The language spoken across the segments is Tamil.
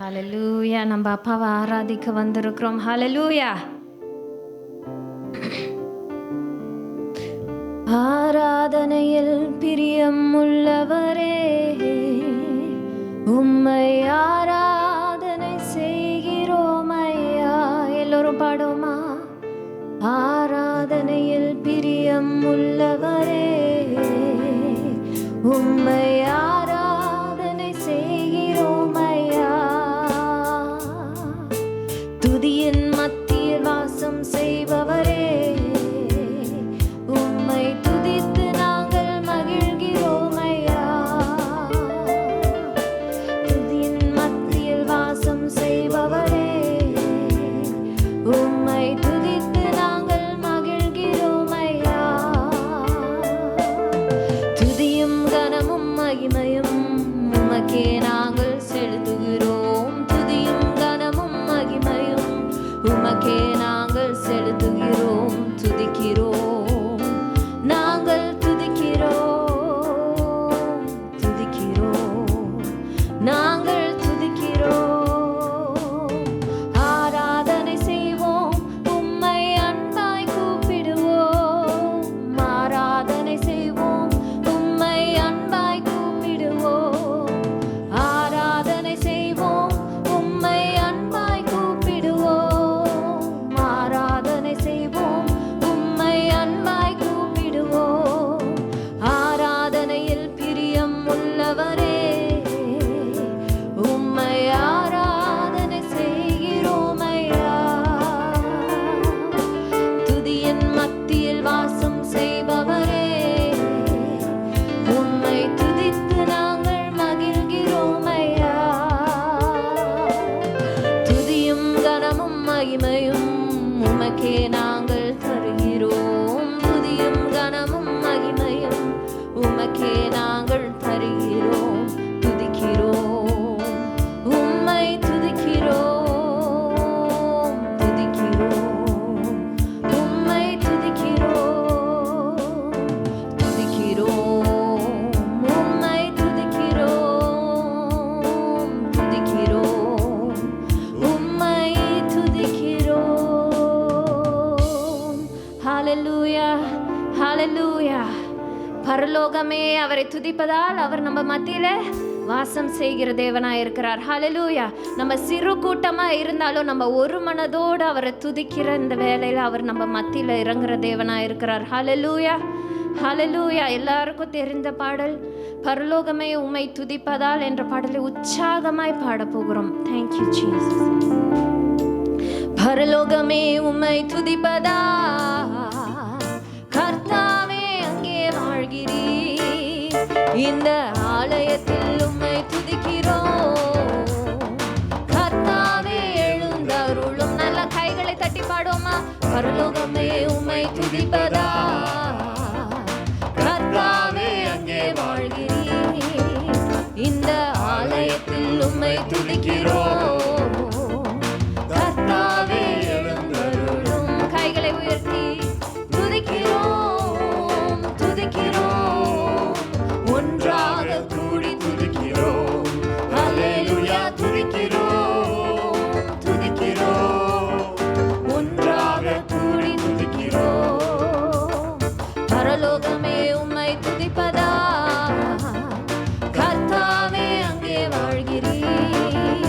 ஹalleluya. நம்ம அப்பாவை ஆராதிக்க வந்திருக்கிறோம். ஹalleluya. ஆராதனையில் பிரியம் உள்ளவரே, உம்மை ஆராதனை செய்கிறோம் ஐயா. எல்லோரும் பாடுமா? ஆராதனையில் பிரியம் உள்ளவரே, உம்மை ஆராதனை செய்கிறோம் ஐயா. துதியின் மத்தியில் வாசம் செய்பவரே, உம்மை துதித்து நாங்கள் மகிழ்கிறோம் ஐயா. துதியின் மத்தியில் வாசம் செய்பவரே, உம்மை துதித்து நாங்கள் மகிழ்கிறோம் ஐயா. துதியும் கனமும் மகிமையும் உமக்கே நாங்கள் செலுத்துகிறோம். துதியும் கனமும் மகிமையும் உமக்கே நாங்கள் செலுத்துகிறோம். துதிக்கிறோம், நாங்கள் துதிக்கிறோம், துதிக்கிறோம், நாங்கள் துதிக்கிறோம். ஆராதனை செய்வோம், உம்மை அன்பாய் கூப்பிடுவோம். ஆராதனை செய்வோம், உம்மை அன்பாய் கூப்பிடுவோம். ஆராதனை செய்வோம், உம்மை அன்பாய் கூப்பிடுவோம். ஆராதனை செய்வோம், உம்மை அன்பாய் கூப்பிடுவோம். ஆராதனையில் பிரியம் உள்ளவரே, உம்மை ஆராதனை செய்கிறோம் ஐயா. துதியின் மத்தியில் வாசம் செய்பவரே, உம்மை துதித்து நாங்கள் மகிழ்கிறோம் ஐயா. துதியும் கனமும் மகிமையும் உமக்கே நாங்கள் தருகிறோம். துதியும் கனமும் மகிமையும் உமக்கே நாங்கள் தருகிறோம். துதிக்கிறோம், உம்மை துதிக்கிறோம், துதிக்கிறோம், உம்மை துதிக்கிறோம். துதிக்கிறோம், உம்மை துதிக்கிறோம், துதிக்கிறோம், உம்மை துதிக்கிறோம். ஹalleluya, ஹalleluya. பரலோகமே அவரை துதிப்பதால் அவர் நம்ம மத்தியில வாசம் செய்கிற தேவனாய் இருக்கிறார். ஹalleluya. நம்ம சிறு கூட்டமா இருந்தாலும் நம்ம ஒரு மனதோடு அவரை துதிக்கிற இந்த வேளையில அவர் நம்ம மத்தியில இறங்குற தேவனாய் இருக்கிறார். ஹalleluya, ஹalleluya. எல்லாருக்கும் தெரிந்த பாடல் பரலோகமே உம்மை துதிப்பதால் என்ற பாடலை உற்சாகமாய் பாட போகிறோம். Thank you Jesus. பரலோகமே உம்மை துதிப்பதால் கர்த்தாவே அங்கே வாழ்கிறீர். இந்த ஆலயத்தில் உம்மை துதிக்கிறோம். கர்த்தாவே எழுந்தருளும். நல்ல கைகளை தட்டி பாடுவோமா? பரலோகமே உம்மை துதிப்பதால் கர்த்தாவே அங்கே வாழ்கிறீர். இந்த ஆலயத்தில் உம்மை துதிக்கிறோம். கர்த்தாவே எழுந்தருளும். கைகளை உயர்த்தி துதிக்கிறோம், துதிக்கிறோம், ஒன்றாக கூடி துதிக்கிறோம். ஹalleluya. துதிக்கிறோம், துதிக்கிறோம், ஒன்றாக கூடி துதிக்கிறோம். பரலோகமே உம்மை துதிப்பதால் கர்த்தாவே அங்கே வாழ்கிறீர்.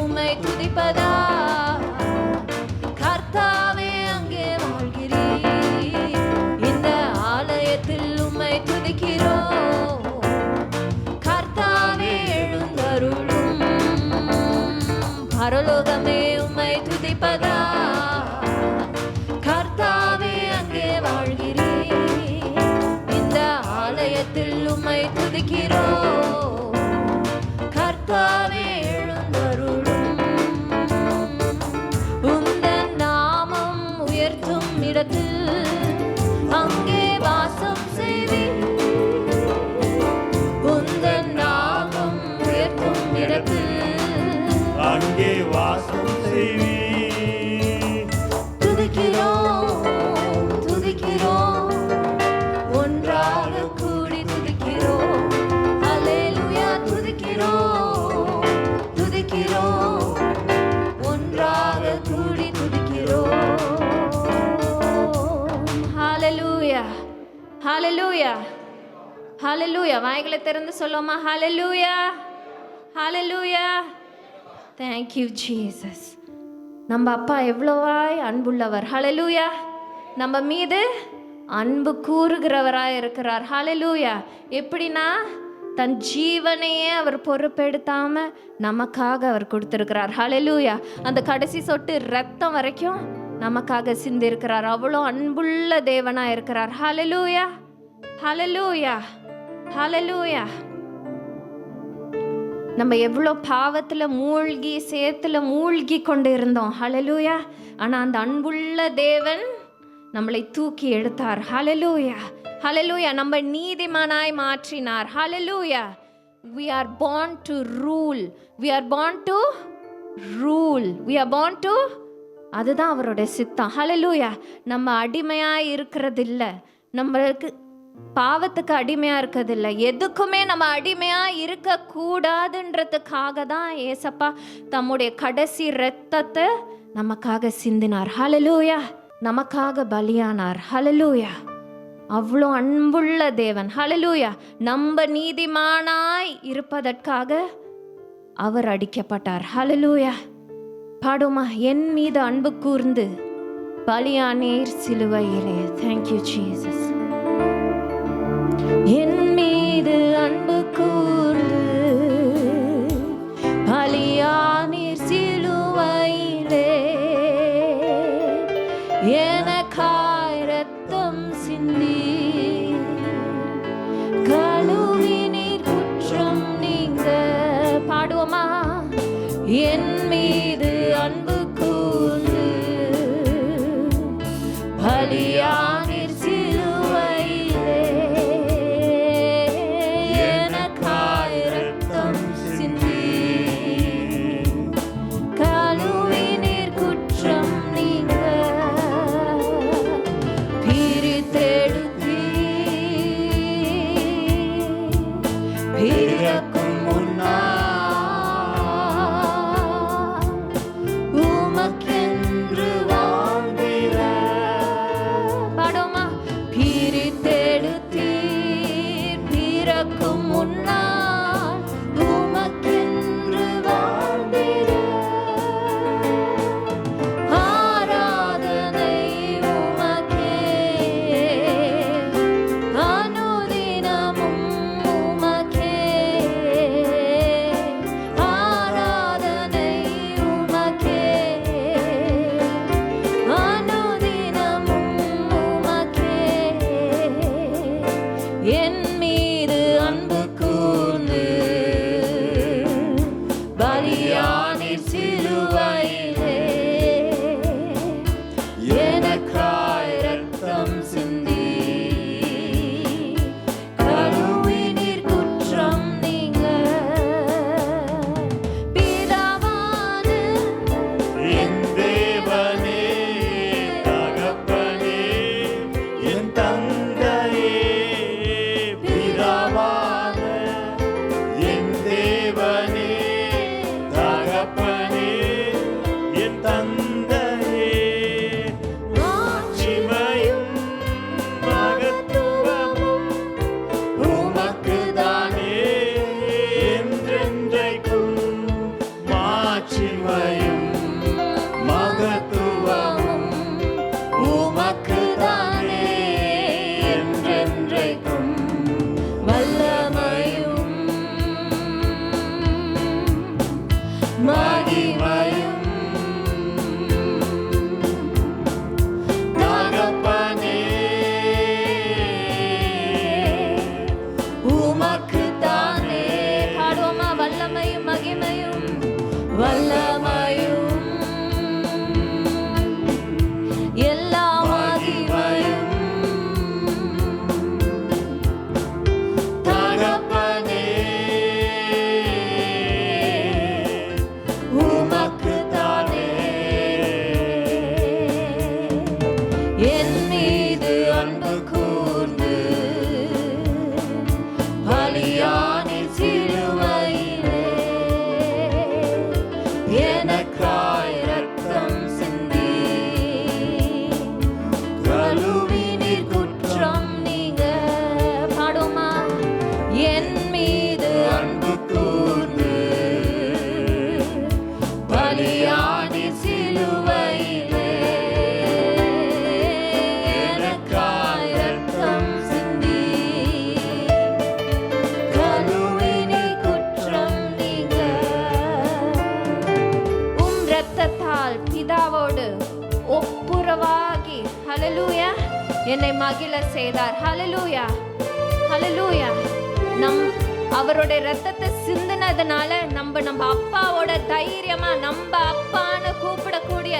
உம்மை துதிப்பதா கர்த்தாவே அங்கே வாழ்கிறீர். இந்த ஆலயத்தில் உம்மை துதிக்கிறோம் கர்த்தாவே எழுந்தருளும். பரலோகமே உம்மை துதிப்பதா கர்த்தாவே அங்கே வாழ்கிறீர். இந்த ஆலயத்தில் உம்மை துதிக்கிறோம் கர்த்தாவே எழுந்தருளும். உந்தன் நாமம் உயர்த்தும் இடத்தில் அங்கே வாசம் செய்வீர். உந்தன் நாமம் உயர்த்தும் இடத்தில் அங்கே வாசம் செய்வீர். துதிக்கிறோம் துதிக்கிறோம் ஒன்றாக கூடி துதிக்கிறோம். அல்லேலூயா துதிக்கிறோம் துதிக்கிறோம் ஒன்றாக கூடி துதிக்கிறோம். ஹalleluya ஹalleluya ஹalleluya. வாய்களை திறந்து சொல்லுமா ஹalleluya ஹalleluya. Thank you Jesus. நம்ம அப்பா எவ்வளவாய் அன்புள்ளவர். ஹalleluya. நம்ம மீது அன்பு கூறுகிறவராய் இருக்கிறார். ஹalleluya. எப்படின்னா தன் ஜீவனையே அவர் பொறுப்பெடுத்தாம நமக்காக அவர் கொடுத்திருக்கிறார். ஹalleluya. அந்த கடைசி சொட்டு ரத்தம் வரைக்கும் நமக்காக சிந்திருக்கிறார். அவ்வளோ அன்புள்ள தேவனா இருக்கிறார். ஹalleluya ஹalleluya ஹalleluya. நம்ம எவ்வளோ பாவத்தில் மூழ்கி சேத்துல மூழ்கி கொண்டு இருந்தோம். ஹalleluya. ஆனால் அந்த அன்புள்ள தேவன் நம்மளை தூக்கி எடுத்தார். ஹalleluya ஹalleluya. நம்ம நீதிமானாய் மாற்றினார். ஹalleluya. We are born to rule. We are born to rule. We are born to அதுதான் அவருடைய சித்தம். ஹalleluya. நம்ம அடிமையாய் இருக்கிறது இல்லை, நம்மளுக்கு பாவத்துக்கு அடிமையா இருக்கிறதில்லை, எதுக்குமே நம்ம அடிமையா இருக்க கூடாதுன்றதுக்காக தான் ஏசப்பா தம்முடைய கடைசி இரத்தத்தை நமக்காக சிந்தினார். ஹalleluya. நமக்காக பலியானார். ஹalleluya. அவ்வளோ அன்புள்ள தேவன். ஹalleluya. நம்ம நீதிமானாய் இருப்பதற்காக அவர் அடிக்கப்பட்டார். ஹalleluya. பாடுமா, என் மீது அன்பு கூர்ந்து பலியானீர் சிலுவையிலே. Thank you Jesus. என் மீது அன்பு கூர்ந்து பலியானீர் சிலுவையிலே, எனக்காய் இரத்தம் சிந்தி கழுவினீர் குற்றம் நீங்க. பாடுவோமா, என் மீது அன்பு கூர்ந்து பலியானீர் சிலுவையிலே, எனக்காய் இரத்தம் சிந்தி கழுவினீர் குற்றம் நீங்க. பிரித்தெடுத்தீர் பிறக்கும் முன்னால் மாட்சிமையும் மகத்துவமும் உமக்குதானே என்றென்றைக்கும். வல்லமையும் மகிமையும் தகப்பனே உமக்குத்தானே. பாடுவோமா? வல்லமையும் மகிமையும் வல்லமையும் எல்லா மகிமையும் தகப்பனே உமக்குத்தானே. என் மீது அன்பு கூர்ந்து பலியானி சிலுவையிலே எனக்காய் இரத்தம் சிந்தி கழுவினீர் குற்றம் நீங்க. பாடுமா? என் மீது அன்பு கூர்ந்து பலியானி சிலுவையிலே எனக்காய் இரத்தம் சிந்தி கழுவினீர் குற்றம் நீங்க. உம் இரத்தத்தால் பிதாவோடு ஒப்புரவாகி ஹல்லேலூயா என்னை மகிழ செய்தார். ஹல்லேலூயா ஹல்லேலூயா. அவருடைய ரத்தத்தை சிந்தினதுனால நம்ம அப்பாவோட தைரியமா நம்ம அப்பான்னு கூப்பிடக்கூடிய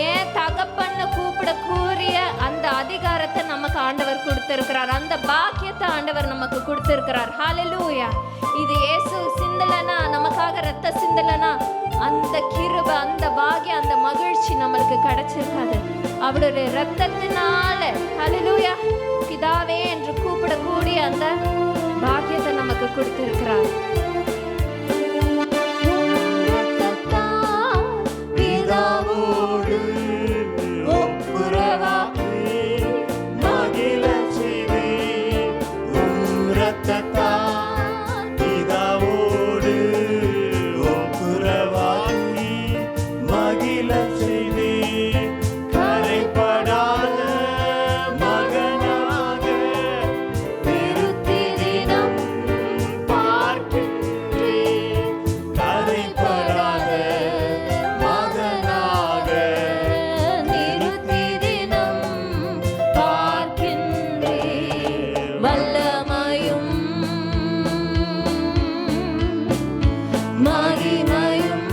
ஏன் தகப்பன்னு கூப்பிடக்கூடிய அந்த அதிகாரத்தை நமக்கு ஆண்டவர் கொடுத்திருக்கிறார். அந்த பாக்கியத்தை ஆண்டவர் நமக்கு கொடுத்திருக்கிறார். ஹல்லேலூயா. இது இயேசு சிந்தலனா, நமக்காக ரத்த சிந்தலனா அந்த கிருபை, அந்த பாக்கியம், அந்த மகிழ்ச்சி நம்மளுக்கு கிடைச்சிருக்காது. அவருடைய ரத்தத்தினால ஹல்லேலூயா பிதாவே என்று கூப்பிடக்கூடிய அந்த பாக்கியத்தை நமக்கு கொடுத்திருக்கிறார். பிதாவோடு ஒப்புரவாக்கி மகிழச் செய்தீர். உம் இரத்தத்தால் பிதாவோடு ஒப்புரவாக்கி மகிழச் செய்தீர். கரைபடாத மகனாக திருத்தி தினம் பார்க்கின்றீர். கரைபடாத மகனாக நிறுத்தி தினம் பார்க்கின்றே. வல்லமையும் மகிமையும்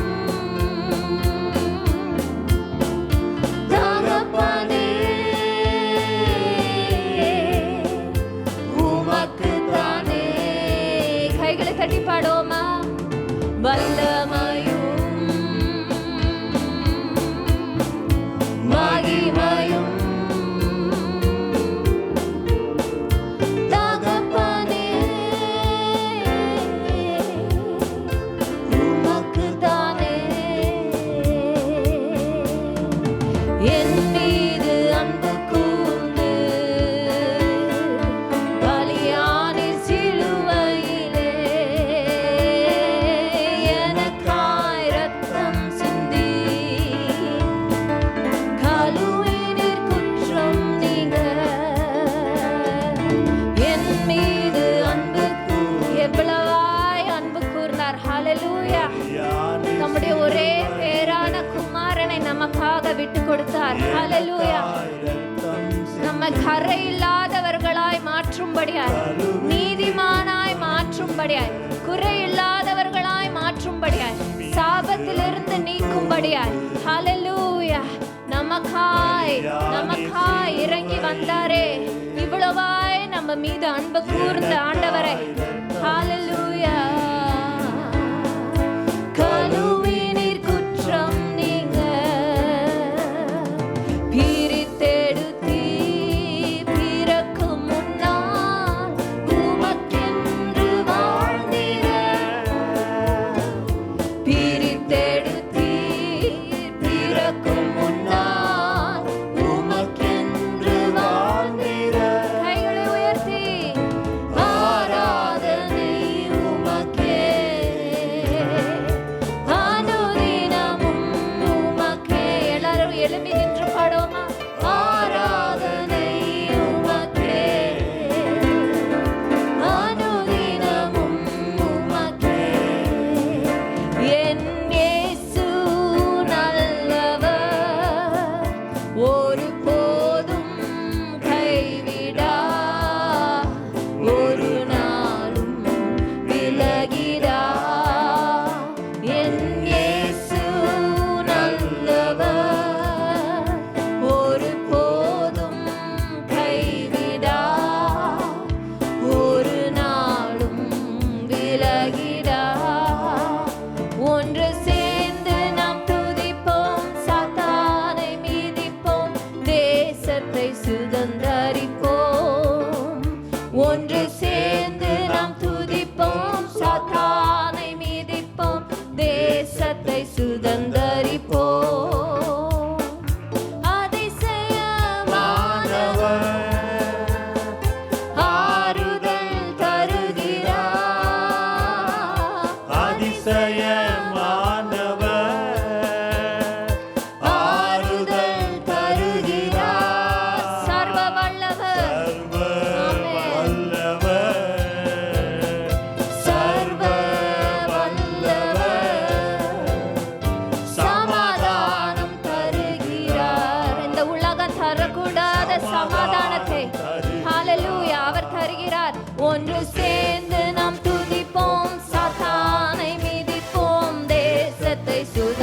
தகப்பனே உமக்குத்தானே. கைகளை தட்டி பாடுவோமா? வல்லமையும் மகிமையும் தகப்பனே உமக்குத்தானே. என் மீது அன்பு கூர்ந்து பலியானி சிலுவையிலே எனக்காய் இரத்தம் சிந்தி கழுவினீர் குற்றம் நீங்க. என் மீது அன்பு எவ்வளவாய் அன்பு கூர்ந்தார். ஹல்லேலூயா. நம்முடைய ஒரே பேரான குமாரனை நமக்காக விட்டு கொடுத்தார். ஹல்லேலூயா. நம்ம கரை இல்லாதவர்களாய் மாற்றும்படியாய், நீதிமானாய் மாற்றும்படியாய், குறை இல்லாதவர்களாய் மாற்றும்படியாய், சாபத்திலிருந்து நீக்கும்படியாய். ஹல்லேலூயா. நமக்காய் இறங்கி வந்தாரே. இவ்வளவாய் நம்ம மீது அன்பு கூர்ந்த ஆண்டவரை ஹல்லேலூயா. கழுவினீர் குற்றம் நீங்க பிரித்தெடுத்தீர். பிறக்கும் முன்னால் உமக்கென்று வாழ்ந்திட பிரித்தெடுத்தீர். பிறக்கும் முன்னால் உமக்கென்று வாழ்ந்திட. கைகளை உயர்த்தி ஆராதனை உமக்கே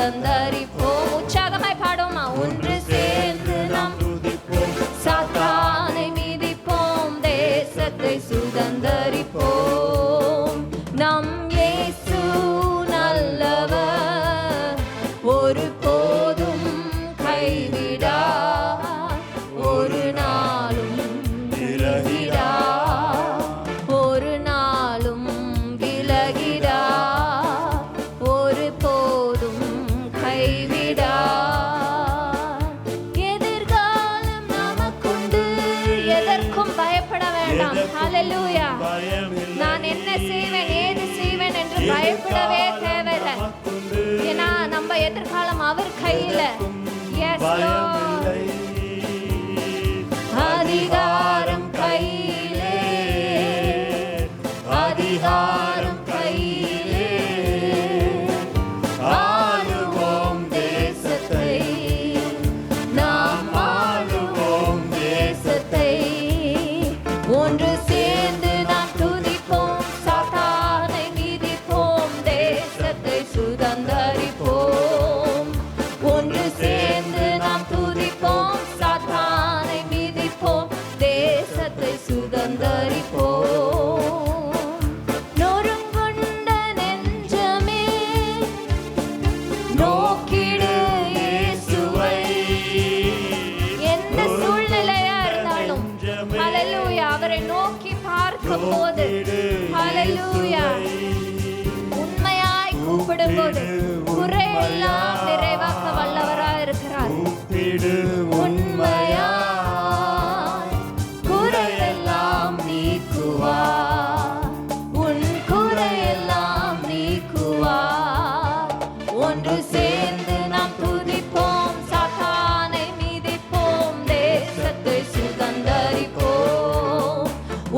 சுதந்தரிப்போம். உற்சாகமாய் பாடுமா. ஒன்று சேர்ந்து நாம் துதிப்போம், சாத்தானை மிதிப்போம், தேசத்தை சுதந்தரிப்போம். நம் இயேசு நல்லவர், ஒரு போதும் கைவிடார், ஒரு நாளும் விலகிடார், ஒரு நாளும் விலகிடார், ஒரு போதும் கைவிடார். எதிர்காலம் நமக்குண்டு, எதற்கும் பயப்பட வேண்டாம். ஹல்லேலூயா. பயமில்லை. நான் என்ன செய்வேன், ஏது செய்வேன் என்று பயப்படவே தேவையில்லை. ஏன்னா நம்ம எதிர்காலம் அவர் கையில. Yes, Lord. பயமில்லை. அதிகாரம் கையிலே, அதிகாரம் கையிலே, ஆளுவோம் தேசத்தை, நாம் ஆளுவோம் தேசத்தை. ஒன்று சேர்ந்து நாம் துதிப்போம், சாத்தானை மிதிப்போம், தேசத்தை சுதந்தரிப்போம். ஒன்று சேர்ந்து நாம் துதிப்போம், சாத்தானை மிதிப்போம், தேசத்தை சுதந்தரிப்போம். நொறுங்குண்ட நெஞ்சமே நோக்கிடு இயேசுவை. எந்த சூழ்நிலையா இருந்தாலும் ஹல்லேலூயா, அவரை நோக்கி பார்க்கும்போது ஹல்லேலூயா, உண்மையாய் கூப்பிடும்போது குறையெல்லாம் நிறைவாக்க வல்லவராய் இருக்கிறார். கூப்பிடு உண்மையாய் குறையெல்லாம் நீக்குவார், உன் குறையெல்லாம் நீக்குவார். ஒன்று சேர்ந்து நாம் துதிப்போம், சாத்தானை மிதிப்போம், தேசத்தை சுதந்தரிப்போம்.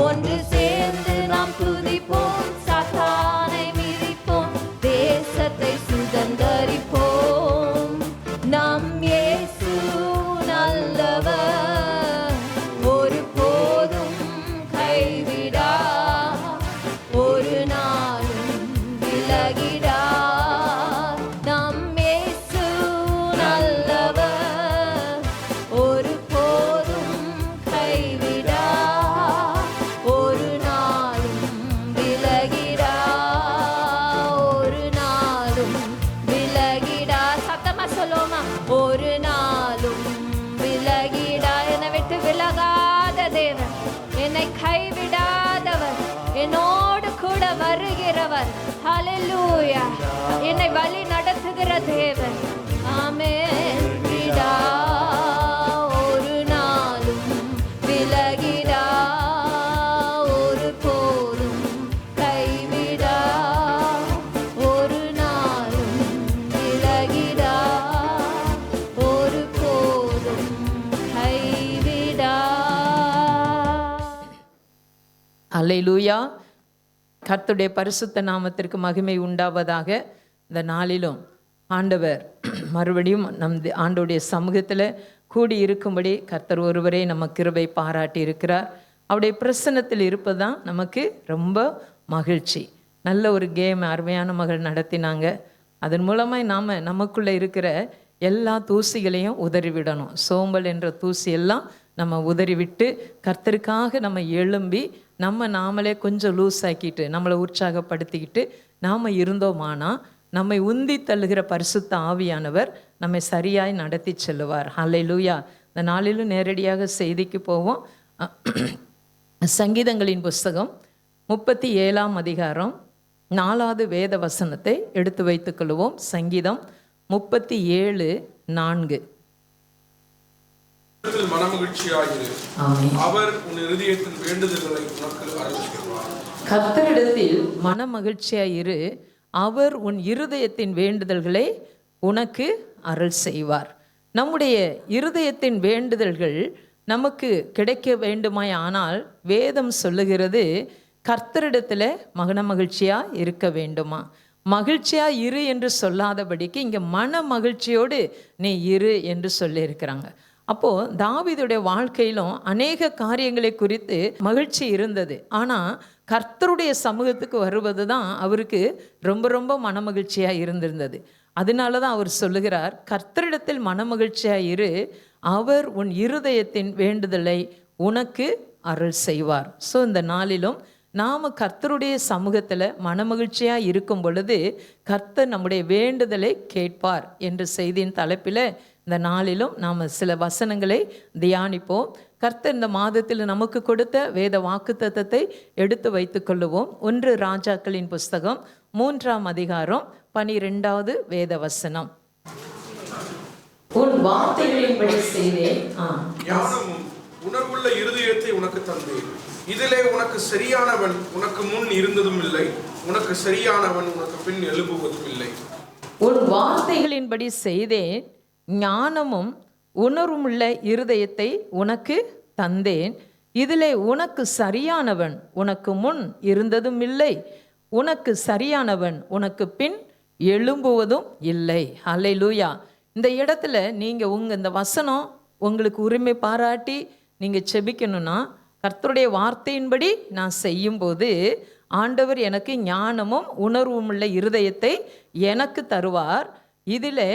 ஒன்று சேர்ந்து நாம் துதிப்போம், சாத்தானை மிதிப்போம், தேசத்தை சுதந்தரிப்போம். நம் இயேசு நல்லவர், ஒரு போதும் கைவிடார், ஒரு நாளும் விலகிடார். நம் இயேசு நல்லவர், ஒரு போதும் கைவிடார், ஒரு நாளும் விலகிடார், ஒரு நாளும் விலகிடார். சத்தமா சொல்லுவோமா. ஒரு நாளும் விலகிடார். என்னை விட்டு விலகாத தேவன், என்னை கைவிடாதவர், என்னோடு கூட வருகிறவர். ஹல்லேலூயா. என்னை வழி நடத்துகிற தேவன். ஆமென். விடா, ஒரு நாளும் விலகிடா, ஒரு போதும் கைவிடா, ஒரு நாளும் விலகிடா, ஒரு போதும் கைவிடா. அல்லேலூயா. கர்த்தருடைய பரிசுத்த நாமத்திற்கு மகிமை உண்டாவதாக. இந்த நாளிலும் ஆண்டவர் மறுபடியும் ஆண்டவருடைய சமூகத்தில் கூடி இருக்கும்படி கர்த்தர் ஒருவரே நம்ம கிருபை பாராட்டி இருக்கிறார். அவருடைய பிரசன்னத்தில் இருப்பது தான் நமக்கு ரொம்ப மகிழ்ச்சி. நல்ல ஒரு கேம் அருமையான மகள் நடத்தினாங்க. அதன் மூலமாக நாம் நமக்குள்ளே இருக்கிற எல்லா தூசிகளையும் உதறிவிடணும். சோம்பல் என்ற தூசி எல்லாம் நம்ம உதறிவிட்டு கர்த்தருக்காக நம்ம எழும்பி நாமளே கொஞ்சம் லூஸ் ஆக்கிட்டு நம்மளை உற்சாகப்படுத்திக்கிட்டு நாம் இருந்தோமானா நம்மை உந்தி தள்ளுகிற பரிசுத்த ஆவியானவர் நம்மை சரியாய் நடத்தி செல்லுவார். ஹல்லேலூயா. இந்த நாளிலும் நேரடியாக செய்திக்கு போவோம். சங்கீதங்களின் புஸ்தகம் 37ஆம் அதிகாரம் 4வது வேத வசனத்தை எடுத்து வைத்துக் கொள்வோம். சங்கீதம் 37:4. மனமகிழ்ச்சியாயிரு, அவர் உன் இருதயத்தின் வேண்டுதல்களை உனக்கு அருள் செய்வார். கர்த்தரிடத்தில் மனமகிழ்ச்சியாயிரு, அவர் உன் இருதயத்தின் வேண்டுதல்களை உனக்கு அருள் செய்வார். நம்முடைய இருதயத்தின் வேண்டுதல்கள் நமக்கு கிடைக்க வேண்டுமாய், ஆனால் வேதம் சொல்லுகிறது கர்த்தரிடத்தில் மகன மகிழ்ச்சியாக இருக்க வேண்டுமா. மகிழ்ச்சியாக இரு என்று சொல்லாதபடிக்கு இங்கே மன மகிழ்ச்சியோடு நீ இரு என்று சொல்லியிருக்கிறாங்க. அப்போது தாவீதுடைய வாழ்க்கையிலும் அநேக காரியங்களை குறித்து மகிழ்ச்சி இருந்தது. ஆனால் கர்த்தருடைய சமூகத்துக்கு வருவது தான் அவருக்கு ரொம்ப ரொம்ப மனமகிழ்ச்சியாக இருந்திருந்தது. அதனால தான் அவர் சொல்லுகிறார், கர்த்தரிடத்தில் மனமகிழ்ச்சியாக இரு, அவர் உன் இருதயத்தின் வேண்டுதலை உனக்கு அருள் செய்வார். ஸோ இந்த நாளிலும் நாம் கர்த்தருடைய சமூகத்தில் மனமகிழ்ச்சியாக இருக்கும் பொழுது கர்த்தர் நம்முடைய வேண்டுதலை கேட்பார் என்ற செய்தியின் தலைப்பில் இந்த நாளிலும் நாம் சில வசனங்களை தியானிப்போம். கர்த்தர் இந்த மாதத்தில் நமக்கு கொடுத்த வேத வாக்குத்தத்தத்தை எடுத்து வைத்து கொள்ளுவோம். 1 ராஜாக்களின் புஸ்தகம் 3ஆம் அதிகாரம் 12வது வேத வசனம். உன் வார்த்தைகளின்படி செய்தேன், ஞானமும் உணர்வுள்ள இருதயத்தை உனக்கு தந்தேன். இதிலே உனக்கு சரியானவன் உனக்கு முன் இருந்ததும் இல்லை, உனக்கு சரியானவன் உனக்கு பின் எழும்புவதும் இல்லை. உன் வார்த்தைகளின்படி செய்தேன், ஞானமும் உணர்வுமுள்ள இருதயத்தை உனக்கு தந்தேன். இதிலே உனக்கு சரியானவன் உனக்கு முன் இருந்ததும் இல்லை, உனக்கு சரியானவன் உனக்கு பின் எழும்புவதும் இல்லை. அல்லேலூயா. இந்த இடத்துல நீங்கள் இந்த வசனம் உங்களுக்கு உரிமை பாராட்டி நீங்கள் செபிக்கணும்னா, கர்த்தருடைய வார்த்தையின்படி நான் செய்யும்போது ஆண்டவர் எனக்கு ஞானமும் உணர்வும் உள்ள இருதயத்தை எனக்கு தருவார். இதில்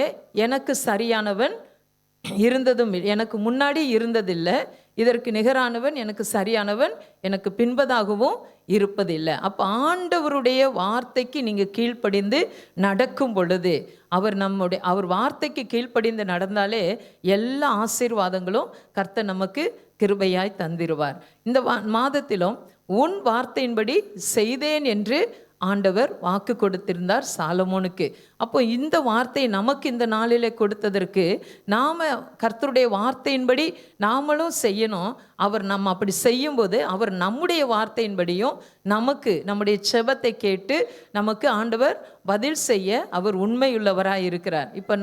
எனக்கு சரியானவன் இருந்ததும் எனக்கு முன்னாடி இருந்ததில்லை, இதற்கு நிகரானவன் எனக்கு சரியானவன் எனக்கு பின்பதாகவும் இருப்பதில்லை. அப்போ ஆண்டவருடைய வார்த்தைக்கு நீங்கள் கீழ்ப்படிந்து நடக்கும் பொழுது, அவர் வார்த்தைக்கு கீழ்ப்படிந்து நடந்தாலே எல்லா ஆசீர்வாதங்களும் கர்த்தர் நமக்கு கிருபையாய் தந்திருவார். இந்த மாதத்திலும் உன் வார்த்தையின்படி செய்தேன் என்று ஆண்டவர் வாக்கு கொடுத்திருந்தார் சாலமோனுக்கு. அப்போ இந்த வார்த்தை நமக்கு இந்த நாளில் கொடுத்ததற்கு நாம் கர்த்தருடைய வார்த்தையின்படி நாமளும் செய்யணும். நம்ம அப்படி செய்யும்போது அவர் நம்முடைய வார்த்தையின்படியும் நமக்கு நம்முடைய செபத்தை கேட்டு நமக்கு ஆண்டவர் பதில் செய்ய அவர் உண்மையுள்ளவராக இருக்கிறார். இப்போ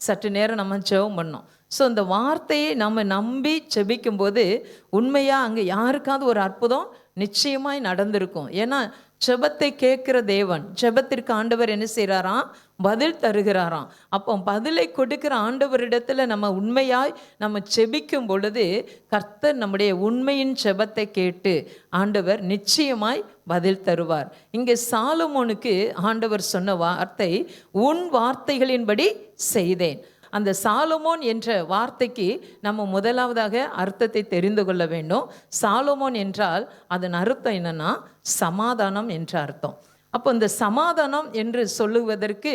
சற்று நேரம் நம்ம ஜெபம் பண்ணோம். ஸோ இந்த வார்த்தையை நம்ம நம்பி செபிக்கும்போது உண்மையாக அங்கே யாருக்காவது ஒரு அற்புதம் நிச்சயமாய் நடந்திருக்கும். ஏன்னா ஜெபத்தை கேட்கிற தேவன், ஜெபத்திற்கு ஆண்டவர் என்ன செய்கிறாராம்? பதில் தருகிறாராம். அப்போ பதிலை கொடுக்கிற ஆண்டவரிடத்துல நம்ம உண்மையாய் நம்ம செபிக்கும் பொழுது கர்த்தர் நம்முடைய உண்மையின் ஜெபத்தை கேட்டு ஆண்டவர் நிச்சயமாய் பதில் தருவார். இங்கே சாலமோனுக்கு ஆண்டவர் சொன்ன வார்த்தை, உன் வார்த்தைகளின்படி செய்தேன். அந்த சாலமோன் என்ற வார்த்தைக்கு நம்ம முதலாவதாக அர்த்தத்தை தெரிந்து கொள்ள வேண்டும். சாலமோன் என்றால் அதன் அர்த்தம் என்னன்னா சமாதானம் என்ற அர்த்தம். அப்போ இந்த சமாதானம் என்று சொல்லுவதற்கு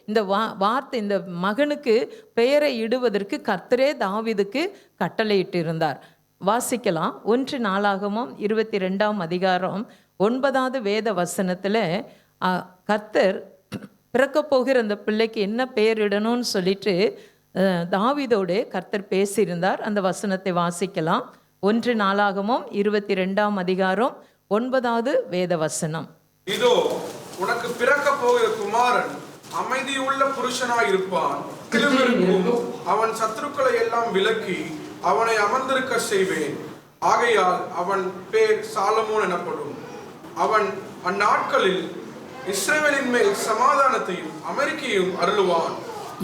இந்த வார்த்தை, இந்த மகனுக்கு பெயரை இடுவதற்கு கர்த்தரே தாவீதுக்கு கட்டளையிட்டு இருந்தார். வாசிக்கலாம். 1 நாளாகமம் 22ஆம் அதிகாரம் 9வது வேத வசனத்தில் கர்த்தர் பிறக்க போகிற அந்த பிள்ளைக்கு என்ன பெயர் இடணும்னு சொல்லிட்டு தாவீதோடு கர்த்தர் பேசியிருந்தார். அந்த வசனத்தை வாசிக்கலாம். 1 நாளாகமம் 22ஆம் அதிகாரம் 9வது வேத வசனம். இதோ உனக்கு பிறக்க போகிற குமாரன் அமைதியுள்ள புருஷனாய் இருப்பான், அவன் சத்துருக்களை எல்லாம் விலக்கி அவனை அமர்ந்திருக்க செய்வேன். ஆகையால் அவன் பேர் சாலமோன் எனப்படும். அவன் அந்நாட்களில் இஸ்ரவேலின் மேல் சமாதானத்தையும் அமெரிக்கையும் அருளுவான்.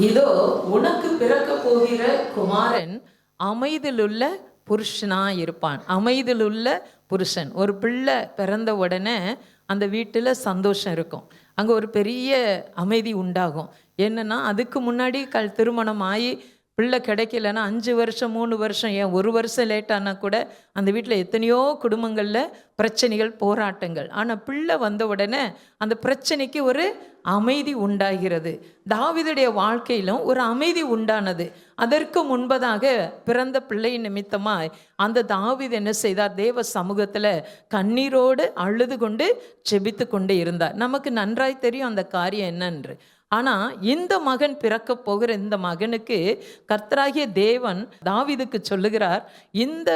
இதோ உனக்கு பிறக்க போகிற குமாரன் அமைதியிலுள்ள புருஷனாக இருப்பான். அமைதியிலுள்ள புருஷன். ஒரு பிள்ளை பிறந்த உடனே அந்த வீட்டில் சந்தோஷம் இருக்கும், அங்கே ஒரு பெரிய அமைதி உண்டாகும். என்னென்னா அதுக்கு முன்னாடி திருமணம் ஆகி பிள்ளை கிடைக்கலன்னா 5 வருஷம் 3 வருஷம் ஏன் 1 வருஷம் லேட்டானா கூட அந்த வீட்டில் எத்தனையோ குடும்பங்களில் பிரச்சனைகள், போராட்டங்கள். ஆனால் பிள்ளை வந்த உடனே அந்த பிரச்சனைக்கு ஒரு அமைதி உண்டாகிறது. தாவீதுடைய வாழ்க்கையிலும் ஒரு அமைதி உண்டானது. அதற்கு முன்பதாக பிறந்த பிள்ளை நிமித்தமாய் அந்த தாவீது என்ன செய்தார்? தேவ சமூகத்தில் கண்ணீரோடு அழுது கொண்டு ஜெபித்து கொண்டு இருந்தார். நமக்கு நன்றாய் தெரியும் அந்த காரியம் என்னன்று. ஆனால் இந்த மகன் பிறக்க போகிற இந்த மகனுக்கு கர்த்தராகிய தேவன் தாவீதுக்கு சொல்லுகிறார், இந்த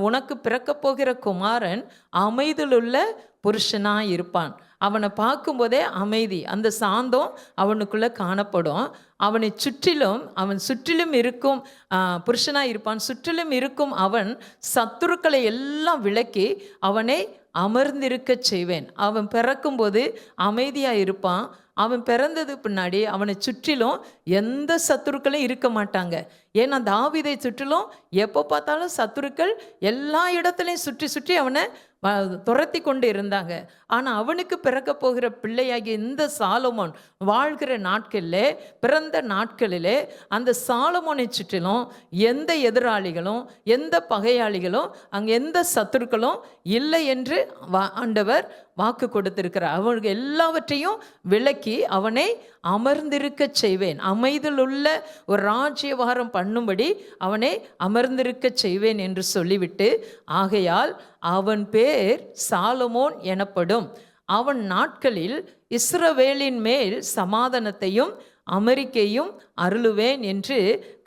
உனக்கு பிறக்க போகிற குமாரன் அமைதியிலுள்ள புருஷனாக இருப்பான். அவனை பார்க்கும்போதே அமைதி, அந்த சாந்தம் அவனுக்குள்ளே காணப்படும். அவனை அவன் சுற்றிலும் இருக்கும் புருஷனாக இருப்பான். சுற்றிலும் இருக்கும் அவன் சத்துருக்களை எல்லாம் விலக்கி அவனை அமர்ந்திருக்க செய்வேன். அவன் பிறக்கும்போது அமைதியாக இருப்பான். அவன் பிறந்தது பின்னாடி அவனை சுற்றிலும் எந்த சத்துருக்களும் இருக்க மாட்டாங்க. ஏன்னா தாவீதை சுற்றிலும் எப்போ பார்த்தாலும் சத்துருக்கள் எல்லா இடத்துலையும் சுற்றி சுற்றி அவனை துரத்தி கொண்டு இருந்தாங்க. ஆனால் அவனுக்கு பிறக்க போகிற பிள்ளையாகிய இந்த சாலமோன் வாழ்கிற நாட்களிலே, பிறந்த நாட்களிலே அந்த சாலமோனை சுற்றிலும் எந்த எதிராளிகளும் எந்த பகையாளிகளும் அங்கே எந்த சத்துருக்களும் இல்லை என்று ஆண்டவர் வாக்கு கொடுத்திருக்கிறார். அவனுக்கு எல்லாவற்றையும் விலக்கி அவனை அமர்ந்திருக்க செய்வேன், அமைதலுள்ள ஒரு ராஜ்யபாரம் பண்ணும்படி அவனை அமர்ந்திருக்க செய்வேன் என்று சொல்லிவிட்டு, ஆகையால் அவன் பேர் சாலமோன் எனப்படும். அவன் நாட்களில் இஸ்ரவேலின் மேல் சமாதானத்தையும் அமெரிக்கையும் அருளுவேன் என்று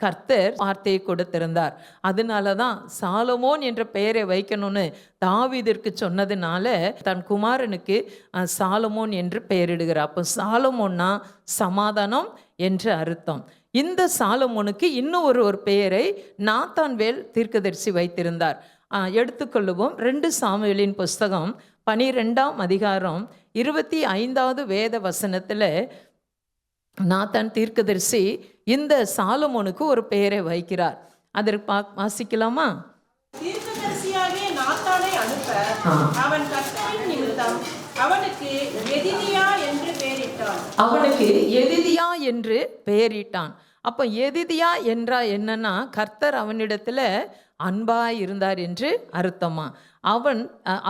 கர்த்தர் வார்த்தையை கொடுத்திருந்தார். அதனால தான் சாலமோன் என்ற பெயரை வைக்கணும்னு தாவீதிற்கு சொன்னதுனால தன் குமாரனுக்கு சாலமோன் என்று பெயரிடுகிறார். அப்போ சாலமோன்னா சமாதானம் என்று அர்த்தம். இந்த சாலமோனுக்கு இன்னும் ஒரு பெயரை நாத்தான்வேல் தீர்க்கதரிசி வைத்திருந்தார். எடுத்துக்கொள்ளுவோம். 2 சாமுவேலின் புஸ்தகம் 12ஆம் அதிகாரம் 25வது வேத வசனத்தில் நாத்தான் தீர்க்கதரிசி இந்த சாலமோனுக்கு ஒரு பெயரை வைக்கிறார். அதற்கு வாசிக்கலாமா? தீர்க்கதரிசியாகிய நாத்தானை அனுப்ப அவன் கர்த்தரின் நிமித்தம் அவனுக்கு எதிதியா என்று பெயரிட்டான். அப்போ எதிதியா என்றா என்னன்னா, கர்த்தர் அவனிடத்தில் அன்பாய் இருந்தார் என்று அர்த்தமா.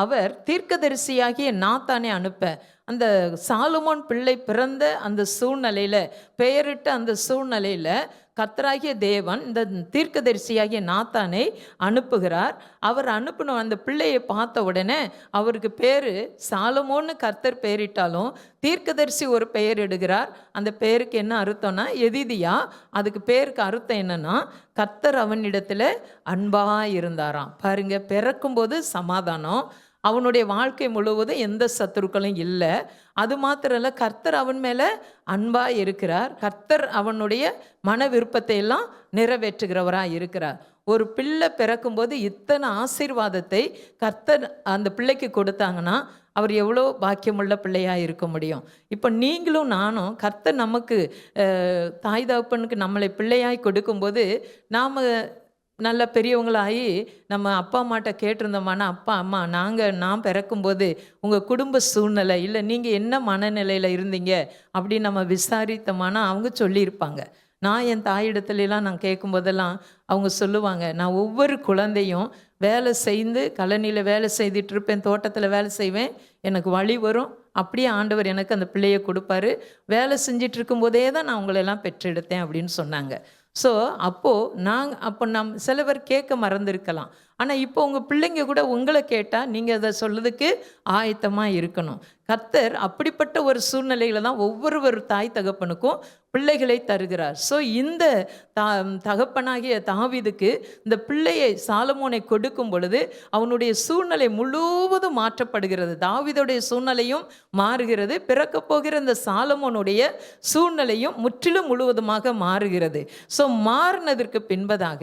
அவர் தீர்க்கதரிசியாகிய நாத்தானை அனுப்ப, அந்த சாலமோன் பிள்ளை பிறந்த அந்த சூழ்நிலையில், பெயரிட்ட அந்த சூழ்நிலையில் கர்த்தராகிய தேவன் இந்த தீர்க்கதரிசியாகிய நாத்தானை அனுப்புகிறார். அவர் அனுப்பின அந்த பிள்ளையை பார்த்த உடனே அவருக்கு பேர் சாலமோன்னு கர்த்தர் பெயரிட்டாலும் தீர்க்கதரிசி ஒரு பெயர் இடுகிறார். அந்த பெயருக்கு என்ன அர்த்தம்னா எதிதியா. அதுக்கு பேருக்கு அர்த்தம் என்னன்னா, கர்த்தர் அவனிடத்தில் அன்பாக இருந்தாராம். பாருங்க, பிறக்கும்போது சமாதானம், அவனுடைய வாழ்க்கை முழுவதும் எந்த சத்துருக்களும் இல்லை. அது மாத்திரம் இல்லை, கர்த்தர் அவன் மேலே அன்பாக இருக்கிறார். கர்த்தர் அவனுடைய மன விருப்பத்தை எல்லாம் நிறைவேற்றுகிறவராக இருக்கிறார். ஒரு பிள்ளை பிறக்கும்போது இத்தனை ஆசீர்வாதத்தை கர்த்தர் அந்த பிள்ளைக்கு கொடுத்தாங்கன்னா அவர் எவ்வளோ பாக்கியமுள்ள பிள்ளையாக இருக்க முடியும். இப்போ நீங்களும் நானும் கர்த்தர் நமக்கு தாய் தகப்பனுக்கு நம்மளை பிள்ளையாய் கொடுக்கும்போது நாம் நல்ல பெரியவங்களாகி நம்ம அப்பா அம்மாட்ட கேட்டிருந்தோம்னா, அப்பா அம்மா நான் பிறக்கும்போது உங்கள் குடும்ப சூழ்நிலை இல்லை, நீங்கள் என்ன மனநிலையில் இருந்தீங்க அப்படின்னு நம்ம விசாரித்தோம்னா அவங்க சொல்லியிருப்பாங்க. நான் என் தாயிடத்துலலாம் நான் கேட்கும்போதெல்லாம் அவங்க சொல்லுவாங்க, நான் ஒவ்வொரு குழந்தையும் வேலை செய்து கழனியில் வேலை செய்துட்டு இருப்பேன், தோட்டத்தில் வேலை செய்வேன், எனக்கு வழி வரும், அப்படியே ஆண்டவர் எனக்கு அந்த பிள்ளையை கொடுப்பாரு, வேலை செஞ்சிட்டு இருக்கும்போதே தான் நான் உங்களெல்லாம் பெற்றெடுத்தேன் அப்படின்னு சொன்னாங்க. ஸோ அப்போ நம் சில பேர் கேட்க மறந்துருக்கலாம். ஆனால் இப்போ உங்கள் பிள்ளைங்க கூட உங்களை கேட்டால் நீங்கள் அதை சொல்லுறதுக்கு ஆயத்தமாக இருக்கணும். கர்த்தர் அப்படிப்பட்ட ஒரு சூழ்நிலையில் தான் ஒவ்வொரு தாய் தகப்பனுக்கும் பிள்ளைகளை தருகிறார். ஸோ இந்த தகப்பனாகிய தாவீதுக்கு இந்த பிள்ளையை சாலமோனை கொடுக்கும் பொழுது அவனுடைய சூழ்நிலை முழுவதும் மாற்றப்படுகிறது. தாவீதுடைய சூழ்நிலையும் மாறுகிறது, பிறக்க போகிற இந்த சாலமோனுடைய சூழ்நிலையும் முற்றிலும் முழுவதுமாக மாறுகிறது. ஸோ மாறினதற்கு பின்பதாக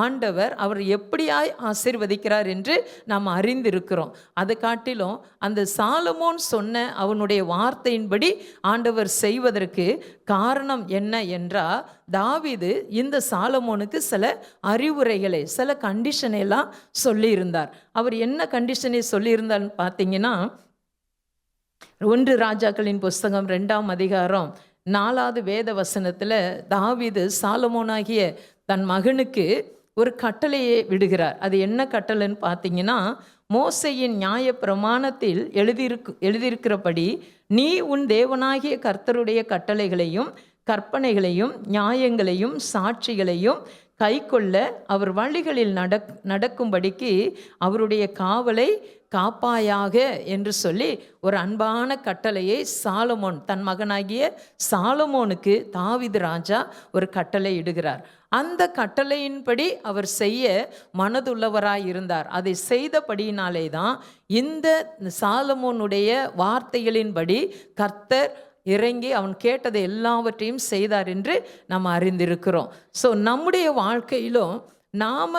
ஆண்டவர் அவர் எப்படியாய் ஆசீர்வதிக்கிறார் என்று நாம் அறிந்திருக்கிறோம். அதை காட்டிலும் அந்த சாலமோன் சொன்ன அவனுடைய வார்த்தையின்படி ஆண்டவர் செய்வதற்கு காரணம் என்ன என்றால், தாவீது இந்த சாலமோனுக்கு சில அறிவுரைகளை, சில கண்டிஷனை எல்லாம் சொல்லியிருந்தார். அவர் என்ன கண்டிஷனை சொல்லியிருந்தார்னு பார்த்தீங்கன்னா, 1 ராஜாக்களின் புஸ்தகம் 2ஆம் அதிகாரம் 4வது வேத வசனத்தில் தாவீது சாலமோனாகிய தன் மகனுக்கு ஒரு கட்டளையை விடுகிறார். அது என்ன கட்டளைன்னு பார்த்தீங்கன்னா, மோசேயின் நியாய பிரமாணத்தில் எழுதியிருக்கிறபடி நீ உன் தேவனாகிய கர்த்தருடைய கட்டளைகளையும் கற்பனைகளையும் நியாயங்களையும் சாட்சிகளையும் கைக்கொள்ள அவர் வழிகளில் நடக்கும்படிக்கு அவருடைய காவலை காப்பாயாக என்று சொல்லி ஒரு அன்பான கட்டளையை சாலமோன் தன் மகனாகிய சாலமோனுக்கு தாவீது ராஜா ஒரு கட்டளை இடுகிறார். அந்த கட்டளையின்படி அவர் செய்ய மனதுள்ளவராய் இருந்தார். அதை செய்தபடியினாலே தான் இந்த சாலமோனுடைய வார்த்தைகளின்படி கர்த்தர் இறங்கி அவன் கேட்டதை எல்லாவற்றையும் செய்தார் என்று நாம் அறிந்திருக்கிறோம். ஸோ நம்முடைய வாழ்க்கையிலும் நாம்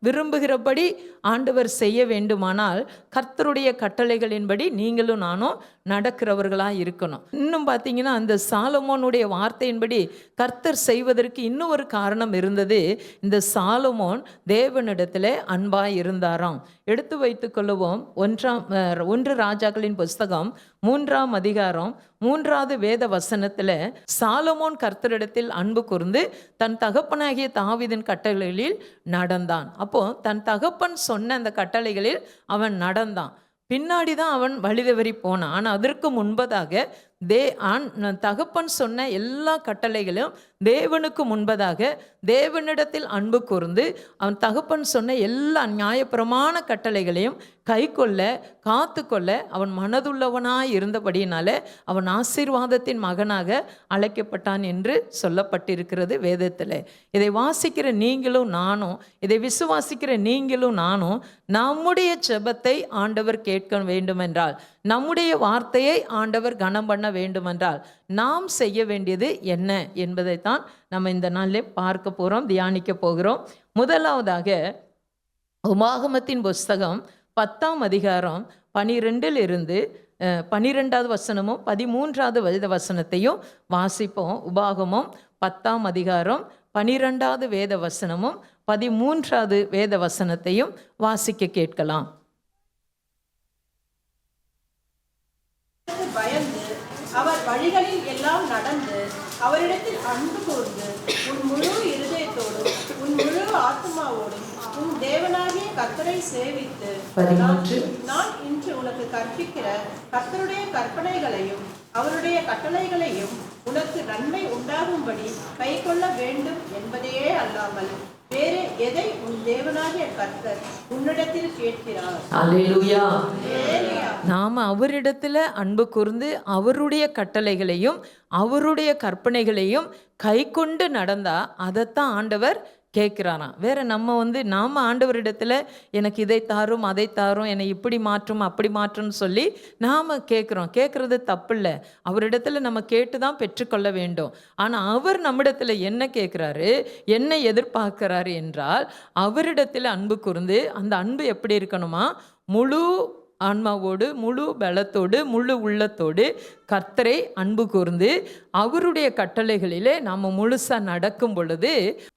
விரும்புகிறபடி ஆண்டவர் செய்ய வேண்டுமானால் கர்த்தருடைய கட்டளைகளின்படி நீங்களும் நானும் நடக்கிறவர்களாக இருக்கணும். இன்னும் பார்த்தீங்கன்னா அந்த சாலமோனுடைய வார்த்தையின்படி கர்த்தர் செய்வதற்கு இன்னும் ஒரு காரணம் இருந்தது. இந்த சாலமோன் தேவனிடத்தில் அன்பாய் இருந்தாராம். எடுத்து வைத்துக் கொள்ளுவோம். 1 ராஜாக்களின் புஸ்தகம் 3ஆம் அதிகாரம் 3வது வேத வசனத்தில் சாலமோன் கர்த்தரிடத்தில் அன்பு கூர்ந்து தன் தகப்பனாகிய தாவீதின் கட்டளைகளில் நடந்தான். அப்போ தன் தகப்பன் சொன்ன அந்த கட்டளைகளில் அவன் நடந்தான். பின்னாடி தான் அவன் வழிதவறி போனான். ஆனால் அதற்கு முன்பதாக தகப்பன் சொன்ன எல்லா கட்டளைகளும் தேவனுக்கு முன்பதாக தேவனிடத்தில் அன்பு கூர்ந்து அவன் தகப்பன் சொன்ன எல்லா நியாயப்பிரமாண கட்டளைகளையும் கை கொள்ள காத்து கொள்ள அவன் மனதுள்ளவனாய் இருந்தபடியினால அவன் ஆசீர்வாதத்தின் மகனாக அழைக்கப்பட்டான் என்று சொல்லப்பட்டிருக்கிறது வேதத்தில். இதை வாசிக்கிற நீங்களும் நானும், இதை விசுவாசிக்கிற நீங்களும் நானும் நம்முடைய ஜெபத்தை ஆண்டவர் கேட்க வேண்டுமென்றால், நம்முடைய வார்த்தையை ஆண்டவர் கனம் பண்ண வேண்டுமென்றால் நாம் செய்ய வேண்டியது என்ன என்பதைத்தான் நம்ம இந்த நாளில் பார்க்க போகிறோம், தியானிக்க போகிறோம். முதலாவதாக உபாகமத்தின் புஸ்தகம் 10ஆம் அதிகாரம் 12 12வது வசனமும் 13வது வசனத்தையும் வாசிப்போம். உபாகமம் 10ஆம் அதிகாரம் 12வது வேத வசனமும் 13வது வேத வசனத்தையும் வாசிக்க கேட்கலாம். பயந்து அவர் வழிகளில் எல்லாம் நடந்து அவரிடத்தில் அன்பு கூர்ந்து உன் முழு இருதயத்தோடும் உன் முழு ஆத்மாவோடும் உன் தேவனாகிய கர்த்தரை சேவித்து நான் இன்று உனக்கு கற்பிக்கிற கர்த்தருடைய கற்பனைகளையும் அவருடைய கட்டளைகளையும் உனக்கு நன்மை உண்டாகும்படி கை கொள்ள வேண்டும் என்பதையே அல்லாமல் வேறு எதை உன் தேவனாகிய கர்த்தர் உன்னிடத்தில் கேட்கிறார். அல்லேலூயா. நாம் அவரிடத்தில் அன்பு கூர்ந்து அவருடைய கட்டளைகளையும் அவருடைய கற்பனைகளையும் கை கொண்டு நடந்தா அதைத்தான் ஆண்டவர் கேட்குறாராம். வேற நாம் ஆண்டவரிடத்தில் எனக்கு இதை தாரும் அதை தாரும், என்னை இப்படி மாற்றும் அப்படி மாற்றும்னு சொல்லி நாம் கேட்குறது தப்பு இல்லை. அவரிடத்துல நம்ம கேட்டு தான் பெற்றுக்கொள்ள வேண்டும். ஆனால் அவர் நம்மிடத்தில் என்ன கேட்குறாரு, என்ன எதிர்பார்க்கிறாரு என்றால் அவரிடத்தில் அன்பு கூர்ந்து, அந்த அன்பு எப்படி இருக்கணுமா, முழு ஆன்மாவோடு முழு பலத்தோடு முழு உள்ளத்தோடு கர்த்தரை அன்பு கூர்ந்து அவருடைய கட்டளைகளிலே நாம் முழுசாக நடக்கும் பொழுது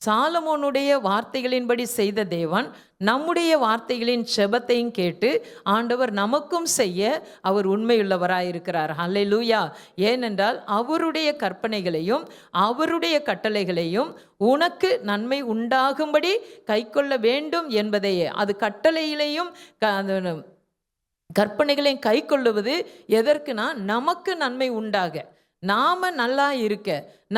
சாலமோனுடைய வார்த்தைகளின்படி செய்த தேவன் நம்முடைய வார்த்தைகளின் செபத்தையும் கேட்டு ஆண்டவர் நமக்கும் செய்ய அவர் உண்மையுள்ளவராயிருக்கிறார். அல்லேலூயா. ஏனென்றால் அவருடைய கற்பனைகளையும் அவருடைய கட்டளைகளையும் உனக்கு நன்மை உண்டாகும்படி கை கொள்ள வேண்டும் என்பதையே, அது கட்டளையிலையும் கற்பனைகளையும் கை கொள்ளுவது எதற்குனா நமக்கு நன்மை உண்டாக, நாம நல்லா இருக்க,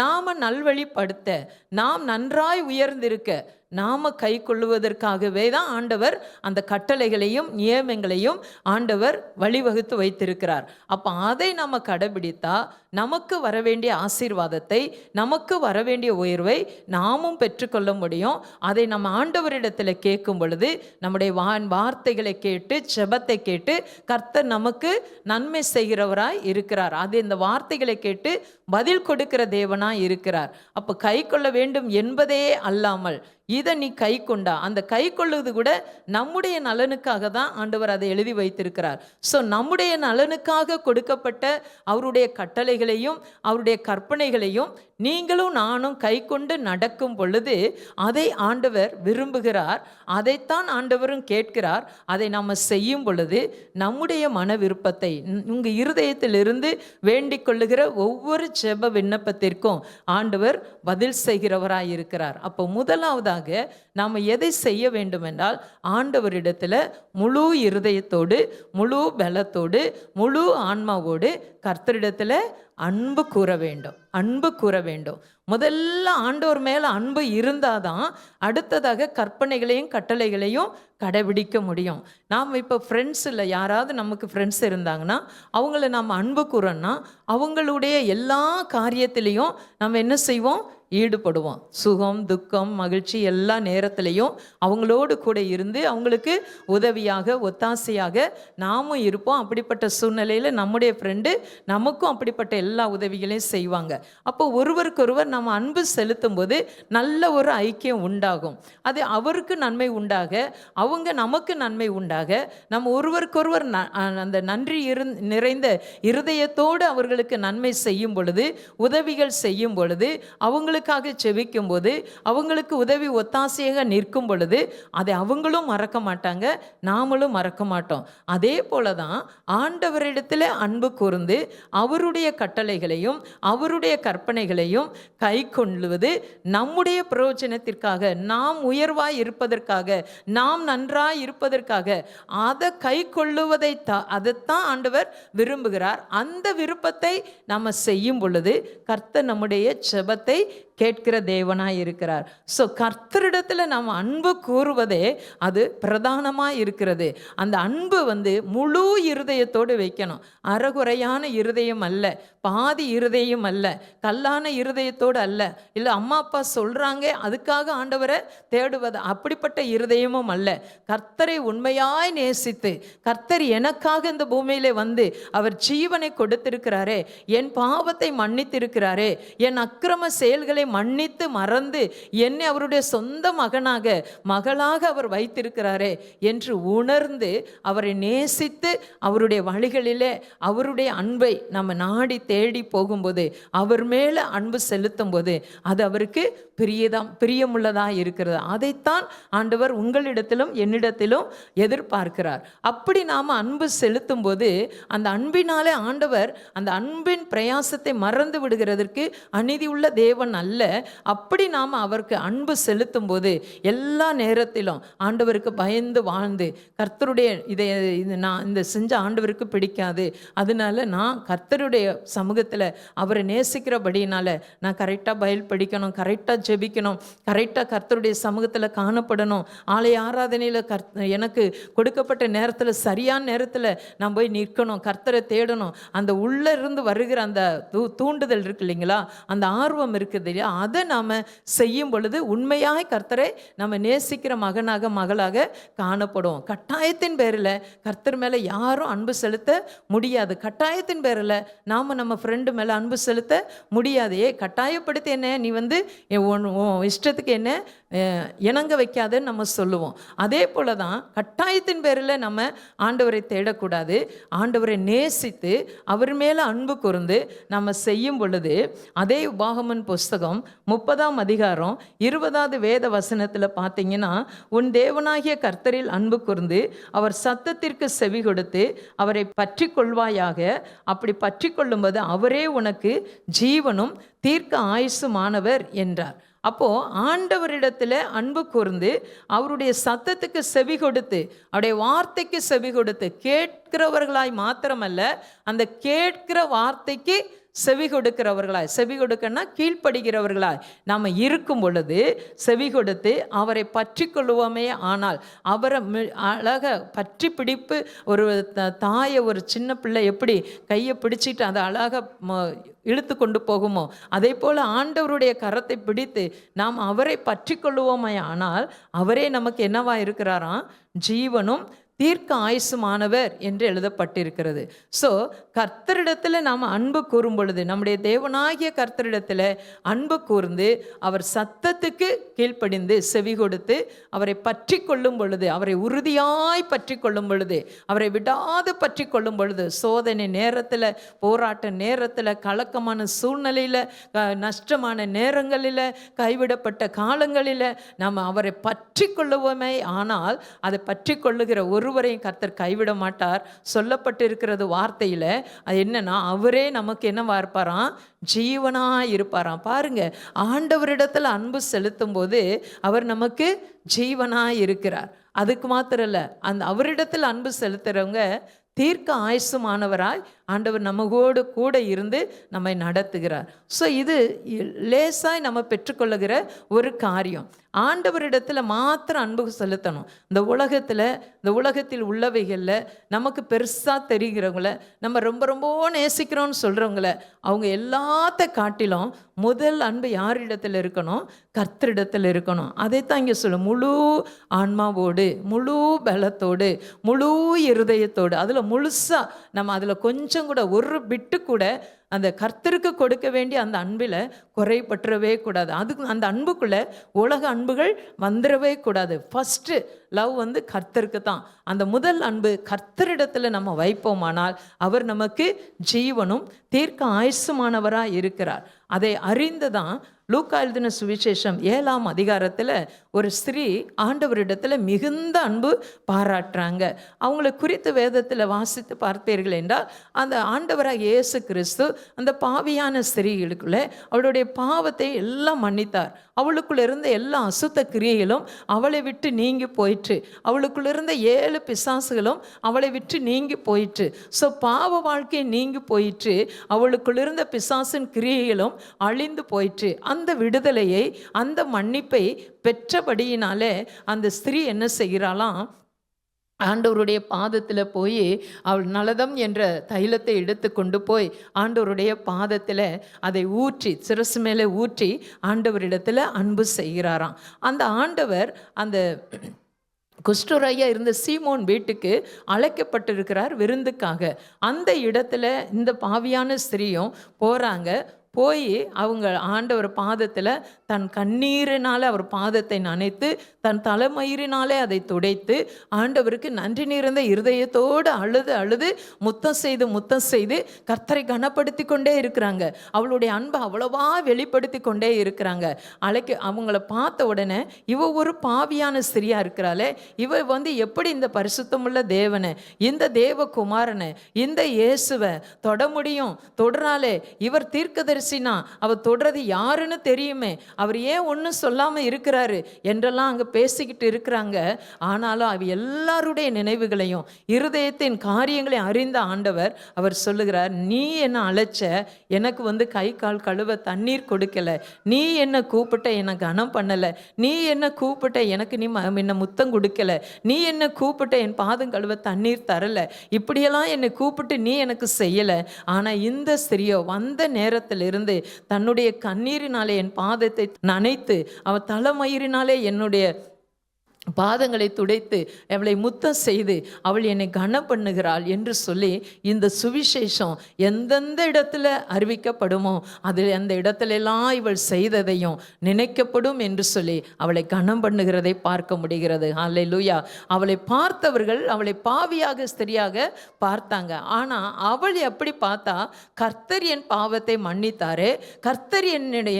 நாம நல்வழிப்படுத்த, நாம் நன்றாய் உயர்ந்திருக்க நாம கை கொள்ளுவதற்காகவே தான் ஆண்டவர் அந்த கட்டளைகளையும் நியமங்களையும் ஆண்டவர் வழிவகுத்து வைத்திருக்கிறார். அப்போ அதை நம்ம கடைபிடித்தா நமக்கு வரவேண்டிய ஆசீர்வாதத்தை, நமக்கு வரவேண்டிய உயர்வை நாமும் பெற்றுக்கொள்ள முடியும். அதை நம்ம ஆண்டவரிடத்தில் கேட்கும் பொழுது நம்முடைய வார்த்தைகளை கேட்டு செபத்தை கேட்டு கர்த்தர் நமக்கு நன்மை செய்கிறவராய் இருக்கிறார். அது இந்த வார்த்தைகளை கேட்டு பதில் கொடுக்கிற தேவனாய் இருக்கிறார். அப்போ கை கொள்ள வேண்டும் என்பதே அல்லாமல் இதை நீ கை கொண்டா, அந்த கை கொள்ளுவது கூட நம்முடைய நலனுக்காக தான் ஆண்டவர் அதை எழுதி வைத்திருக்கிறார். ஸோ நம்முடைய நலனுக்காக கொடுக்கப்பட்ட அவருடைய கட்டளைகளையும் அவருடைய கற்பனைகளையும் நீங்களும் நானும் கை கொண்டு நடக்கும் பொழுது அதை ஆண்டவர் விரும்புகிறார். அதைத்தான் ஆண்டவரும் கேட்கிறார். அதை நம்ம செய்யும் பொழுது நம்முடைய மன விருப்பத்தை உங்கள் இருதயத்திலிருந்து வேண்டிக் கொள்ளுகிற ஒவ்வொரு ஜெப விண்ணப்பத்திற்கும் ஆண்டவர் பதில் செய்கிறவராய் இருக்கிறார். அப்போ முதலாவதாக நாம் எதை செய்ய வேண்டும் என்றால் ஆண்டவரிடத்தில் முழு இருதயத்தோடு முழு பலத்தோடு முழு ஆன்மாவோடு கர்த்தரிடத்தில் அன்பு கூற வேண்டும். அன்பு கூற வேண்டும். முதல்ல ஆண்டவர் மேலே அன்பு இருந்தாதான் அடுத்ததாக கற்பனைகளையும் கட்டளைகளையும் கடைபிடிக்க முடியும். நாம் இப்போ ஃப்ரெண்ட்ஸில் யாராவது நமக்கு ஃப்ரெண்ட்ஸ் இருந்தாங்கன்னா அவங்கள நாம் அன்பு கூறோன்னா அவங்களுடைய எல்லா காரியத்திலையும் நம்ம என்ன செய்வோம், ஈடுபடுவோம். சுகம் துக்கம் மகிழ்ச்சி எல்லா நேரத்திலையும் அவங்களோடு கூட இருந்து அவங்களுக்கு உதவியாக ஒத்தாசையாக நாமும் இருப்போம். அப்படிப்பட்ட சூழ்நிலையில் நம்முடைய ஃப்ரெண்டு நமக்கும் அப்படிப்பட்ட எல்லா உதவிகளையும் செய்வாங்க. அப்போ ஒருவருக்கொருவர் நம்ம அன்பு செலுத்தும் போது நல்ல ஒரு ஐக்கியம் உண்டாகும். அது அவருக்கு நன்மை உண்டாக, அவங்க நமக்கு நன்மை உண்டாக, நம்ம ஒருவருக்கொருவர் அந்த நன்றி நிறைந்த இருதயத்தோடு அவர்களுக்கு நன்மை செய்யும் பொழுது, உதவிகள் செய்யும் பொழுது, அவங்களுக்காக செபிக்கும் போது, அவங்களுக்கு உதவி ஒத்தாசையாக நிற்கும் பொழுது அதை அவங்களும் மறக்க மாட்டாங்க, நாமளும் மறக்க மாட்டோம். அதே போல தான் ஆண்டவரிடத்தில் அன்பு கூர்ந்து அவருடைய கட்டளைகளையும் அவருடைய கற்பனைகளையும் கை கொள்ளுவது நம்முடைய பிரயோஜனத்திற்காக, நாம் உயர்வாய் இருப்பதற்காக, நாம் நன்றாய் இருப்பதற்காக, அதை கை கொள்ளுவதை அதைத்தான் ஆண்டவர் விரும்புகிறார். அந்த விருப்பத்தை நம்ம செய்யும் பொழுது கர்த்தர் நம்முடைய ஜெபத்தை கேட்கிற தேவனாய் இருக்கிறார். ஸோ கர்த்தரிடத்தில் நாம் அன்பு கூறுவதே அது பிரதானமாக இருக்கிறது. அந்த அன்பு முழு இருதயத்தோடு வைக்கணும். அறகுறையான இருதயம் அல்ல, பாதி இருதயம் அல்ல, கல்லான இருதயத்தோடு அல்ல, இல்லை அம்மா அப்பா சொல்கிறாங்க அதுக்காக ஆண்டவரை தேடுவது அப்படிப்பட்ட இருதயமும் அல்ல. கர்த்தரை உண்மையாய் நேசித்து, கர்த்தர் எனக்காக இந்த பூமியிலே அவர் ஜீவனை கொடுத்திருக்கிறாரே, என் பாவத்தை மன்னித்திருக்கிறாரே, என் அக்கிரம செயல்களை மன்னித்து மறந்து என்னை அவருடைய சொந்த மகனாக மகளாக அவர் வைத்திருக்கிறாரே என்று உணர்ந்து அவரை நேசித்து அவருடைய வழிகளிலே அவருடைய அன்பை நம்ம நாடி தேடி போகும்போது, அவர் மேலே அன்பு செலுத்தும் போது அது அவருக்கு பிரியமுள்ளதாக இருக்கிறது. அதைத்தான் ஆண்டவர் உங்களிடத்திலும் என்னிடத்திலும் எதிர்பார்க்கிறார். அப்படி நாம் அன்பு செலுத்தும் போது அந்த அன்பினாலே ஆண்டவர் அந்த அன்பின் பிரயாசத்தை மறந்து விடுகிறதற்கு அநீதி உள்ள தேவன் அல்ல. அப்படி நாம் அவருக்கு அன்பு செலுத்தும் போது எல்லா நேரத்திலும் ஆண்டவருக்கு பயந்து வாழ்ந்து, கர்த்தருடைய நான் இந்த செஞ்ச ஆண்டவருக்கு பிடிக்காது, அதனால நான் கர்த்தருடைய சமூகத்தில் அவரை நேசிக்கிறபடினால நான் கரெக்டாக பைபிள் படிக்கணும், கரெக்டாக ஜெபிக்கணும், கரெக்டாக கர்த்தருடைய சமூகத்தில் காணப்படணும், ஆலய ஆராதனையில் எனக்கு கொடுக்கப்பட்ட நேரத்தில் சரியான நேரத்தில் நான் போய் நிற்கணும், கர்த்தரை தேடணும். அந்த உள்ளே இருந்து வருகிற அந்த தூண்டுதல் இருக்கு இல்லைங்களா, அந்த ஆர்வம் இருக்குது இல்லையா, அதை நாம் செய்யும் பொழுது உண்மையாக கர்த்தரை நம்ம நேசிக்கிற மகனாக மகளாக காணப்படுவோம். கட்டாயத்தின் பேரில் கர்த்தர் மேலே யாரும் அன்பு செலுத்த முடியாது. கட்டாயத்தின் பேரில் நாம் நம்ம ஃப்ரெண்டு மேலே அன்பு செலுத்த முடியாது. கட்டாயப்படுத்தி என்ன நீ இஷ்டத்துக்கு என்ன இணங்க வைக்காதுன்னு நம்ம சொல்லுவோம். அதே போல தான் கட்டாயத்தின் பேரில் நம்ம ஆண்டவரை தேடக்கூடாது. ஆண்டவரை நேசித்து அவர் மேலே அன்பு கூர்ந்து நம்ம செய்யும் பொழுது, அதே உபாகமன் புஸ்தகம் 30ஆம் அதிகாரம் 20வது வேத வசனத்தில் பார்த்தீங்கன்னா, உன் தேவனாகிய கர்த்தரில் அன்பு கூர்ந்து அவர் சத்தத்திற்கு செவி கொடுத்து அவரை பற்றி கொள்வாயாக. அப்படி பற்றி கொள்ளும்போது அவரே உனக்கு ஜீவனும் தீர்க்க ஆயுசுமானவர் என்றார். அப்போ ஆண்டவரிடத்துல அன்பு கூர்ந்து அவருடைய சத்தத்துக்கு செவி கொடுத்து அவருடைய வார்த்தைக்கு செவி கொடுத்து கேட்கிறவர்களாய் மாத்திரமல்ல, அந்த கேட்கிற வார்த்தைக்கு செவி கொடுக்கிறவர்களாய், செவி கொடுக்கன்னா கீழ்ப்படுகிறவர்களாய் நாம் இருக்கும் பொழுது செவி கொடுத்து அவரை பற்றி கொள்ளுவோமே. ஆனால் அவரை அழக பற்றி பிடிப்பு, ஒரு தாயை ஒரு சின்ன பிள்ளை எப்படி கையை பிடிச்சிட்டு அதை அழகாக இழுத்து கொண்டு போகுமோ, அதே போல் ஆண்டவருடைய கரத்தை பிடித்து நாம் அவரை பற்றி கொள்ளுவோமே. ஆனால் அவரே நமக்கு என்னவா இருக்கிறாராம்? ஜீவனும் தீர்க்க ஆயுசுமானவர் என்று எழுதப்பட்டிருக்கிறது. ஸோ கர்த்தரிடத்தில் நாம் அன்பு கூறும் பொழுது, நம்முடைய தேவனாகிய கர்த்தரிடத்தில் அன்பு கூர்ந்து அவர் சத்தத்துக்கு கீழ்ப்படிந்து செவி கொடுத்து அவரை பற்றி கொள்ளும் பொழுது, அவரை உறுதியாய் பற்றி கொள்ளும் பொழுது, அவரை விடாது பற்றி கொள்ளும் பொழுது, சோதனை நேரத்தில், போராட்ட நேரத்தில், கலக்கமான சூழ்நிலையில், நஷ்டமான நேரங்களில், கைவிடப்பட்ட காலங்களில் நாம் அவரை பற்றி கொள்ளுவோமே. ஆனால் அதை பற்றி கொள்ளுகிற ஒருவரையும் கர்த்தர் கைவிட மாட்டார். சொல்லப்பட்டிருக்கிறது வார்த்தையில் அது என்னன்னா, அவரே நமக்கு என்னவா இருப்பாராம்? ஜீவனாக இருப்பாராம். பாருங்க, ஆண்டவரிடத்தில் அன்பு செலுத்தும் போது அவர் நமக்கு ஜீவனாக இருக்கிறார். அதுக்கு மாத்திரம் இல்லை, அந்த அவரிடத்தில் அன்பு செலுத்துறவங்க தீர்க்க ஆயுசுமானவராய் ஆண்டவர் நம்மோடு கூட இருந்து நம்மை நடத்துகிறார். ஸோ இது லேசாய் நம்ம பெற்றுக்கொள்ளுகிற ஒரு காரியம். ஆண்டவரிடத்தில் மாத்திரம் அன்பு செலுத்தணும். இந்த உலகத்தில் உள்ளவைகளில் நமக்கு பெருசாக தெரிகிறவங்கள, நம்ம ரொம்ப ரொம்ப நேசிக்கிறோன்னு சொல்கிறவங்கள, அவங்க எல்லாத்த காட்டிலும் முதல் அன்பு யாரிடத்தில் இருக்கணும்? கர்த்தரிடத்தில் இருக்கணும். அதைத்தான் இங்கே சொல்ல, முழு ஆன்மாவோடு, முழு பலத்தோடு, முழு இருதயத்தோடு, அதில் முழுசாக நம்ம அதில் கொஞ்சம் கூட ஒரு பிட்டு கூட அந்த கர்த்தருக்கு கொடுக்க வேண்டிய அந்த அன்பில் குறைபற்றவே கூடாது. அதுக்கு அந்த அன்புக்குள்ளே உலக அன்புகள் வந்துடவே கூடாது. ஃபஸ்ட்டு லவ் கர்த்தருக்கு தான். அந்த முதல் அன்பு கர்த்தரிடத்தில் நம்ம வைப்போமானால் அவர் நமக்கு ஜீவனும் தீர்க்க ஆயுசுமானவராக இருக்கிறார். அதை அறிந்து தான் லூக்கா எழுதின சுவிசேஷம் 7ஆம் அதிகாரத்தில் ஒரு ஸ்திரீ ஆண்டவரிடத்தில் மிகுந்த அன்பு பாராட்டுறாங்க. அவங்களை குறித்து வேதத்தில் வாசித்து பார்த்தீர்கள் என்றால், அந்த ஆண்டவராக இயேசு கிறிஸ்து அந்த பாவியான ஸ்திரீகளுக்குள்ளே அவளுடைய பாவத்தை எல்லாம் மன்னித்தார். அவளுக்குள்ள இருந்த எல்லா அசுத்த கிரியைகளும் அவளை விட்டு நீங்கி போயிற்று. அவளுக்குள்ள இருந்த 7 பிசாசுகளும் அவளை விட்டு நீங்கி போயிற்று. ஸோ பாவ வாழ்க்கை நீங்கி போயிற்று. அவளுக்குள்ள இருந்த பிசாசின் கிரியைகளும் அழிந்து போயிற்று. அந்த விடுதலையை, அந்த மன்னிப்பை பெற்றபடியினாலே அந்த ஸ்திரீ என்ன செய்கிறாளாம்? ஆண்டவருடைய பாதத்தில் போய் அவள் நலதம் என்ற தைலத்தை எடுத்து கொண்டு போய் ஆண்டவருடைய பாதத்தில் அதை ஊற்றி, சிரசு மேலே ஊற்றி ஆண்டவரிடத்தில் அன்பு செய்கிறாராம். அந்த ஆண்டவர் அந்த குஷ்டரோகியா இருந்த சீமோன் வீட்டுக்கு அழைக்கப்பட்டிருக்கிறார் விருந்துக்காக. அந்த இடத்துல இந்த பாவியான ஸ்திரீயும் போகிறாங்க. போய் அவங்க ஆண்டவர் பாதத்தில் தன் கண்ணீரினால் அவர் பாதத்தை நனைத்து, தன் தலைமயிரினாலே அதை துடைத்து, ஆண்டவருக்கு நன்றி நிறைந்த இருதயத்தோடு அழுது முத்தம் செய்து கர்த்தரை கனப்படுத்தி கொண்டே இருக்கிறாங்க. அவளுடைய அன்பை அவ்வளவா வெளிப்படுத்தி கொண்டே இருக்கிறாங்க. அவங்கள பார்த்த உடனே, இவ ஒரு பாவியான ஸ்திரியா இருக்கிறாளே, இவ எப்படி இந்த பரிசுத்தமுள்ள தேவனை, இந்த தேவகுமாரனை, இந்த இயேசுவை தொட முடியும்? தொடுறாளே, இவர் தீர்க்கதரிசினா அவர் தொடுறது யாருன்னு தெரியுமே, அவர் ஏன் ஒன்றும் சொல்லாமல் இருக்கிறாரு என்றெல்லாம் அங்கே பேசிக்கிட்டு இருக்கிறாங்க. ஆனாலும் அவ எல்லாருடைய நினைவுகளையும் இருதயத்தின் காரியங்களை அறிந்த ஆண்டவர் அவர் சொல்லுகிறார், நீ என்ன அழைச்ச, எனக்கு கை கால் கழுவ தண்ணீர் கொடுக்கல, நீ என்ன கூப்பிட்ட எனக்கு கனம் பண்ணலை, நீ என்ன கூப்பிட்ட எனக்கு நீ என்ன முத்தம் கொடுக்கல, நீ என்ன கூப்பிட்ட என் பாதம் கழுவ தண்ணீர் தரல, இப்படியெல்லாம் என்னை கூப்பிட்டு நீ எனக்கு செய்யலை. ஆனால் இந்த ஸ்திரியோ வந்த நேரத்திலிருந்து தன்னுடைய கண்ணீரினாலே என் பாதத்தை நனைத்து, அவள் தலைமயிரினாலே என்னுடைய பாதங்களை துடைத்து அவளை முத்தம் செய்து அவள் என்னை கனம் பண்ணுகிறாள் என்று சொல்லி, இந்த சுவிசேஷம் எந்தெந்த இடத்துல அறிவிக்கப்படுமோ அதில் அந்த இடத்துலெல்லாம் இவள் செய்ததையும் நினைக்கப்படும் என்று சொல்லி அவளை கனம் பண்ணுகிறதை பார்க்க முடிகிறது. அல்லேலூயா. அவளை பார்த்தவர்கள் அவளை பாவியாக ஸ்திரியாக பார்த்தாங்க. ஆனால் அவள் எப்படி பார்த்தா, கர்த்தர் என் பாவத்தை மன்னித்தாரே, கர்த்தர்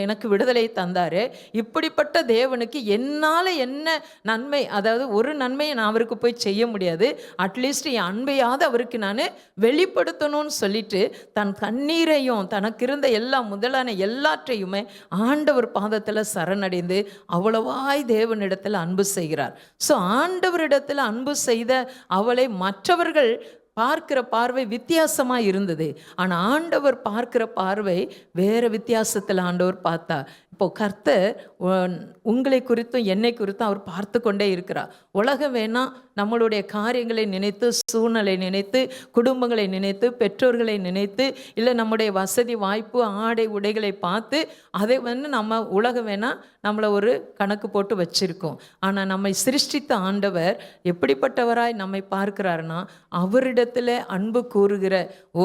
எனக்கு விடுதலை தந்தாரே, இப்படிப்பட்ட தேவனுக்கு என்னால் என்ன நன்மை, அதாவது ஒரு நன்மையை நான் அவருக்கு போய் செய்ய முடியாது, அட்லீஸ்ட் என் அன்பையாவது அவருக்கு நான் வெளிப்படுத்தணும்னு சொல்லிட்டு தன் கண்ணீரையும் தனக்கு இருந்த முதலான எல்லாற்றையுமே ஆண்டவர் பாதத்தில் சரணடைந்து அவ்வளவாய் தேவனிடத்தில் அன்பு செய்கிறார். ஸோ ஆண்டவரிடத்தில் அன்பு செய்த அவளை மற்றவர்கள் பார்க்கிற பார்வை வித்தியாசமாக இருந்தது. ஆனால் ஆண்டவர் பார்க்கிற பார்வை வேறு வித்தியாசத்தில் ஆண்டவர் பார்த்தா. இப்போ கர்த்தர் உங்களை குறித்தும் என்னை குறித்தும் அவர் பார்த்து கொண்டே இருக்கிறார். உலகம் வேணா நம்மளுடைய காரியங்களை நினைத்து, சூழ்நிலை நினைத்து, குடும்பங்களை நினைத்து, பெற்றோர்களை நினைத்து, இல்லை நம்முடைய வசதி வாய்ப்பு ஆடை உடைகளை பார்த்து அதை நம்ம உலகம் வேணா நம்மளை ஒரு கணக்கு போட்டு வச்சிருக்கோம். ஆனால் நம்மை சிருஷ்டித்த ஆண்டவர் எப்படிப்பட்டவராய் நம்மை பார்க்கிறாருன்னா, அவரிடத்தில் அன்பு கூறுகிற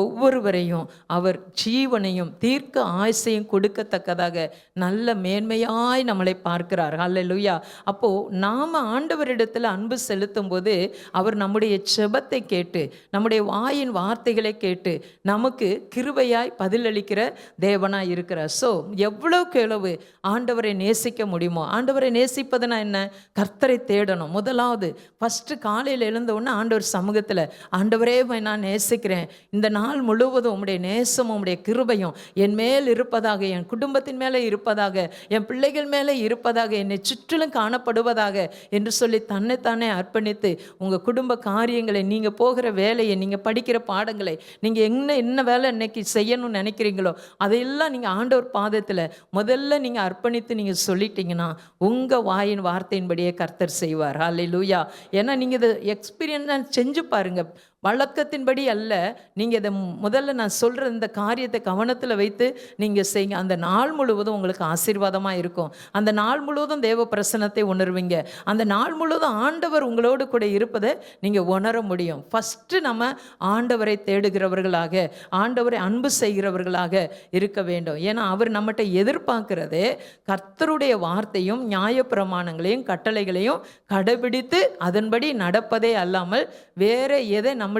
ஒவ்வொருவரையும் அவர் ஜீவனையும் தீர்க்க ஆயுசையும் கொடுக்கத்தக்கதாக நல்ல மேன்மையாய் நம்மளை பார்க்கிறார். அல்லேலூயா. அப்போது நாம் ஆண்டவரிடத்தில் அன்பு செலுத்தும் போது அவர் நம்முடைய செபத்தை கேட்டு, நம்முடைய வாயின் வார்த்தைகளை கேட்டு நமக்கு கிருபையாய் பதிலளிக்கிற தேவனாய் இருக்கிறார். ஸோ எவ்வளவுக்கு எவ்வளவு ஆண்டவரை நேசிக்க முடியுமோ, ஆண்டவரை நேசிப்பதுனா என்ன? கர்த்தரை தேடணும். முதலாவது ஃபஸ்ட்டு காலையில் எழுந்த உடனே ஆண்டவர் சமூகத்தில், ஆண்டவரே ஆண்டவரே நான் நேசிக்கிறேன், இந்த நாள் முழுவதும் உம்முடைய நேசமும் உம்முடைய கிருபையும் என் மேல் இருப்பதாக, என் குடும்பத்தின் மேலே இருப்பதாக, என் பிள்ளைகள் மேலே இருப்பதாக, என்னை சுற்றிலும் காணப்படுவதாக என்று சொல்லி தன்னைத்தானே அர்ப்பணித்து உங்கள் குடும்ப காரியங்களை, நீங்கள் போகிற வேலையை, நீங்கள் படிக்கிற பாடங்களை, நீங்கள் என்ன வேலை இன்னைக்கு செய்யணும்னு நினைக்கிறீங்களோ அதையெல்லாம் நீங்கள் ஆண்டவர் பாதத்தில் முதல்ல நீங்கள் அர்ப்பணித்து நீங்கள் சொல்லிட்டீங்கன்னா உங்கள் வாயின் வார்த்தையின்படியே கர்த்தர் செய்வார். ஹல்லேலூயா. ஏன்னா நீங்கள் இதை எக்ஸ்பீரியன்ஸ் செஞ்சு பாருங்கள். வழக்கத்தின்படி அல்ல, நீங்கள் இதை முதல்ல நான் சொல்கிற இந்த காரியத்தை கவனத்தில் வைத்து நீங்கள் செய்யுங்க. அந்த நாள் முழுவதும் உங்களுக்கு ஆசீர்வாதமாக இருக்கும். அந்த நாள் முழுவதும் தேவ பிரசன்னத்தை உணர்வீங்க. அந்த நாள் முழுவதும் ஆண்டவர் உங்களோடு கூட இருப்பதை நீங்கள் உணர முடியும். ஃபஸ்ட்டு நம்ம ஆண்டவரை தேடுகிறவர்களாக, ஆண்டவரை அன்பு செய்கிறவர்களாக இருக்க வேண்டும். ஏன்னா அவர் நம்மகிட்ட எதிர்பார்க்கிறதே கர்த்தருடைய வார்த்தையும் நியாயப்பிரமாணங்களையும் கட்டளைகளையும் கடைபிடித்து அதன்படி நடப்பதே அல்லாமல் வேற எதை நம்மிடத்தில்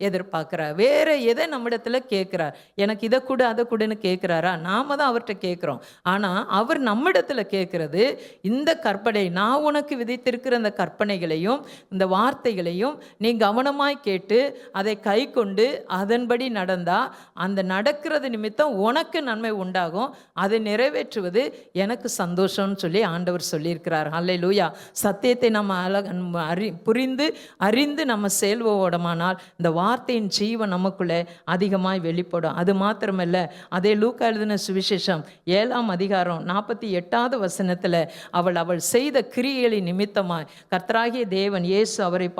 எதிர்பார்க்கிறார், வேற எதை நம்மிடத்தில் கேட்கிறார். எனக்கு இதை கூட அதை கூடன்னு கேட்கிறாரா? நாம தான் அவர்கிட்ட கேட்குறோம். ஆனால் அவர் நம்மிடத்தில் கேட்கறது இந்த கற்பனை, நான் உனக்கு விதித்திருக்கிற இந்த கற்பனைகளையும் இந்த வார்த்தைகளையும் நீ கவனமாய் கேட்டு அதை கை கொண்டு அதன்படி நடந்தா அந்த நடக்கிறது நிமித்தம் உனக்கு நன்மை உண்டாகும், அதை நிறைவேற்றுவது எனக்கு சந்தோஷம்னு சொல்லி ஆண்டவர் சொல்லியிருக்கிறார். ஹல்லேலூயா. சத்தியத்தை நம்ம புரிந்து அறிந்து நம்ம செயல்படுவோமானால் இந்த வார்த்தையின் ஜீவன் நமக்குள்ளே அதிகமாய் வெளிப்படும். அது மாத்திரமல்ல, அதே லூக்கா எழுதின சுவிசேஷம் 7ஆம் அதிகாரம் 48வது வசனத்தில் அவள் செய்த கிரியைகளின் நிமித்தமாய் கர்த்தராகிய தேவன் இயேசு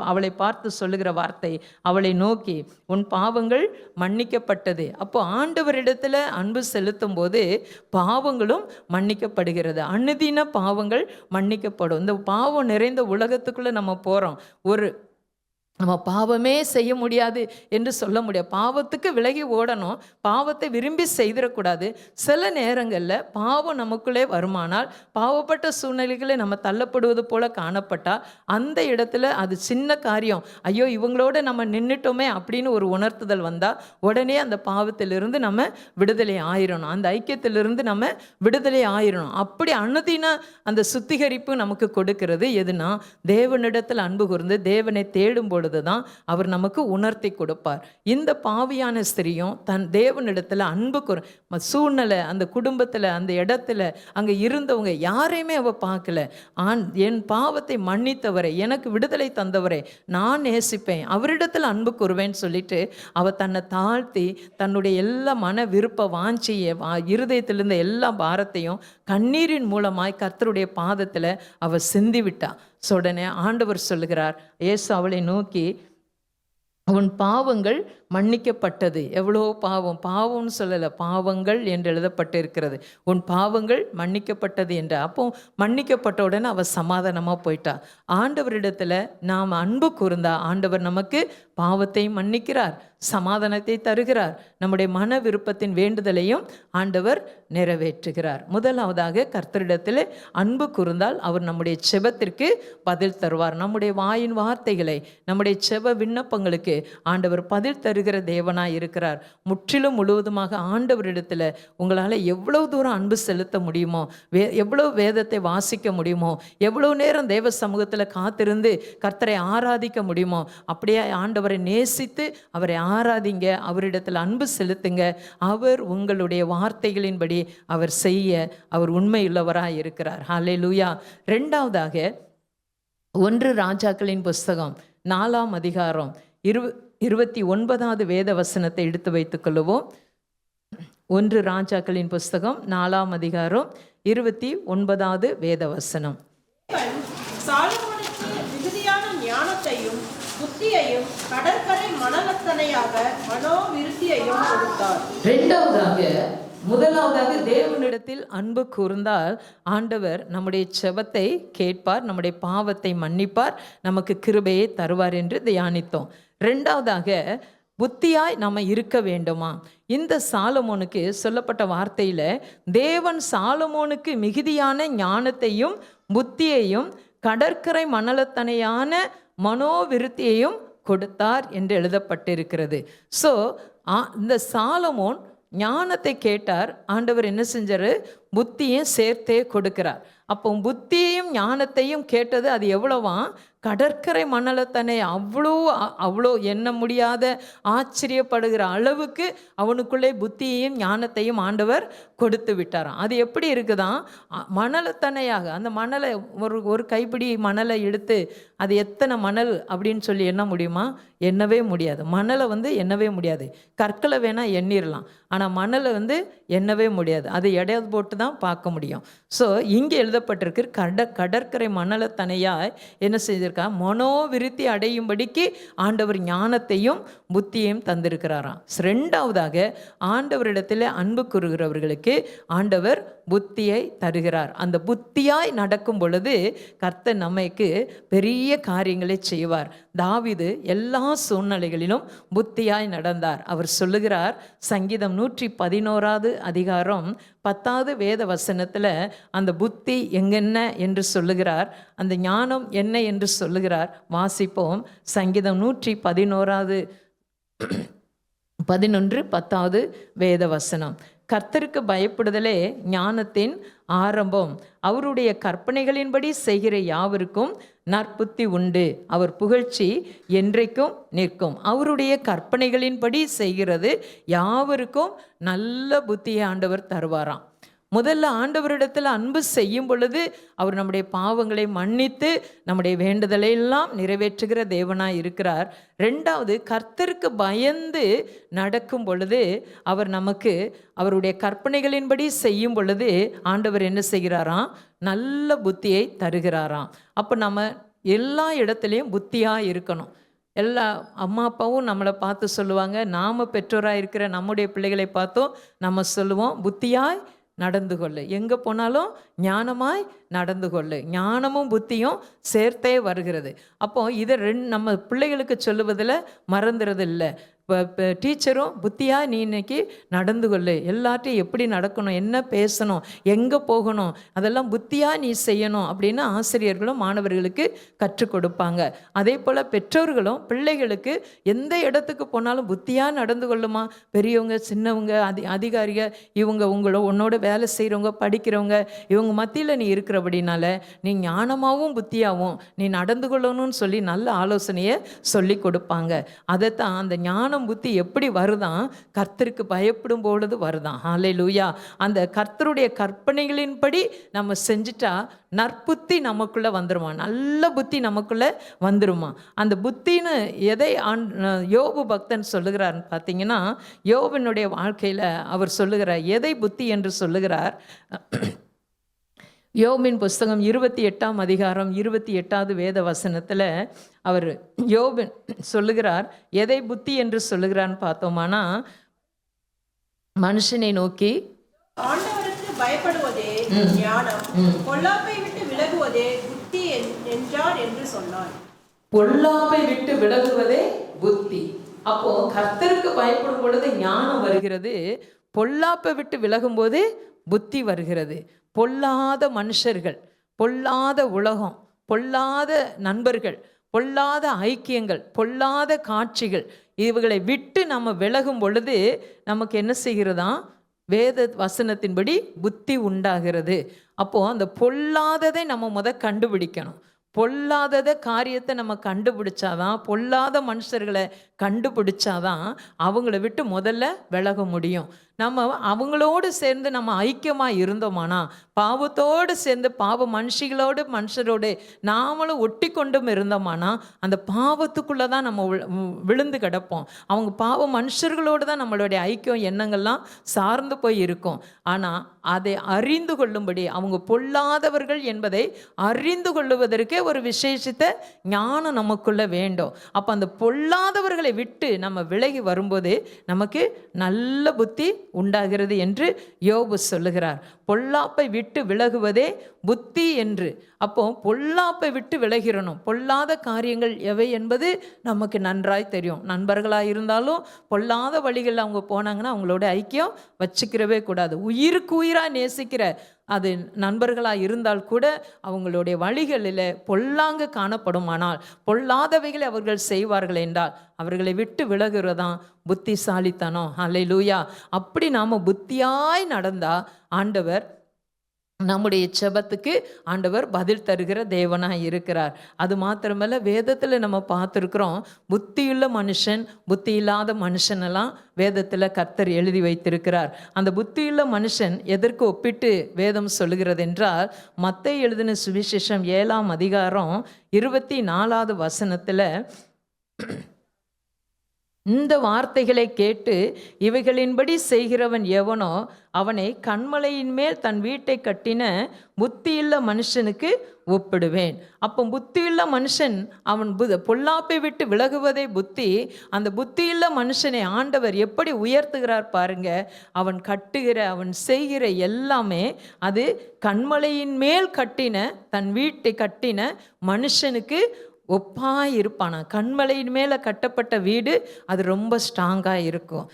அவளை பார்த்து சொல்லுகிற வார்த்தை, அவளை நோக்கி உன் பாவங்கள் மன்னிக்கப்பட்டது. அப்போ ஆண்டவரிடத்தில் அன்பு செலுத்தும் போது பாவங்களும் மன்னிக்கப்படுகிறது. அனுதின பாவங்கள் மன்னிக்கப்படும். இந்த பாவம் நிறைந்த உலகத்துக்குள்ளே நம்ம போகிறோம். நம்ம பாவமே செய்ய முடியாது என்று சொல்ல முடியாது. பாவத்துக்கு விலகி ஓடணும், பாவத்தை விரும்பி செய்திடக்கூடாது. சில நேரங்களில் பாவம் நமக்குள்ளே வருமானால், பாவப்பட்ட சூழ்நிலைகளை நம்ம தள்ளப்படுவது போல காணப்பட்டால் அந்த இடத்துல அது சின்ன காரியம், ஐயோ இவங்களோட நம்ம நின்றுட்டோமே அப்படின்னு ஒரு உணர்த்துதல் வந்தால் உடனே அந்த பாவத்திலிருந்து நம்ம விடுதலை ஆயிடணும், அந்த ஐக்கியத்திலிருந்து நம்ம விடுதலை ஆயிடணும். அப்படி அனுதின அந்த சுத்திகரிப்பு நமக்கு கொடுக்கிறது எதுனா, தேவனிடத்தில் அன்பு கூர்ந்து தேவனை தேடும்போது தான் அவர் நமக்கு உணர்த்தி கொடுப்பார். இந்த பாவியான ஸ்திரியும் தன் தேவனிடத்தில் அன்பு சூழ்நிலை, அந்த குடும்பத்தில் அந்த இடத்துல அங்கே இருந்தவங்க யாரையுமே அவ பார்க்கல. என் பாவத்தை மன்னித்தவரை, எனக்கு விடுதலை தந்தவரை நான் நேசிப்பேன், அவரிடத்தில் அன்பு கூறுவேன்னு சொல்லிட்டு அவ தன்னை தாழ்த்தி தன்னுடைய எல்லா மன விருப்ப வாஞ்சிய இருதயத்திலிருந்த எல்லா பாரத்தையும் கண்ணீரின் மூலமாய் கர்த்தருடைய பாதத்தில் அவ சிந்தி விட்டா. உடனே ஆண்டவர் சொல்லுகிறார், இயேசு அவளை நோக்கி உன் பாவங்கள் மன்னிக்கப்பட்டது. எவ்வளோ பாவம்னு சொல்லலை, பாவங்கள் என்று எழுதப்பட்டு இருக்கிறது. உன் பாவங்கள் மன்னிக்கப்பட்டது என்ற. அப்போ மன்னிக்கப்பட்ட உடனே அவள் சமாதானமாக போயிட்டா. ஆண்டவரிடத்தில் நாம் அன்பு கூர்ந்தா ஆண்டவர் நமக்கு பாவத்தை மன்னிக்கிறார், சமாதானத்தை தருகிறார், நம்முடைய மன விருப்பத்தின் வேண்டுதலையும் ஆண்டவர் நிறைவேற்றுகிறார். முதலாவதாக கர்த்தரிடத்தில் அன்பு கூர்ந்தால் அவர் நம்முடைய செபத்திற்கு பதில் தருவார். நம்முடைய வாயின் வார்த்தைகளை, நம்முடைய செப விண்ணப்பங்களுக்கு ஆண்டவர் பதில் தருகிற தேவனாய் இருக்கிறார். முற்றிலும் முழுவதுமாக ஆண்டவரிடத்தில் உங்களால் எவ்வளவு தூரம் அன்பு செலுத்த முடியுமோ, எவ்வளவு வேதத்தை வாசிக்க முடியுமோ, எவ்வளவு நேரம் தேவ சமூகத்தில் காத்திருந்து கர்த்தரை ஆராதிக்க முடியுமோ அப்படியே ஆண்டவரை நேசித்து அவரை ஆராதிங்க, அவரிடத்தில் அன்பு செலுத்துங்க. அவர் உங்களுடைய வார்த்தைகளின்படி அவர் செய்ய அவர் உண்மையுள்ளவராக இருக்கிறார். ஹல்லேலூயா. இரண்டாவதாக 1 ராஜாக்களின் புஸ்தகம் 4ஆம் அதிகாரம் 29வது வேத வசனத்தை எடுத்து வைத்துக் கொள்ளுவோம். 1 ராஜாக்களின் புஸ்தகம் 4ஆம் அதிகாரம் 29வது வேத வசனம். சாலமோனுக்கு மிகுதியான ஞானத்தையும் புத்தியையும் கடற்கரை மணலத்தனையாக மனோவிருத்தியையும் கொடுத்தார். முதலாவதாக தேவனிடத்தில் அன்பு கூர்ந்தால் ஆண்டவர் நம்முடைய செபத்தை கேட்பார், நம்முடைய பாவத்தை மன்னிப்பார், நமக்கு கிருபையை தருவார் என்று தியானித்தோம். இரண்டாவதாக புத்தியாய் நம்ம இருக்க வேண்டுமா? இந்த சாலமோனுக்கு சொல்லப்பட்ட வார்த்தையில் தேவன் சாலமோனுக்கு மிகுதியான ஞானத்தையும் புத்தியையும் கடற்கரை மணலத்தனையான மனோவிருத்தியையும் கொடுத்தார் என்று எழுதப்பட்டிருக்கிறது. ஸோ இந்த சாலமோன் ஞானத்தை கேட்டார், ஆண்டவர் என்ன செஞ்சார்? புத்தியும் சேர்த்தே கொடுக்கிறார். அப்போ புத்தியையும் ஞானத்தையும் கேட்டது அது எவ்வளவா? கடற்கரை மணலை தன்னை அவ்வளோ எண்ண முடியாத ஆச்சரியப்படுகிற அளவுக்கு அவனுக்குள்ளே புத்தியையும் ஞானத்தையும் ஆண்டவர் கொடுத்து விட்டாராம். அது எப்படி இருக்குதான், மணலை தன்னையாக அந்த மணலை ஒரு கைப்பிடி மணலை எடுத்து அது எத்தனை மணல் அப்படின்னு சொல்லி எண்ண முடியுமா? எண்ணவே முடியாது. மணலை எண்ணவே முடியாது. கற்களை வேணால் எண்ணிடலாம், ஆனால் மணலை எண்ணவே முடியாது. அது எடையாது போட்டு தான் பார்க்க முடியும். ஸோ இங்கே எழுதப்பட்டிருக்கு, கடற்கரை மணலை தனையாய் என்ன செய்திருக்கா, மனோவிருத்தி அடையும்படிக்கு ஆண்டவர் ஞானத்தையும் புத்தியையும் தந்திருக்கிறாராம். ரெண்டாவதாக ஆண்டவரிடத்தில் அன்பு கூறுகிறவர்களுக்கு ஆண்டவர் புத்தியை தருகிறார். அந்த புத்தியாய் நடக்கும் பொழுது கர்த்தர் நமக்கு பெரிய காரியங்களை செய்வார். தாவீது எல்லா சூழ்நிலைகளிலும் புத்தியாய் நடந்தார். அவர் சொல்லுகிறார், சங்கீதம் 111 அதிகாரம் 10வது வேத வசனத்தில் அந்த புத்தி எங்கென்ன என்று சொல்லுகிறார், அந்த ஞானம் என்ன என்று சொல்லுகிறார். வாசிப்போம். சங்கீதம் 111 10வது வேத வசனம். கர்த்தருக்கு பயப்படுதலே ஞானத்தின் ஆரம்பம், அவருடைய கற்பனைகளின்படி செய்கிற யாவருக்கும் நற்புத்தி உண்டு, அவர் புகழ்ச்சி என்றைக்கும் நிற்கும். அவருடைய கற்பனைகளின்படி செய்கிறது யாவருக்கும் நல்ல புத்தியை ஆண்டவர் தருவாராம். முதல்ல ஆண்டவரிடத்தில் அன்பு செய்யும் பொழுது அவர் நம்முடைய பாவங்களை மன்னித்து நம்முடைய வேண்டுதலை எல்லாம் நிறைவேற்றுகிற தேவனாய் இருக்கிறார். ரெண்டாவது, கர்த்தருக்கு பயந்து நடக்கும் பொழுது அவர் நமக்கு அவருடைய கற்பனைகளின்படி செய்யும் பொழுது ஆண்டவர் என்ன செய்கிறாராம், நல்ல புத்தியை தருகிறாராம். அப்போ நம்ம எல்லா இடத்துலையும் புத்தியாக இருக்கணும். எல்லா அம்மா அப்பாவும் நம்மளை பார்த்து சொல்லுவாங்க, நாம் பெற்றோராக இருக்கிற நம்முடைய பிள்ளைகளை பார்த்தும் நம்ம சொல்லுவோம், புத்தியாய் நடந்து கொள்ளு, எங்கே போனாலும் ஞானமாய் நடந்து கொள்ளு. ஞானமும் புத்தியும் சேர்த்தே வருகிறது. அப்போ இதை நம்ம பிள்ளைகளுக்கு சொல்லுவதில் மறந்துறது இல்லை. இப்போ டீச்சரும் புத்தியாக நீ இன்னைக்கு நடந்து கொள்ளு, எல்லார்ட்டையும் எப்படி நடக்கணும், என்ன பேசணும், எங்கே போகணும், அதெல்லாம் புத்தியாக நீ செய்யணும் அப்படின்னு ஆசிரியர்களும் மாணவர்களுக்கு கற்றுக் கொடுப்பாங்க. அதே போல் பெற்றோர்களும் பிள்ளைகளுக்கு எந்த இடத்துக்கு போனாலும் புத்தியாக நடந்து கொள்ளுமா, பெரியவங்க சின்னவங்க அதிகாரிகள் இவங்க உன்னோட வேலை செய்கிறவங்க படிக்கிறவங்க இவங்க மத்தியில் நீ இருக்கிறபடினால நீ ஞானமாகவும் புத்தியாகவும் நீ நடந்து கொள்ளணும்னு சொல்லி நல்ல ஆலோசனையை சொல்லி கொடுப்பாங்க. அதைத்தான் அந்த ஞான புத்தி எப்படி வருதான், கர்த்தருக்கு பயப்படும் பொழுது வருதான். ஹல்லேலூயா. அந்த கர்த்தருடைய கற்பனைகளின்படி நம்ம செஞ்சுட்டா நற்புத்தி நமக்குள்ள வந்துருமா, நல்ல புத்தி நமக்குள்ள வந்துருமா. அந்த புத்தின்னு எதை யோபு பக்தன் சொல்லுகிறார்னு பார்த்தீங்கன்னா, யோபனுடைய வாழ்க்கையில் அவர் சொல்லுகிறார், எதை புத்தி என்று சொல்லுகிறார். யோபின் புஸ்தகம் 28ஆம் அதிகாரம் 28வது வேத வசனத்தில் அவர் யோபின் சொல்லுகிறார், எதை புத்தி என்று சொல்லுகிறான்னு பார்த்தோமானா, மனுஷனை நோக்கி ஆண்டவருக்கு பயப்படுவதே ஞானம், பொல்லாப்பை விட்டு விலகுவதே புத்தி என்றார் என்று சொன்னார். பொல்லாப்பை விட்டு விலகுவதே புத்தி. அப்போ கர்த்தருக்கு பயப்படும் பொழுது ஞானம் வருகிறது, பொல்லாப்பை விட்டு விலகும் போது புத்தி வருகிறது. பொல்லாத மனுஷர்கள், பொல்லாத உலகம், பொல்லாத நண்பர்கள், பொல்லாத ஐக்கியங்கள், பொல்லாத காட்சிகள், இவர்களை விட்டு நம்ம விலகும் பொழுது நமக்கு என்ன செய்கிறதா, வேத வசனத்தின்படி புத்தி உண்டாகிறது. அப்போது அந்த பொல்லாததை நம்ம கண்டுபிடிக்கணும். பொல்லாதத காரியத்தை நம்ம கண்டுபிடிச்சாதான், பொல்லாத மனுஷர்களை கண்டுபிடிச்சாதான் அவங்கள விட்டு முதல்ல விலக முடியும். நம்ம அவங்களோடு சேர்ந்து நம்ம ஐக்கியமாக இருந்தோமானா, பாவத்தோடு சேர்ந்து பாவ மனுஷரோடு நாமளும் ஒட்டி கொண்டும் இருந்தோமானா அந்த பாவத்துக்குள்ளே தான் நம்ம விழுந்து கிடப்போம். அவங்க பாவ மனுஷர்களோடு தான் நம்மளுடைய ஐக்கியம் எண்ணங்கள்லாம் சார்ந்து போய் இருக்கும். ஆனால் அதை அறிந்து கொள்ளும்படி, அவங்க பொல்லாதவர்கள் என்பதை அறிந்து கொள்ளுவதற்கே ஒரு விசேஷித்த ஞானம் நமக்குள்ள வேண்டும். அப்போ அந்த பொல்லாதவர்களை விட்டு நம்ம விலகி வரும்போது நமக்கு நல்ல புத்தி உண்டாகிறது என்று யோபு சொல்லுகிறார். பொல்லாப்பை விட்டு விலகுவதே புத்தி என்று. அப்போ பொல்லாப்பை விட்டு விலகிறணும். பொல்லாத காரியங்கள் எவை என்பது நமக்கு நன்றாய் தெரியும். நண்பர்களாக இருந்தாலும் பொல்லாத வழிகளில் அவங்க போனாங்கன்னா அவங்களோட ஐக்கியம் வச்சுக்கிறவே கூடாது. உயிருக்கு உயிராக நேசிக்கிற அது நண்பர்களாக இருந்தால் கூட அவங்களுடைய வழிகளில் பொல்லாங்கு காணப்படுமானால், பொல்லாதவைகளை அவர்கள் செய்வார்கள் என்றால் அவர்களை விட்டு விலகுறதான் புத்திசாலித்தனம். ஹல்லேலூயா. அப்படி நாம் புத்தியாய் நடந்தால் ஆண்டவர் நம்முடைய செபத்துக்கு ஆண்டவர் பதில் தருகிற தேவனாக இருக்கிறார். அது மாத்திரமல்ல, வேதத்தில் நம்ம பார்த்துருக்குறோம், புத்தியுள்ள மனுஷன் புத்தி இல்லாத மனுஷனெல்லாம் வேதத்தில் கர்த்தர் எழுதி வைத்திருக்கிறார். அந்த புத்தியுள்ள மனுஷன் எதற்கு ஒப்பிட்டு வேதம் சொல்லுகிறது என்றால், மத்தேயு எழுதின சுவிசேஷம் 7ஆம் அதிகாரம் 24வது வசனத்தில் இந்த வார்த்தைகளை கேட்டு இவைகளின்படி செய்கிறவன் எவனோ அவனை கன்மலையின் மேல் தன் வீட்டை கட்டின புத்தியுள்ள மனுஷனுக்கு ஒப்பிடுவேன். அப்போ புத்தியுள்ள மனுஷன் அவன் பொல்லாப்பை விட்டு விலகுவதே புத்தி. அந்த புத்தியுள்ள மனுஷனை ஆண்டவர் எப்படி உயர்த்துகிறார் பாருங்க. அவன் கட்டுகிற, அவன் செய்கிற எல்லாமே அது கன்மலையின் மேல் கட்டின, தன் வீட்டை கட்டின மனுஷனுக்கு ஒப்பாய் இருப்பானா. கண்மலையின் மேலே கட்டப்பட்ட வீடு அது ரொம்ப ஸ்ட்ராங்காக இருக்கும்.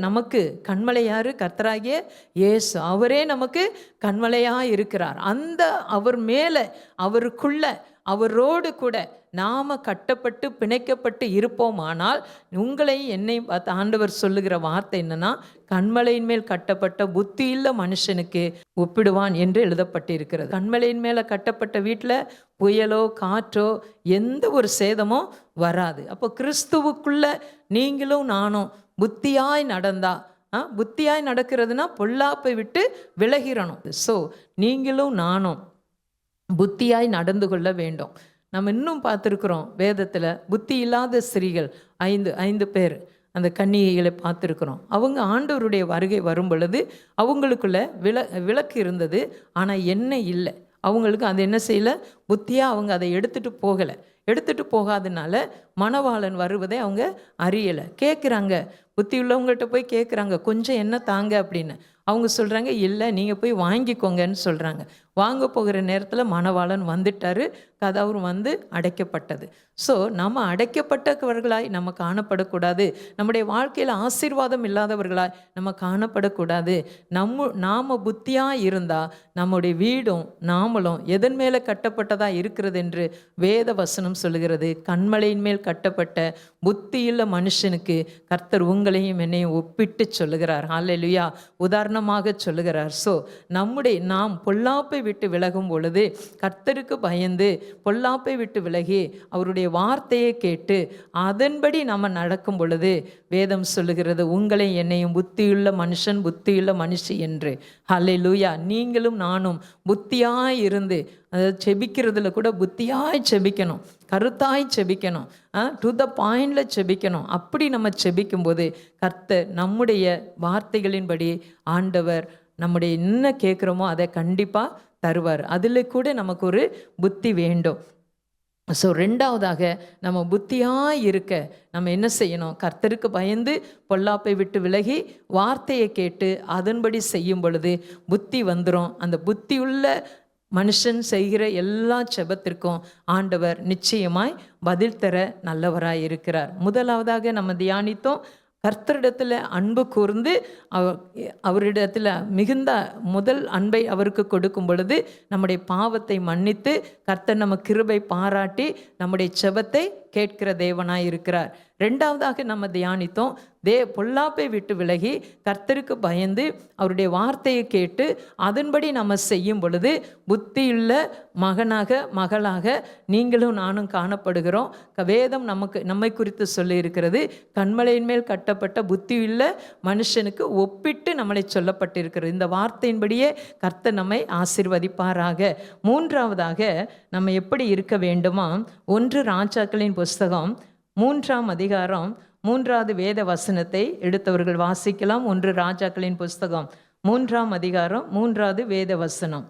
நமக்கு கண்மலை யாரு? கர்த்தராகிய இயேசு. அவரே நமக்கு கண்மலையாக இருக்கிறார். அந்த அவர் மேலே, அவருக்குள்ள, அவரோடு கூட நாம் கட்டப்பட்டு பிணைக்கப்பட்டு இருப்போமானால், உங்களை என்னையும் பார்த்து ஆண்டவர் சொல்லுகிற வார்த்தை என்னன்னா, கண்மலையின் மேல் கட்டப்பட்ட புத்தியுள்ள மனுஷனுக்கு ஒப்பிடுவான் என்று எழுதப்பட்டிருக்கிறது. கண்மலையின் மேலே கட்டப்பட்ட வீட்டில் புயலோ காற்றோ எந்த ஒரு சேதமோ வராது. அப்போ கிறிஸ்துவுக்குள்ள நீங்களும் நானும் புத்தியாய் நடந்தா, புத்தியாய் நடக்கிறதுனா பொல்லாப்பை விட்டு விலகிறணும். ஸோ நீங்களும் நானும் புத்தியாய் நடந்து கொள்ள வேண்டும். நம்ம இன்னும் பார்த்துருக்குறோம் வேதத்தில், புத்தி இல்லாத ஸ்திரீகள் 5 பேர், அந்த கன்னிகைகளை பார்த்துருக்குறோம். அவங்க ஆண்டவருடைய வருகை வரும் பொழுது அவங்களுக்குள்ள விளக்கு இருந்தது, ஆனால் எண்ணெய் இல்லை. அவங்களுக்கு அது என்ன செய்யலை, புத்தியாக அவங்க அதை எடுத்துகிட்டு போகாதனால மணவாளன் வருவதை அவங்க அறியலை. கேட்குறாங்க, புத்தி உள்ளவங்கள்ட்ட போய் கேட்குறாங்க, கொஞ்சம் என்ன தாங்க அப்படின்னு. அவங்க சொல்கிறாங்க, இல்லை நீங்கள் போய் வாங்கிக்கோங்கன்னு சொல்கிறாங்க. வாங்க போகிற நேரத்தில் மணவாளன் வந்துட்டார், கதவு வந்து அடைக்கப்பட்டது. ஸோ நம்ம அடைக்கப்பட்டவர்களாய் நம்ம காணப்படக்கூடாது. நம்முடைய வாழ்க்கையில் ஆசீர்வாதம் இல்லாதவர்களாய் நம்ம காணப்படக்கூடாது. நாம் புத்தியாக இருந்தால் நம்முடைய வீடும் நாமளும் எதன் மேலே கட்டப்பட்டதாக இருக்கிறது என்று வேத வசனம் சொல்லுகிறது. கண்மலையின் மேல் கட்டப்பட்ட புத்தியுள்ள மனுஷனுக்கு கர்த்தர் உங்களையும் என்னையும் ஒப்பிட்டு சொல்லுகிறார். ஹல்லேலூயா. உதாரணமாக சொல்லுகிறார். ஸோ நாம் பொல்லாப்பை விட்டு விலகும் பொழுது, கர்த்தருக்கு பயந்து பொல்லாப்பை விட்டு விலகி அவருடைய வார்த்தையை கேட்டு அதன்படி நம்ம நடக்கும் பொழுது, வேதம் சொல்லுகிறது உங்களை என்னையும் புத்தியுள்ள மனுஷன் புத்தியுள்ள மனுஷி என்று. ஹல்லேலூயா. நீங்களும் நானும் புத்தியாய் இருந்து, அதாவது செபிக்கிறதுல கூட புத்தியாய் செபிக்கணும், கருத்தாய் செபிக்கணும், டு த பாயிண்டில் செபிக்கணும். அப்படி நம்ம செபிக்கும்போது கர்த்தர் நம்முடைய வார்த்தைகளின்படி ஆண்டவர் நம்முடைய என்ன கேட்குறோமோ அதை கண்டிப்பாக தருவார். அதில் கூட நமக்கு ஒரு புத்தி வேண்டும். ஸோ ரெண்டாவதாக நம்ம புத்தியாக இருக்க நம்ம என்ன செய்யணும், கர்த்தருக்கு பயந்து பொல்லாப்பை விட்டு விலகி வார்த்தையை கேட்டு அதன்படி செய்யும் பொழுது புத்தி வந்துடும். அந்த புத்தியுள்ள மனுஷன் செய்கிற எல்லா செபத்திற்கும் ஆண்டவர் நிச்சயமாய் பதில் தர நல்லவராய் இருக்கிறார். முதலாவதாக நம்ம தியானித்தோம், கர்த்தரிடத்தில் அன்பு கூர்ந்து அவரிடத்தில் மிகுந்த முதல் அன்பை அவருக்கு கொடுக்கும் பொழுது நம்முடைய பாவத்தை மன்னித்து கர்த்தர் நம்ம கிருபை பாராட்டி நம்முடைய செபத்தை கேட்கிற தேவனாய் இருக்கிறார். ரெண்டாவதாக நம்ம தியானித்தோம், பொல்லாப்பை விட்டு விலகி கர்த்தருக்கு பயந்து அவருடைய வார்த்தையை கேட்டு அதன்படி நம்ம செய்யும் பொழுது புத்தியுள்ள மகளாக நீங்களும் நானும் காணப்படுகிறோம். வேதம் நம்மை குறித்து சொல்லி இருக்கிறது, கண்மலையின் மேல் கட்டப்பட்ட புத்தியுள்ள மனுஷனுக்கு ஒப்பிட்டு நம்மளை சொல்லப்பட்டிருக்கிறது. இந்த வார்த்தையின்படியே கர்த்தர் நம்மை ஆசீர்வதிப்பாராக. மூன்றாவதாக நம்ம எப்படி இருக்க வேண்டுமா, 1 ராஜாக்களின் புஸ்தகம் 3ஆம் அதிகாரம் 3வது வேத வசனத்தை எடுத்தவர்கள் வாசிக்கலாம். 1 ராஜாக்களின் புஸ்தகம் 3ஆம் அதிகாரம் 3வது வேத வசனம்.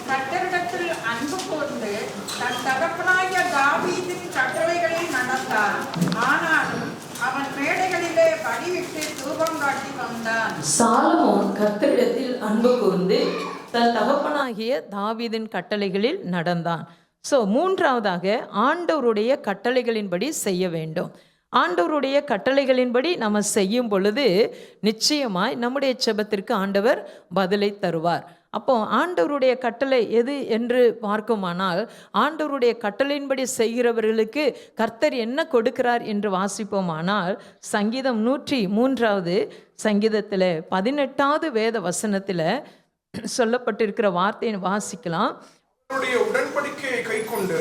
கர்த்தரிடத்தில் அன்பு கூர்ந்து தன் தகப்பனாகிய தாவீதின் கட்டளைகளில் நடந்தான். ஆனாலும் அவன் மேடைகளிலே பலியிட்டு தூபம் காட்டி வந்தான். சாலமோன் கர்த்தரிடத்தில் அன்பு கூர்ந்து தன் தகப்பனாகிய தாவீதின் கட்டளைகளில் நடந்தான். ஸோ மூன்றாவதாக ஆண்டவருடைய கட்டளைகளின்படி செய்ய வேண்டும். ஆண்டவருடைய கட்டளைகளின்படி நம்ம செய்யும் பொழுது நிச்சயமாய் நம்முடைய செபத்திற்கு ஆண்டவர் பதிலை தருவார். அப்போ ஆண்டவருடைய கட்டளை எது என்று பார்க்குமானால், ஆண்டவருடைய கட்டளையின்படி செய்கிறவர்களுக்கு கர்த்தர் என்ன கொடுக்கிறார் என்று வாசிப்போமானால், சங்கீதம் 103வது சங்கீதத்தில் 18வது வேத வசனத்தில் சொல்லப்பட்டிருக்கிற வார்த்தையை வாசிக்கலாம். அவருடைய உடன்படிக்கையை கைக்கொண்டு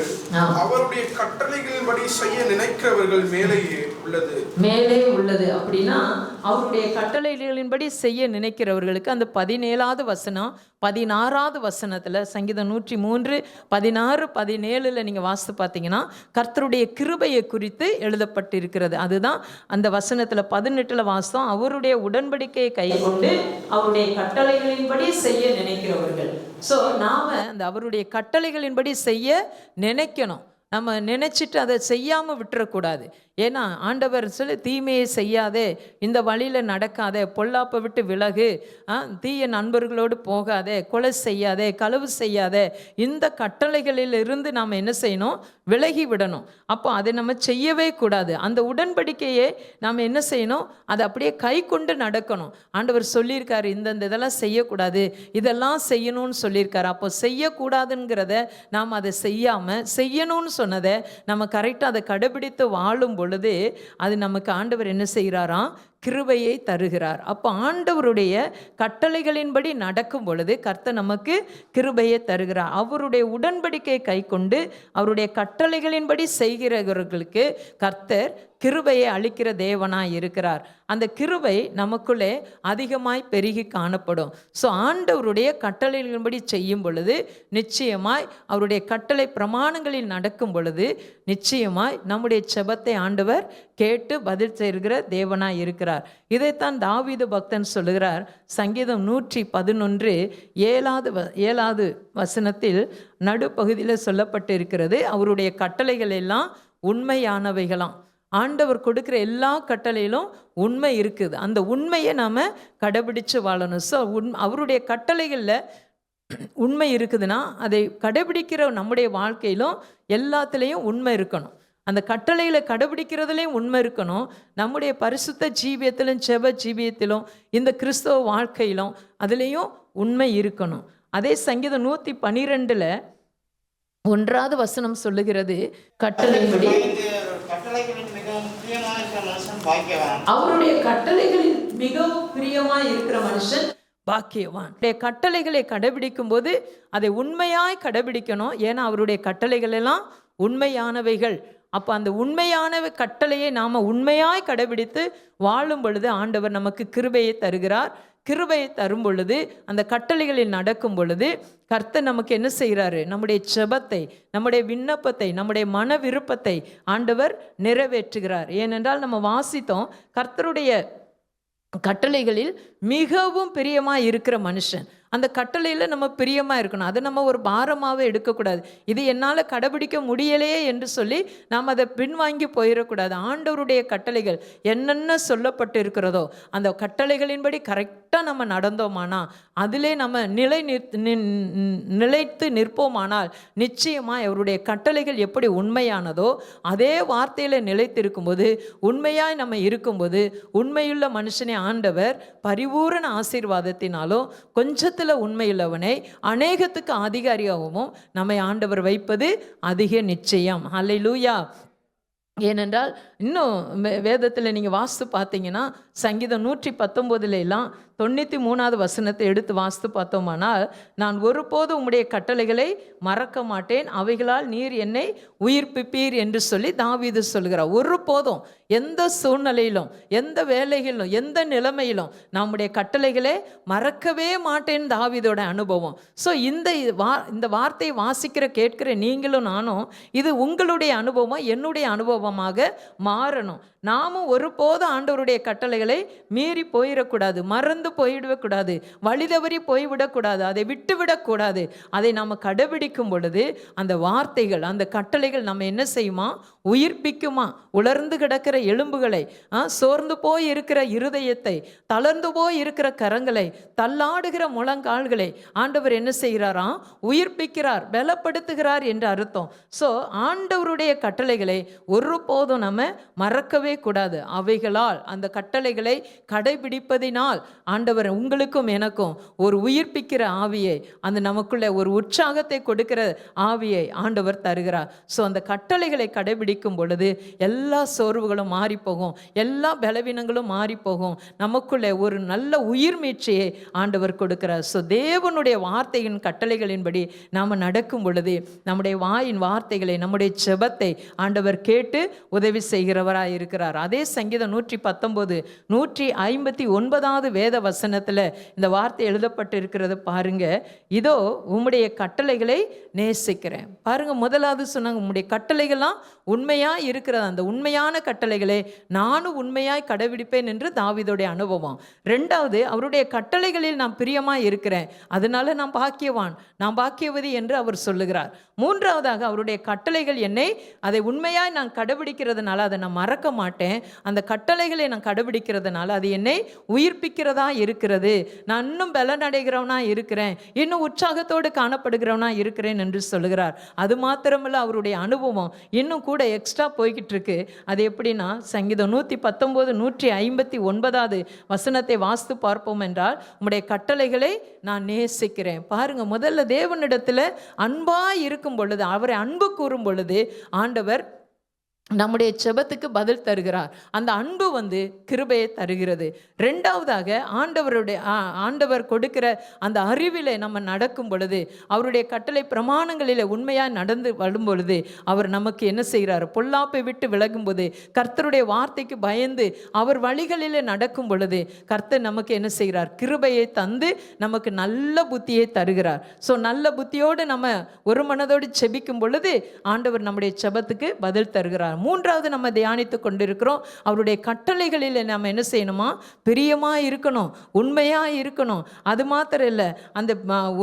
அவருடைய கட்டளைகளின்படி செய்ய நினைக்கிறவர்கள் மேலேயே உள்ளது. மேலே உள்ளது அப்படின்னா அவருடைய கட்டளைகளின்படி செய்ய நினைக்கிறவர்களுக்கு அந்த 17வது வசனம் 16வது வசனத்தில் சங்கீதம் 103 16 17 நீங்கள் வாசித்து பார்த்தீங்கன்னா கர்த்தருடைய கிருபையை குறித்து எழுதப்பட்டிருக்கிறது. அதுதான் அந்த வசனத்தில் 18 வாசம் அவருடைய உடன்படிக்கையை கை கொண்டு அவருடைய கட்டளைகளின்படி செய்ய நினைக்கிறவர்கள். ஸோ நாம் அந்த அவருடைய கட்டளைகளின்படி செய்ய நினைக்கணும். நம்ம நினச்சிட்டு அதை செய்யாமல் விட்டுறக்கூடாது. ஏன்னா ஆண்டவர் சொல்லி தீமையை செய்யாதே, இந்த வழியில் நடக்காதே, பொல்லாப்பை விட்டு விலகு, தீய நண்பர்களோடு போகாதே, கொலை செய்யாதே, களவு செய்யாதே, இந்த கட்டளைகளில் இருந்து நாம் என்ன செய்யணும்? விலகி விடணும். அப்போ அதை நம்ம செய்யவே கூடாது. அந்த உடன்படிக்கையை நாம் என்ன செய்யணும்? அதை அப்படியே கை கொண்டு நடக்கணும். ஆண்டவர் சொல்லியிருக்காரு இந்த இதெல்லாம் செய்யக்கூடாது, இதெல்லாம் செய்யணும்னு சொல்லியிருக்காரு. அப்போ செய்யக்கூடாதுங்கிறத நாம் அதை செய்யாமல் செய்யணும்னு சொன்னதை நம்ம கரெக்டாக அதை கடைபிடித்து வாழும் பொழுது அது நமக்கு ஆண்டவர் என்ன செய்கிறாராம்? கிருபையை தருகிறார். அப்போ ஆண்டவருடைய கட்டளைகளின்படி நடக்கும் பொழுது கர்த்தர் நமக்கு கிருபையை தருகிறார். அவருடைய உடன்படிக்கையை கை கொண்டு அவருடைய கட்டளைகளின்படி செய்கிறவர்களுக்கு கர்த்தர் கிருபையை அளிக்கிற தேவனாய் இருக்கிறார். அந்த கிருபை நமக்குள்ளே அதிகமாய் பெருகி காணப்படும். ஸோ ஆண்டவருடைய கட்டளைகளின்படி செய்யும் பொழுது நிச்சயமாய் அவருடைய கட்டளை பிரமாணங்களில் நடக்கும் பொழுது நிச்சயமாய் நம்முடைய செபத்தை ஆண்டவர் கேட்டு பதில் செய்கிற தேவனாய் இருக்கிறார். இதைத்தான் தாவீது பக்தன் சொல்லுகிறார். சங்கீதம் 111 7வது வசனத்தில் நடுப்பகுதியில் சொல்லப்பட்டிருக்கிறது, அவருடைய கட்டளைகள் எல்லாம் உண்மையானவைகளாம். ஆண்டவர் கொடுக்குற எல்லா கட்டளையிலும் உண்மை இருக்குது. அந்த உண்மையை நாம் கடைபிடிச்சு வாழணும். ஸோ அவருடைய கட்டளைகளில் உண்மை இருக்குதுன்னா அதை கடைபிடிக்கிற நம்முடைய வாழ்க்கையிலும் எல்லாத்துலேயும் உண்மை இருக்கணும். அந்த கட்டளைகளை கடைபிடிக்கிறதுலேயும் உண்மை இருக்கணும். நம்முடைய பரிசுத்த ஜீவியத்திலும் செப ஜீவியத்திலும் இந்த கிறிஸ்தவ வாழ்க்கையிலும் அதுலேயும் உண்மை இருக்கணும். அதே சங்கீதம் 112 1வது வசனம் சொல்லுகிறது, கட்டளைப்படி அவருடைய கட்டளைகளில் மிகவும் பிரியமாய் இருக்கிற மனுஷன் பாக்கியவான். கட்டளைகளை கடைபிடிக்கும் போது அதை உண்மையாய் கடைபிடிக்கணும். ஏன்னா அவருடைய கட்டளைகள் எல்லாம் உண்மையானவைகள். அப்போ அந்த உண்மையான கட்டளையை நாம் உண்மையாய் கடைபிடித்து வாழும் பொழுது ஆண்டவர் நமக்கு கிருபையை தருகிறார். கிருபையை தரும் பொழுது அந்த கட்டளைகளில் நடக்கும் பொழுது கர்த்தர் நமக்கு என்ன செய்கிறாரு? நம்முடைய செபத்தை, நம்முடைய விண்ணப்பத்தை, நம்முடைய மன விருப்பத்தை ஆண்டவர் நிறைவேற்றுகிறார். ஏனென்றால் நம்ம வாசித்தோம், கர்த்தருடைய கட்டளைகளில் மிகவும் பிரியமாக இருக்கிற மனுஷன். அந்த கட்டளையில் நம்ம பிரியமாக இருக்கணும். அதை நம்ம ஒரு பாரமாகவே எடுக்கக்கூடாது. இது என்னால் கடைபிடிக்க முடியலையே என்று சொல்லி நாம் அதை பின்வாங்கி போயிடக்கூடாது. ஆண்டவருடைய கட்டளைகள் என்னென்ன சொல்லப்பட்டு இருக்கிறதோ அந்த கட்டளைகளின்படி கரெக்டாக நம்ம நடந்தோமானா, அதிலே நம்ம நிலைத்து நிற்போமானால் நிச்சயமாக அவருடைய கட்டளைகள் எப்படி உண்மையானதோ அதே வார்த்தையில் நிலைத்திருக்கும்போது, உண்மையாய் நம்ம இருக்கும்போது, உண்மையுள்ள மனுஷனை ஆண்டவர் பரிபூரண ஆசீர்வாதத்தினாலும் கொஞ்சத்தில் உண்மையுள்ளவனை அநேகத்துக்கு அதிகாரியாகவும் நம்மை ஆண்டவர் வைப்பது அதிக நிச்சயம். அல்லேலூயா. ஏனென்றால் இன்னும் வேதத்தில் நீங்கள் வாசித்து பார்த்தீங்கன்னா சங்கீதம் 119 93வது வசனத்தை எடுத்து வாசித்து பார்த்தோமானால், நான் ஒருபோது உம்முடைய கட்டளைகளை மறக்க மாட்டேன், அவைகளால் நீர் என்னை உயிர்ப்பிப்பீர் என்று சொல்லி தாவீது சொல்கிறார். ஒருபோதும் எந்த சூழ்நிலையிலும், எந்த வேலைகளிலும், எந்த நிலைமையிலும் நம்முடைய கட்டளைகளை மறக்கவே மாட்டேன் தாவீதோட அனுபவம். ஸோ இந்த வார்த்தையை வாசிக்கிற கேட்கிற நீங்களும் நானும் இது உங்களுடைய அனுபவம், என்னுடைய அனுபவமாக மாறணும். நாமும் ஒருபோதும் ஆண்டவருடைய கட்டளைகளை மீறி போயிடக்கூடாது, மறந்து போயிடக்கூடாது, வழிதவறி போய்விடக்கூடாது, அதை விட்டுவிடக்கூடாது. அதை நாம் கடைபிடிக்கும் பொழுது அந்த வார்த்தைகள், அந்த கட்டளைகள் நம்ம என்ன செய்யுமா? உயிர்ப்பிக்குமா? உலர்ந்து கிடக்கிற எலும்புகளை, சோர்ந்து போய் இருக்கிற இருதயத்தை, தளர்ந்து போய் இருக்கிற கரங்களை, தள்ளாடுகிற முழங்கால்களை ஆண்டவர் என்ன செய்கிறாராம்? உயிர்ப்பிக்கிறார், பலப்படுத்துகிறார் என்று அர்த்தம். ஸோ ஆண்டவருடைய கட்டளைகளை ஒருபோதும் நம்ம மறக்கவே கூடாது. அவைகளால், அந்த கட்டளைகளை கடைபிடிப்பதினால் ஆண்டவர் உங்களுக்கும் எனக்கும் ஒரு உயிர்ப்பிக்கிற ஆவியை, அந்த நமக்குள்ள ஒரு உற்சாகத்தை கொடுக்கிற ஆவியை ஆண்டவர் தருகிறார். ஸோ அந்த கட்டளைகளை கடைபிடிக்கும் பொழுது எல்லா சோர்வுகளும் மாறி போகும், எல்லா பலவீனங்களும் மாறி போகும். நமக்குள்ளே ஒரு நல்ல உயிர் மீட்சியை ஆண்டவர் கொடுக்கிறார். ஸோ தேவனுடைய வார்த்தையின் கட்டளைகளின்படி நாம் நடக்கும் பொழுது நம்முடைய வாயின் வார்த்தைகளை, நம்முடைய செபத்தை ஆண்டவர் கேட்டு உதவி செய்கிறவராய் இருக்கிறார். அதே சங்கீதம் 119 159 வேத வசனத்தில் இந்த வார்த்தை எழுதப்பட்டு இருக்கிறது பாருங்க. இதோ உம்முடைய கட்டளைகளை நேசிக்கிறேன். பாருங்க, முதலாவது சொன்னாங்க உம்முடைய கட்டளைகள்லாம் உண்மையாய் இருக்கிறது. அந்த உண்மையான கட்டளைகளை நானும் உண்மையாய் கடைபிடிப்பேன் என்று தாவீதுடைய அனுபவம். ரெண்டாவது, அவருடைய கட்டளைகளில் நான் பிரியமாய் இருக்கிறேன், அதனால நான் பாக்கியவான், நான் பாக்கியவதி என்று அவர் சொல்லுகிறார். மூன்றாவதாக, அவருடைய கட்டளைகள் என்னை, அதை உண்மையாய் நான் கடைபிடிக்கிறதுனால அதை நான் மறக்க மாட்டேன், அந்த கட்டளைகளை நான் கடைபிடிக்கிறதுனால அது என்னை உயிர்ப்பிக்கிறதா இருக்கிறது, நான் இன்னும் பலனடைகிறவனா இருக்கிறேன், இன்னும் உற்சாகத்தோடு காணப்படுகிறவனா இருக்கிறேன் என்று சொல்லுகிறார். அது மாத்திரமல்ல, அவருடைய அனுபவம் இன்னும் கூட எக்ஸ்ட்ரா போய்கிட்டு இருக்கு. அது எப்படின்னா, சங்கீதம் 119 159 வசனத்தை வாசித்து பார்ப்போம் என்றால், உம்முடைய கட்டளைகளை நான் நேசிக்கிறேன். பாருங்க, முதல்ல தேவனிடத்தில் அன்பாய் இருக்கும் பொழுது, அவரை அன்பு கூறும் பொழுது ஆண்டவர் நம்முடைய செபத்துக்கு பதில் தருகிறார். அந்த அன்பு கிருபையை தருகிறது. ரெண்டாவதாக, ஆண்டவர் கொடுக்கிற அந்த அறிவிலே நம்ம நடக்கும் பொழுது, அவருடைய கட்டளை பிரமாணங்களில் உண்மையாக நடந்து வரும் பொழுது அவர் நமக்கு என்ன செய்கிறார், பொல்லாப்பை விட்டு விலகும்போது, கர்த்தருடைய வார்த்தைக்கு பயந்து அவர் வழிகளில் நடக்கும் பொழுது கர்த்தர் நமக்கு என்ன செய்கிறார், கிருபையை தந்து நமக்கு நல்ல புத்தியை தருகிறார். ஸோ நல்ல புத்தியோடு நம்ம ஒரு மனதோடு செபிக்கும் பொழுது ஆண்டவர் நம்முடைய செபத்துக்கு பதில் தருகிறார். மூன்றாவது, நம்ம தியானித்து கொண்டிருக்கிறோம், அவருடைய கட்டளைகளில் நம்ம என்ன செய்யணுமா, பிரியமாக இருக்கணும், உண்மையாக இருக்கணும். அது மாத்திரம் இல்லை, அந்த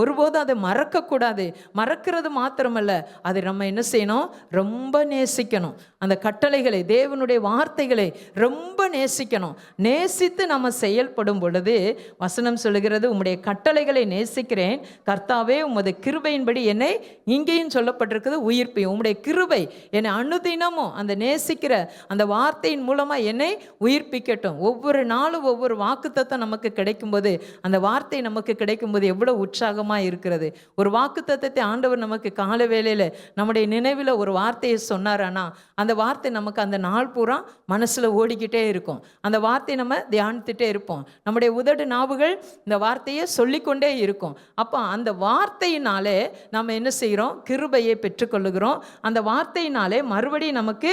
ஒருபோதும் அதை மறக்கக்கூடாது. மறக்கிறது மாத்திரமல்ல, அதை நம்ம என்ன செய்யணும், ரொம்ப நேசிக்கணும். அந்த கட்டளைகளை, தேவனுடைய வார்த்தைகளை ரொம்ப நேசிக்கணும். நேசித்து நம்ம செயல்படும் பொழுது வசனம் சொல்லுகிறது, உம்முடைய கட்டளைகளை நேசிக்கிறேன் கர்த்தாவே, உமது கிருபையின்படி என்னை, இங்கேயும் சொல்லப்பட்டிருக்கிறது உயிர்ப்பி, உம்முடைய கிருபை என்னை அனுதினமும் அந்த நேசிக்கிற அந்த வார்த்தையின் மூலமாக என்னை உயிர்ப்பிக்கட்டும். ஒவ்வொரு நாளும் ஒவ்வொரு வாக்குத்தத்தம் நமக்கு கிடைக்கும்போது, அந்த வார்த்தை நமக்கு கிடைக்கும்போது எவ்வளோ உற்சாகமாக இருக்கிறது. ஒரு வாக்குத்தத்தத்தை ஆண்டவர் நமக்கு கால வேளையில் நம்முடைய நினைவில் ஒரு வார்த்தையை சொன்னாரானா, அந்த வார்த்தை நமக்கு அந்த நாள் பூரா மனசில் ஓடிக்கிட்டே இருக்கும். அந்த வார்த்தையை நம்ம தியானித்துட்டே இருப்போம். நம்முடைய உதடு நாவுகள் இந்த வார்த்தையை சொல்லிக்கொண்டே இருக்கும். அப்போ அந்த வார்த்தையினாலே நம்ம என்ன செய்கிறோம், கிருபையை பெற்றுக்கொள்ளுகிறோம். அந்த வார்த்தையினாலே மறுபடியும் நமக்கு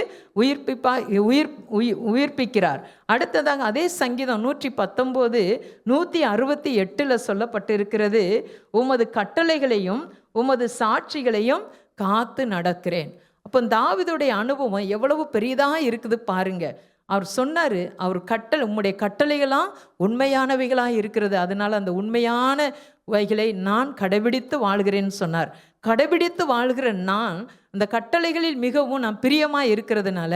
உயிர்ப்பிக்கிறார். அடுத்ததாக, அதே சங்கீதம் 119 168 சொல்லப்பட்டிருக்கிறது, உமது கட்டளைகளையும் உமது சாட்சிகளையும் காத்து நடக்கிறேன். அப்போ தாவீதுடைய அனுபவம் எவ்வளவு பெரியதாக இருக்குது பாருங்க. அவர் சொன்னார், உம்முடைய கட்டளைகளாம் உண்மையானவைகளாக இருக்கிறது, அதனால் அந்த உண்மையானவைகளை நான் கடைபிடித்து வாழ்கிறேன்னு சொன்னார். கடைபிடித்து வாழ்கிற நான் அந்த கட்டளைகளில் மிகவும் நான் பிரியமாக இருக்கிறதுனால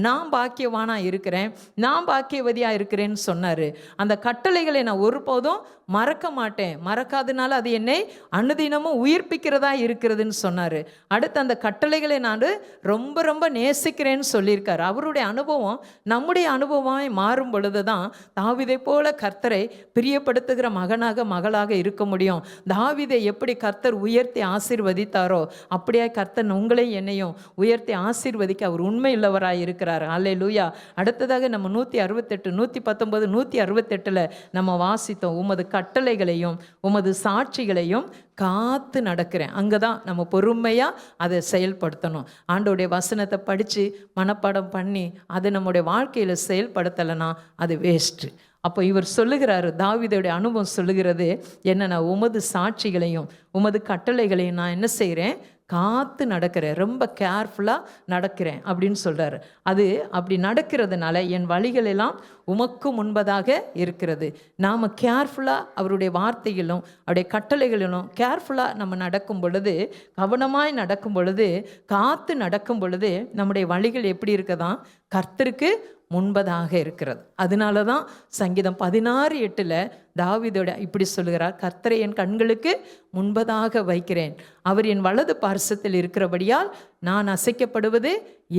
நான் பாக்கியவானாக இருக்கிறேன், நான் பாக்கியவதியாக இருக்கிறேன்னு சொன்னார். அந்த கட்டளைகளை நான் ஒருபோதும் மறக்க மாட்டேன், மறக்காதனால அது என்னை அனுதினமும் உயிர்ப்பிக்கிறதா இருக்கிறதுன்னு சொன்னார். அடுத்து, அந்த கட்டளைகளை நான் ரொம்ப ரொம்ப நேசிக்கிறேன்னு சொல்லியிருக்கார். அவருடைய அனுபவம் நம்முடைய அனுபவமாய் மாறும் பொழுது தான் தாவீதை போல கர்த்தரை பிரியப்படுத்துகிற மகனாக மகளாக இருக்க முடியும். தாவீதை எப்படி கர்த்தர் உயர்த்தி ஆசீர்வதித்தாரோ அப்படியே கர்த்தர் உங்களை என்னையும் உயர்த்தி ஆசீர்வதிக்க அவர் உண்மை உள்ளவராய் இருக்கிறார். அல்லேலூயா. அடுத்ததாக நம்ம 168 119 168 நம்ம வாசித்தோம், உமது கட்டளைகளையும் உமது சாட்சிகளையும் காத்து நடக்கிறேன். அங்கே தான் நம்ம பொறுமையாக அதை செயல்படுத்தணும். ஆண்டோடைய வசனத்தை படித்து மனப்பாடம் பண்ணி அதை நம்முடைய வாழ்க்கையில் செயல்படுத்தலைன்னா அது வேஸ்ட்டு. அப்போ இவர் சொல்லுகிறாரு, தாவீதுடைய அனுபவம் சொல்லுகிறது என்னன்னா, உமது சாட்சிகளையும் உமது கட்டளைகளையும் நான் என்ன செய்கிறேன், காத்து நடக்கிறேன், ரொம்ப கேர்ஃபுல்லாக நடக்கிறேன் அப்படின்னு சொல்கிறாரு. அது அப்படி நடக்கிறதுனால என் வழிகளெல்லாம் உமக்கு முன்பதாக இருக்கிறது. நாம் கேர்ஃபுல்லாக அவருடைய வார்த்தைகளும் அவருடைய கட்டளைகளிலும் கேர்ஃபுல்லாக நம்ம நடக்கும் பொழுது, கவனமாய் நடக்கும் பொழுது, காத்து நடக்கும் பொழுது நம்முடைய வழிகள் எப்படி இருக்கதான், கர்த்தருக்கு முன்பதாக இருக்கிறது. அதனால தான் சங்கீதம் 16:8 தாவீதோட இப்படி சொல்லுகிறார், கர்த்தரை என் கண்களுக்கு முன்பதாக வைக்கிறேன், அவர் என் வலது பார்சத்தில் இருக்கிறபடியால் நான் அசைக்கப்படுவது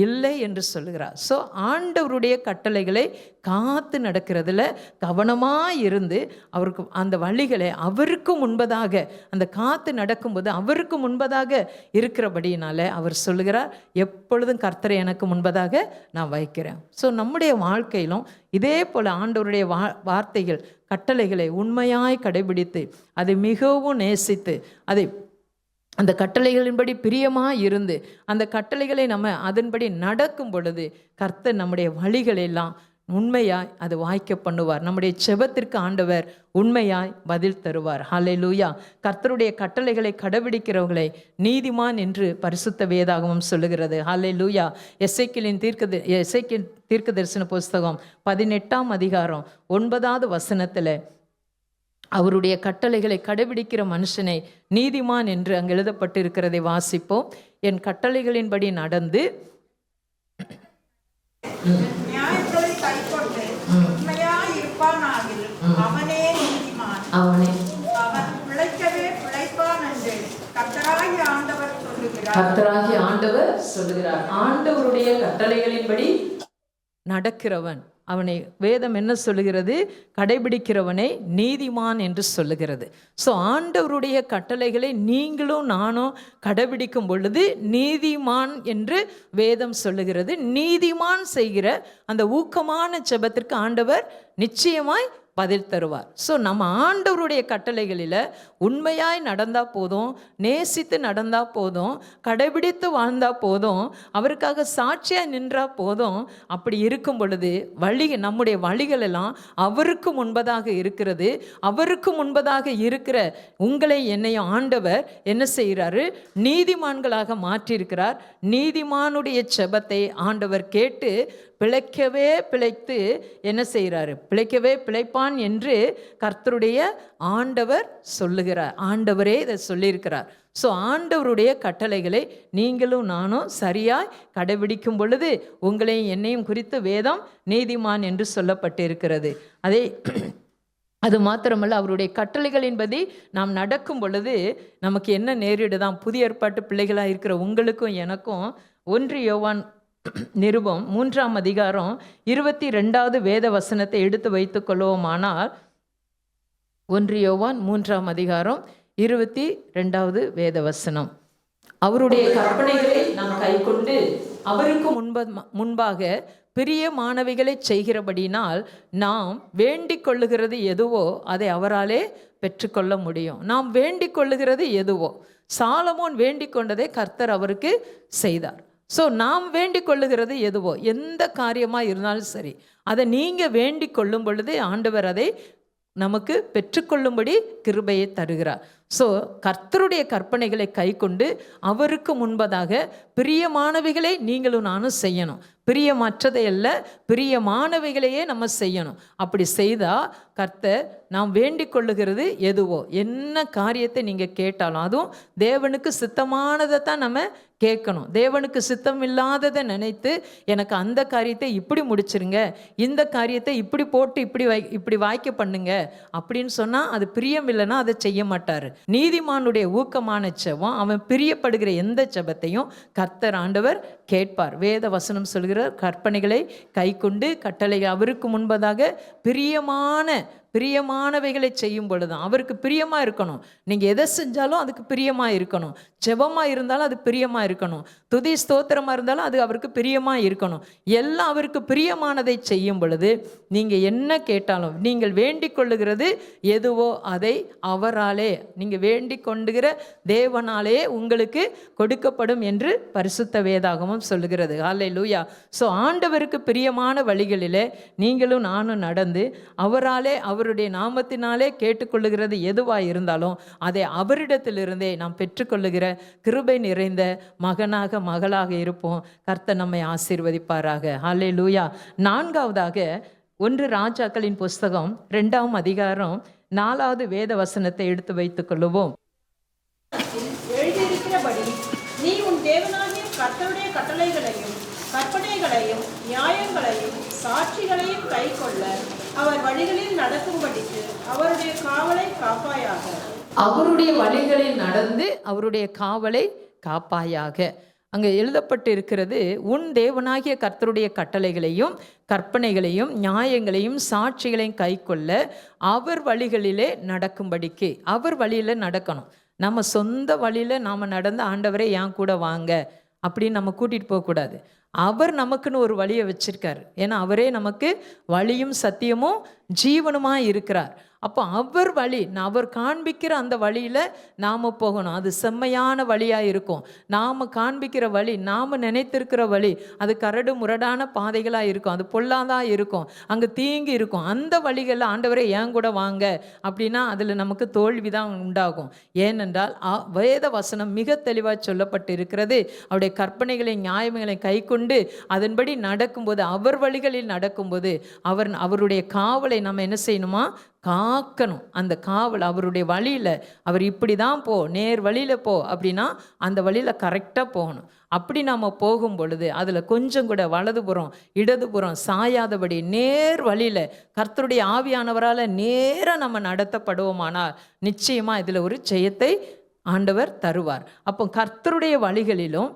இல்லை என்று சொல்லுகிறார். ஸோ ஆண்டவருடைய கட்டளைகளை காத்து நடக்கிறதுல கவனமாக இருந்து அவருக்கு அந்த வழிகளை அவருக்கு முன்பதாக அந்த காத்து நடக்கும்போது அவருக்கு முன்பதாக இருக்கிறபடியினால அவர் சொல்லுகிறார், எப்பொழுதும் கர்த்தரை எனக்கு முன்பதாக நான் வைக்கிறேன். ஸோ நம்முடைய வாழ்க்கையிலும் இதே போல் ஆண்டவருடைய வார்த்தைகள் கட்டளைகளை உண்மையாய் கடைபிடித்து அதை மிகவும் நேசித்து அதை அந்த கட்டளைகளின்படி பிரியமாக இருந்து அந்த கட்டளைகளை நம்ம அதன்படி நடக்கும் பொழுது கர்த்தர் நம்முடைய வழிகளெல்லாம் உண்மையாய் அது வாய்க்க பண்ணுவார். நம்முடைய செபத்திற்கு ஆண்டவர் உண்மையாய் பதில் தருவார். ஹல்லேலூயா. கர்த்தருடைய கட்டளைகளை கடைபிடிக்கிறவர்களை நீதிமான் என்று பரிசுத்த வேதாகமம் சொல்லுகிறது. ஹல்லேலூயா. எசேக்கியேலின் தீர்க்க தரிசன புஸ்தகம் 18ஆம் அதிகாரம் 9வது வசனத்தில் அவருடைய கட்டளைகளை கடைபிடிக்கிற மனுஷனை நீதிமான் என்று அங்கு எழுதப்பட்டிருக்கிறதை வாசிப்போம். என் கட்டளைகளின்படி நடந்து நியாயங்களை கைக்கொண்டு உண்மையாய் இருப்பானாகில் அவனே நீதிமான், அவன் பிழைக்கவே பிழைப்பான் என்று கர்த்தராகிய ஆண்டவர் சொல்லுகிறார். ஆண்டவருடைய கட்டளைகளின்படி நடக்கிறவன் அவனை வேதம் என்ன சொல்லுகிறது? கடைபிடிக்கிறவனை நீதிமான் என்று சொல்லுகிறது. ஸோ ஆண்டவருடைய கட்டளைகளை நீங்களும் நானும் கடைபிடிக்கும் பொழுது நீதிமான் என்று வேதம் சொல்லுகிறது. நீதிமான் செய்கிற அந்த ஊக்கமான ஜெபத்திற்கு ஆண்டவர் நிச்சயமாய் பதில் தருவார். ஸோ நம்ம ஆண்டவருடைய கட்டளைகளில் உண்மையாய் நடந்தால் போதும், நேசித்து நடந்தால் போதும், கடைபிடித்து வாழ்ந்தால் போதும், அவருக்காக சாட்சியாக நின்றால் போதும். அப்படி இருக்கும் பொழுது நம்முடைய வழிகளெல்லாம் அவருக்கு முன்பதாக இருக்கிறது. அவருக்கு முன்பதாக இருக்கிற உங்களை என்னையும் ஆண்டவர் என்ன செய்கிறாரு? நீதிமான்களாக மாற்றியிருக்கிறார். நீதிமானுடைய ஜெபத்தை ஆண்டவர் கேட்டு பிழைக்கவே பிழைத்து என்ன செய்கிறாரு? பிழைக்கவே பிழைப்பான் என்று கர்த்தருடைய ஆண்டவர் சொல்லுகிறார். ஆண்டவரே இதை சொல்லியிருக்கிறார். ஸோ ஆண்டவருடைய கட்டளைகளை நீங்களும் நானும் சரியாய் கடைபிடிக்கும் பொழுது உங்களையும் என்னையும் குறித்து வேதம் நீதிமான் என்று சொல்லப்பட்டிருக்கிறது. அது மாத்திரமல்ல, அவருடைய கட்டளைகளின்படி நாம் நடக்கும் பொழுது நமக்கு என்ன நேரிடுதான்? புதிய ஏற்பாட்டு பிள்ளைகளாக இருக்கிற உங்களுக்கும் எனக்கும் 1 யோவான் நிருபம் 3ஆம் அதிகாரம் 22வது வேத வசனத்தை எடுத்து வைத்துக் கொள்வோமானால் 1 யோவான் 3ஆம் அதிகாரம் 22வது வேத வசனம், அவருடைய கற்பனைகளை நாம் கைக்கொண்டு அவருக்கு முன்பாக பிரியமானவைகளை செய்கிறபடினால் நாம் வேண்டிக் கொள்ளுகிறது எதுவோ அதை அவராலே பெற்றுக்கொள்ள முடியும். நாம் வேண்டிக் கொள்ளுகிறது எதுவோ, சாலமோன் வேண்டிக் கொண்டதை கர்த்தர் அவருக்கு செய்தார். ஸோ நாம் வேண்டிக் கொள்ளுகிறது எதுவோ, எந்த காரியமாக இருந்தாலும் சரி, அதை நீங்கள் வேண்டிக் கொள்ளும் பொழுது ஆண்டவர் அதை நமக்கு பெற்றுக்கொள்ளும்படி கிருபையை தருகிறார். ஸோ கர்த்தருடைய கற்பனைகளை கை கொண்டு அவருக்கு முன்பதாக பிரியமானவைகளை நீங்களும் நானும் செய்யணும். பிரியமற்றதை அல்ல, பிரியமானவைகளையே நம்ம செய்யணும். அப்படி செய்தால் கர்த்தர் நாம் வேண்டிக் கொள்ளுகிறது எதுவோ, என்ன காரியத்தை நீங்கள் கேட்டாலும் அதுவும் தேவனுக்கு சித்தமானதை தான் நம்ம கேட்கணும். தேவனுக்கு சித்தம் இல்லாததை நினைத்து எனக்கு அந்த காரியத்தை இப்படி முடிச்சிருங்க, இந்த காரியத்தை இப்படி போட்டு இப்படி வாய்க்க பண்ணுங்க அப்படின்னு சொன்னால் அது பிரியம் இல்லைன்னா அதை செய்ய மாட்டார். நீதிமானுடைய ஊக்கமான ஜெபம், அவன் பிரியப்படுகிற எந்த ஜெபத்தையும் கர்த்தர் ஆண்டவர் கேட்பார். வேத வசனம் சொல்கிற கற்பனைகளை கை கொண்டு கட்டளைகள் அவருக்கு முன்பதாக பிரியமானவைகளை செய்யும் பொழுதுதான் அவருக்கு பிரியமாக இருக்கணும். நீங்கள் எதை செஞ்சாலும் அதுக்கு பிரியமாக இருக்கணும். ஜெபமாக இருந்தாலும் அது பிரியமாக இருக்கணும். துதி ஸ்தோத்திரமாக இருந்தாலும் அது அவருக்கு பிரியமாக இருக்கணும். எல்லாம் அவருக்கு பிரியமானதை செய்யும் பொழுது நீங்கள் என்ன கேட்டாலும், நீங்கள் வேண்டிக் கொள்ளுகிறது எதுவோ அதை அவராலே, நீங்கள் வேண்டிக் கொண்டுகிற தேவனாலே உங்களுக்கு கொடுக்கப்படும் என்று பரிசுத்த வேதாகமம் சொல்லுகிறது. ஹல்லேலூயா. ஸோ ஆண்டவருக்கு பிரியமான வழிகளிலே நீங்களும் நானும் நடந்து அவராலே அவருடைய நாமத்தினாலே கேட்டுக்கொள்ளுகிறது எதுவாக இருந்தாலும் அதை அவரிடத்திலிருந்தே நாம் பெற்றுக்கொள்ளுகிற கிருபை நிறைந்த மகனாக மகளாக இருப்போம். கர்த்தர் நம்மை ஆசீர்வதிப்பாராக. ஹல்லேலூயா. 4வதாக 1 ராஜாக்களின் புஸ்தகம் 2ஆம் அதிகாரம் 4வது வேத வசனத்தை எடுத்து வைத்துக் கொள்ளுவோம். எழுதியிருக்கிறபடி நீ உன் தேவனாகிய கர்த்தருடைய கட்டளைகளையும் கற்பனைகளையும் நியாயங்களையும் சாட்சிகளையும் கைக்கொள்ள அவர் வழிகளில் நடக்கும்படிக்கு அவருடைய காவலை காப்பாயாக. அவருடைய வழிகளில் நடந்து அவருடைய காவலை காப்பாயாக. அங்கே எழுதப்பட்டு இருக்கிறது, உன் தேவனாகிய கர்த்தருடைய கட்டளைகளையும் கற்பனைகளையும் நியாயங்களையும் சாட்சிகளையும் கைக்கொள்ள அவர் வழிகளிலே நடக்கும்படிக்கு. அவர் வழியில் நடக்கணும். நம்ம சொந்த வழியில் நாம் நடந்து ஆண்டவரே என் கூட வாங்க அப்படின்னு நம்ம கூட்டிகிட்டு போகக்கூடாது. அவர் நமக்குன்னு ஒரு வழியை வச்சிருக்கார். ஏன்னா அவரே நமக்கு வழியும் சத்தியமும் ஜீவனுமாக இருக்கிறார். அப்போ அவர் வழி, அவர் காண்பிக்கிற அந்த வழியில் நாம் போகணும். அது செம்மையான வழியாக இருக்கும். நாம் காண்பிக்கிற வழி, நாம் நினைத்திருக்கிற வழி அது கரடு முரடான பாதைகளாக இருக்கும், அது பொல்லாதாக இருக்கும், அங்கே தீங்கி இருக்கும். அந்த வழிகளில் ஆண்டவரை ஏன் கூட வாங்க அப்படின்னா அதில் நமக்கு தோல்வி தான் உண்டாகும். ஏனென்றால் வேத வசனம் மிக தெளிவாக சொல்லப்பட்டு இருக்கிறது. அவருடைய கற்பனைகளை நியாயங்களை கை கொண்டு அதன்படி நடக்கும்போது, அவர் வழிகளில் நடக்கும்போது அவருடைய காவலை நம்ம என்ன செய்யணுமா? காக்கணும். அந்த காவல் அவருடைய வழியில், அவர் இப்படி தான் போ, நேர் வழியில் போ அப்படின்னா அந்த வழியில் கரெக்டாக போகணும். அப்படி நாம் போகும் பொழுது அதில் கொஞ்சம் கூட வலதுபுறம் இடதுபுறம் சாயாதபடி நேர் வழியில் கர்த்தருடைய ஆவியானவரால் நேராக நம்ம நடத்தப்படுவோமானால் நிச்சயமாக இதில் ஒரு ஜெயத்தை ஆண்டவர் தருவார். அப்போ கர்த்தருடைய வழிகளிலும்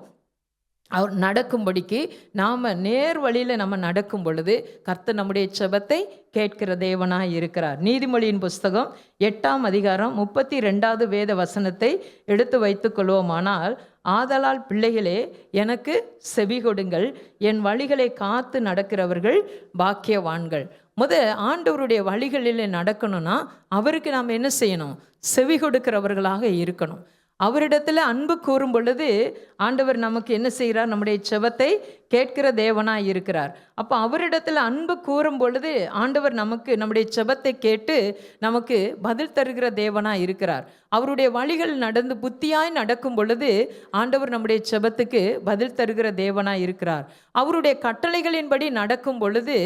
அவர் நடக்கும்படிக்கு நாம் நேர் வழியில் நம்ம நடக்கும் பொழுது கர்த்தர் நம்முடைய ஜெபத்தை கேட்கிற தேவனாக இருக்கிறார். நீதிமொழியின் புஸ்தகம் 8ஆம் அதிகாரம் 32வது வேத வசனத்தை எடுத்து வைத்து கொள்வோமானால், ஆதலால் பிள்ளைகளே எனக்கு செவி கொடுங்கள், என் வழிகளை காத்து நடக்கிறவர்கள் பாக்கியவான்கள். ஆண்டவருடைய வழிகளில் நடக்கணும்னா அவருக்கு நாம் என்ன செய்யணும்? செவி கொடுக்கிறவர்களாக இருக்கணும். அவரிடத்தில் அன்பு கூறும் பொழுது ஆண்டவர் நமக்கு என்ன செய்கிறார்? நம்முடைய ஜெபத்தை கேட்கிற தேவனாய் இருக்கிறார். அப்போ அவரிடத்தில் அன்பு கூறும் பொழுது ஆண்டவர் நமக்கு நம்முடைய ஜெபத்தை கேட்டு நமக்கு பதில் தருகிற தேவனாய் இருக்கிறார். அவருடைய வழிகள் நடந்து புத்தியாய் நடக்கும் பொழுது ஆண்டவர் நம்முடைய ஜெபத்துக்கு பதில் தருகிற தேவனாய் இருக்கிறார். அவருடைய கட்டளைகளின்படி நடக்கும் பொழுது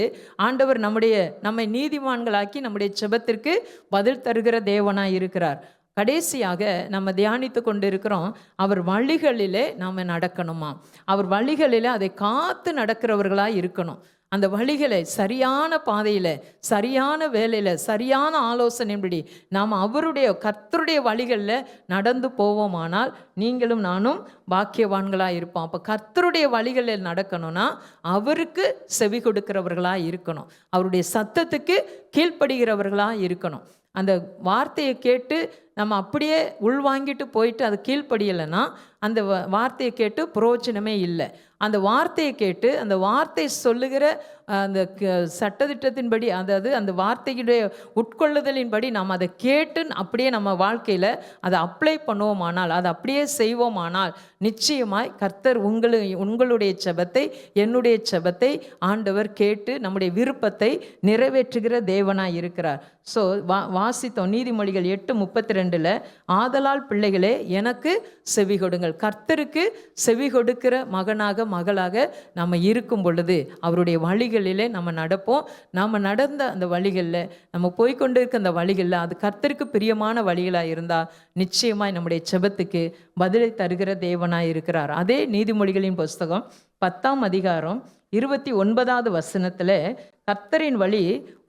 ஆண்டவர் நம்மை நீதிமான்களாக்கி நம்முடைய ஜெபத்திற்கு பதில் தருகிற தேவனாய் இருக்கிறார். கடைசியாக நம்ம தியானித்து கொண்டு இருக்கிறோம், அவர் வழிகளிலே நாம் நடக்கணுமா? அவர் வழிகளில் அதை காத்து நடக்கிறவர்களாக இருக்கணும். அந்த வழிகளை சரியான பாதையில், சரியான வேலையில், சரியான ஆலோசனைப்படி நாம் அவருடைய கர்த்தருடைய வழிகளில் நடந்து போவோமானால் நீங்களும் நானும் பாக்கியவான்களாக இருப்போம். அப்போ கர்த்தருடைய வழிகளில் நடக்கணும்னா அவருக்கு செவி கொடுக்கிறவர்களாக இருக்கணும், அவருடைய சத்தத்துக்கு கீழ்ப்படுகிறவர்களாக இருக்கணும். அந்த வார்த்தையை கேட்டு நம்ம அப்படியே உள்வாங்கிட்டு போயிட்டு அது கீழ்ப்படியலைன்னா அந்த வார்த்தையை கேட்டு பிரயோஜனமே இல்லை. அந்த வார்த்தையை கேட்டு அந்த வார்த்தை சொல்லுகிற அந்த சட்டதிட்டத்தின்படி, அதாவது அந்த வார்த்தையுடைய உட்கொள்ளுதலின்படி நாம் அதை கேட்டு அப்படியே நம்ம வாழ்க்கையில் அதை அப்ளை பண்ணுவோமானால், அதை அப்படியே செய்வோமானால் நிச்சயமாய் கர்த்தர் உங்களுடைய ஜெபத்தை, என்னுடைய ஜெபத்தை ஆண்டவர் கேட்டு நம்முடைய விருப்பத்தை நிறைவேற்றுகிற தேவனாய் இருக்கிறார். ஸோ வாசித்தோம் நீதிமொழிகள் 8:32, ஆதலால் பிள்ளைகளே எனக்கு செவி கொடுங்கள். கர்த்தருக்கு செவி கொடுக்கிற மகனாக மகளாக நம்ம இருக்கும் பொழுது அவருடைய வழிகளிலே நம்ம நடப்போம். நாம் நடந்த அந்த வழிகளில், நம்ம போய்கொண்டு இருக்க அந்த வழிகளில் அது கர்த்தருக்கு பிரியமான வழிகளாக இருந்தால் நிச்சயமாய் நம்முடைய ஜெபத்துக்கு பதிலை தருகிற தேவனாய் இருக்கிறார். அதே நீதிமொழிகளின் புஸ்தகம் 10ஆம் அதிகாரம் 29வது வசனத்தில், கர்த்தரின் வழி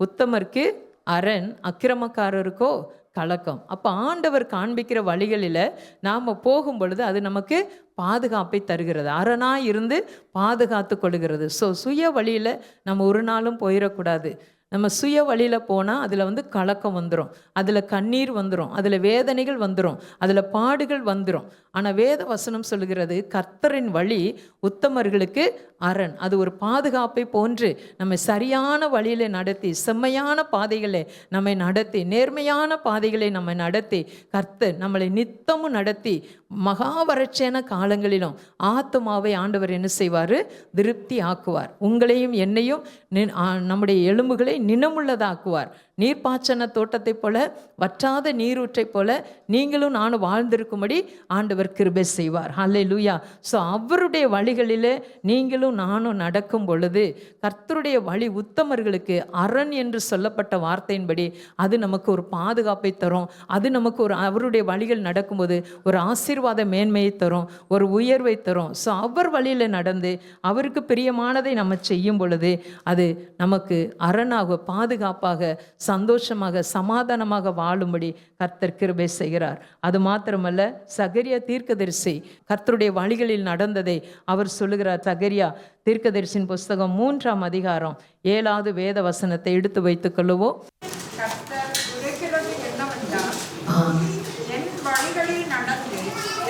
உத்தமருக்கு அரண், அக்கிரமக்காரருக்கோ கலக்கம். அப்போ ஆண்டவர் காண்பிக்கிற வழிகளில் நாம் போகும் பொழுது அது நமக்கு பாதுகாப்பை தருகிறது, அரணாக இருந்து பாதுகாத்து கொள்கிறது. ஸோ சுய வழியில் நம்ம ஒரு நாளும் போயிடக்கூடாது. நம்ம சுய வழியில் போனால் அதில் கலக்கம் வந்துடும், அதில் கண்ணீர் வந்துடும், அதில் வேதனைகள் வந்துடும், அதில் பாடுகள் வந்துடும். ஆனால் வேத வசனம் சொல்கிறது கர்த்தரின் வழி உத்தமர்களுக்கு அரண், அது ஒரு பாதுகாப்பை போன்று நம்ம சரியான வழியில் நடத்தி, செம்மையான பாதைகளை நம்மை நடத்தி, நேர்மையான பாதைகளை நம்ம நடத்தி, கர்த்தர் நம்மளை நித்தமும் நடத்தி மகா வறட்சியான காலங்களிலும் ஆத்துமாவை ஆண்டவர் என்ன செய்வார்? திருப்தி ஆக்குவார். உங்களையும் என்னையும் நம்முடைய எலும்புகளை நினமுள்ளதாக்குவார். நீர்ப்பாய்ச்சன தோட்டத்தைப் போல, வற்றாத நீரூற்றைப் போல நீங்களும் நானும் வாழ்ந்திருக்கும்படி ஆண்டவர் கிருபை செய்வார். ஹல்லேலூயா. ஸோ அவருடைய வழிகளிலே நீங்களும் நானும் நடக்கும் பொழுது கர்த்தருடைய வழி உத்தமர்களுக்கு அரண் என்று சொல்லப்பட்ட வார்த்தையின்படி அது நமக்கு ஒரு பாதுகாப்பை தரும். அது நமக்கு ஒரு அவருடைய வழிகள் நடக்கும்போது ஒரு ஆசீர்வாத மேன்மையை தரும், ஒரு உயர்வை தரும். ஸோ அவர் வழியில் நடந்து அவருக்கு பிரியமானதை நம்ம செய்யும் பொழுது அது நமக்கு அரணாக, பாதுகாப்பாக, சந்தோஷமாக, சமாதானமாக வாழும்படி கர்த்தர் கிருபை செய்கிறார். அது மாத்திரமல்ல, சகரியா தீர்க்கதரிசி கர்த்தருடைய வழிகளில் நடந்ததை அவர் சொல்லுகிறார். சகரியா தீர்க்கதரிசியின் புஸ்தகம் 3ஆம் அதிகாரம் 7வது வேத வசனத்தை எடுத்து வைத்துக் கொள்ளுவோம். கர்த்தர் உரைக்கிறது என்னவென்றால், என் வழிகளில் நடந்து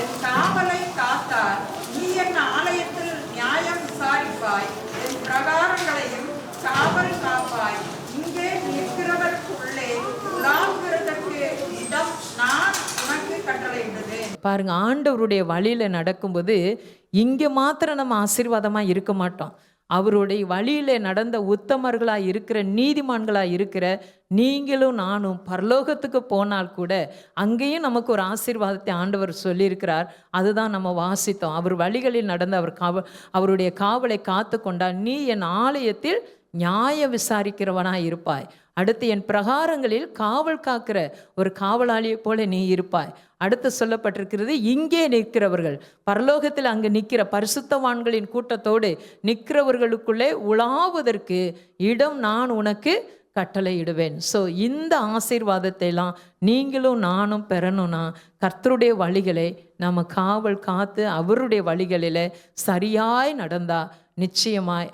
என் காவலை காத்தார், நீ என் ஆலயத்தில் நியாயம் விசாரிப்பாய், என் பிரகாரங்களையும் காவல் காப்பாய், இங்கே நிற்கிறவருக்குள்ளே உலாவுகிறதற்கு இடம் நான் உனக்கு கட்டளையிடுவேன். பாருங்க, ஆண்டவருடைய வழியில நடக்கும்போது இங்க மாத்திரம் நம்ம ஆசீர்வாதமா இருக்க மாட்டோம். அவருடைய வழியிலே நடந்த உத்தமர்களாக இருக்கிற, நீதிமான்களாக இருக்கிற நீங்களும் நானும் பரலோகத்துக்கு போனால் கூட அங்கேயும் நமக்கு ஒரு ஆசீர்வாதத்தை ஆண்டவர் சொல்லியிருக்கிறார். அதுதான் நம்ம வாசித்தோம். அவர் வழிகளில் நடந்து அவருடைய காவலை காத்து கொண்டால் நீ என் ஆலயத்தில் நியாய விசாரிக்கிறவனாக இருப்பாய். அடுத்து என் பிரகாரங்களில் காவல் காக்கிற ஒரு காவலாளியை போல நீ இருப்பாய். அடுத்து சொல்லப்பட்டிருக்கிறது, இங்கே நிற்கிறவர்கள், பரலோகத்தில் அங்கு நிற்கிற பரிசுத்தவான்களின் கூட்டத்தோடு நிற்கிறவர்களுக்குள்ளே உலாவதற்கு இடம் நான் உனக்கு கட்டளையிடுவேன். ஸோ இந்த ஆசீர்வாதத்தை எல்லாம் நீங்களும் நானும் பெறணும்னா கர்த்தருடைய வழிகளை நம்ம காவல் காத்து அவருடைய வழிகளில் சரியாய் நடந்தா நிச்சயமாய்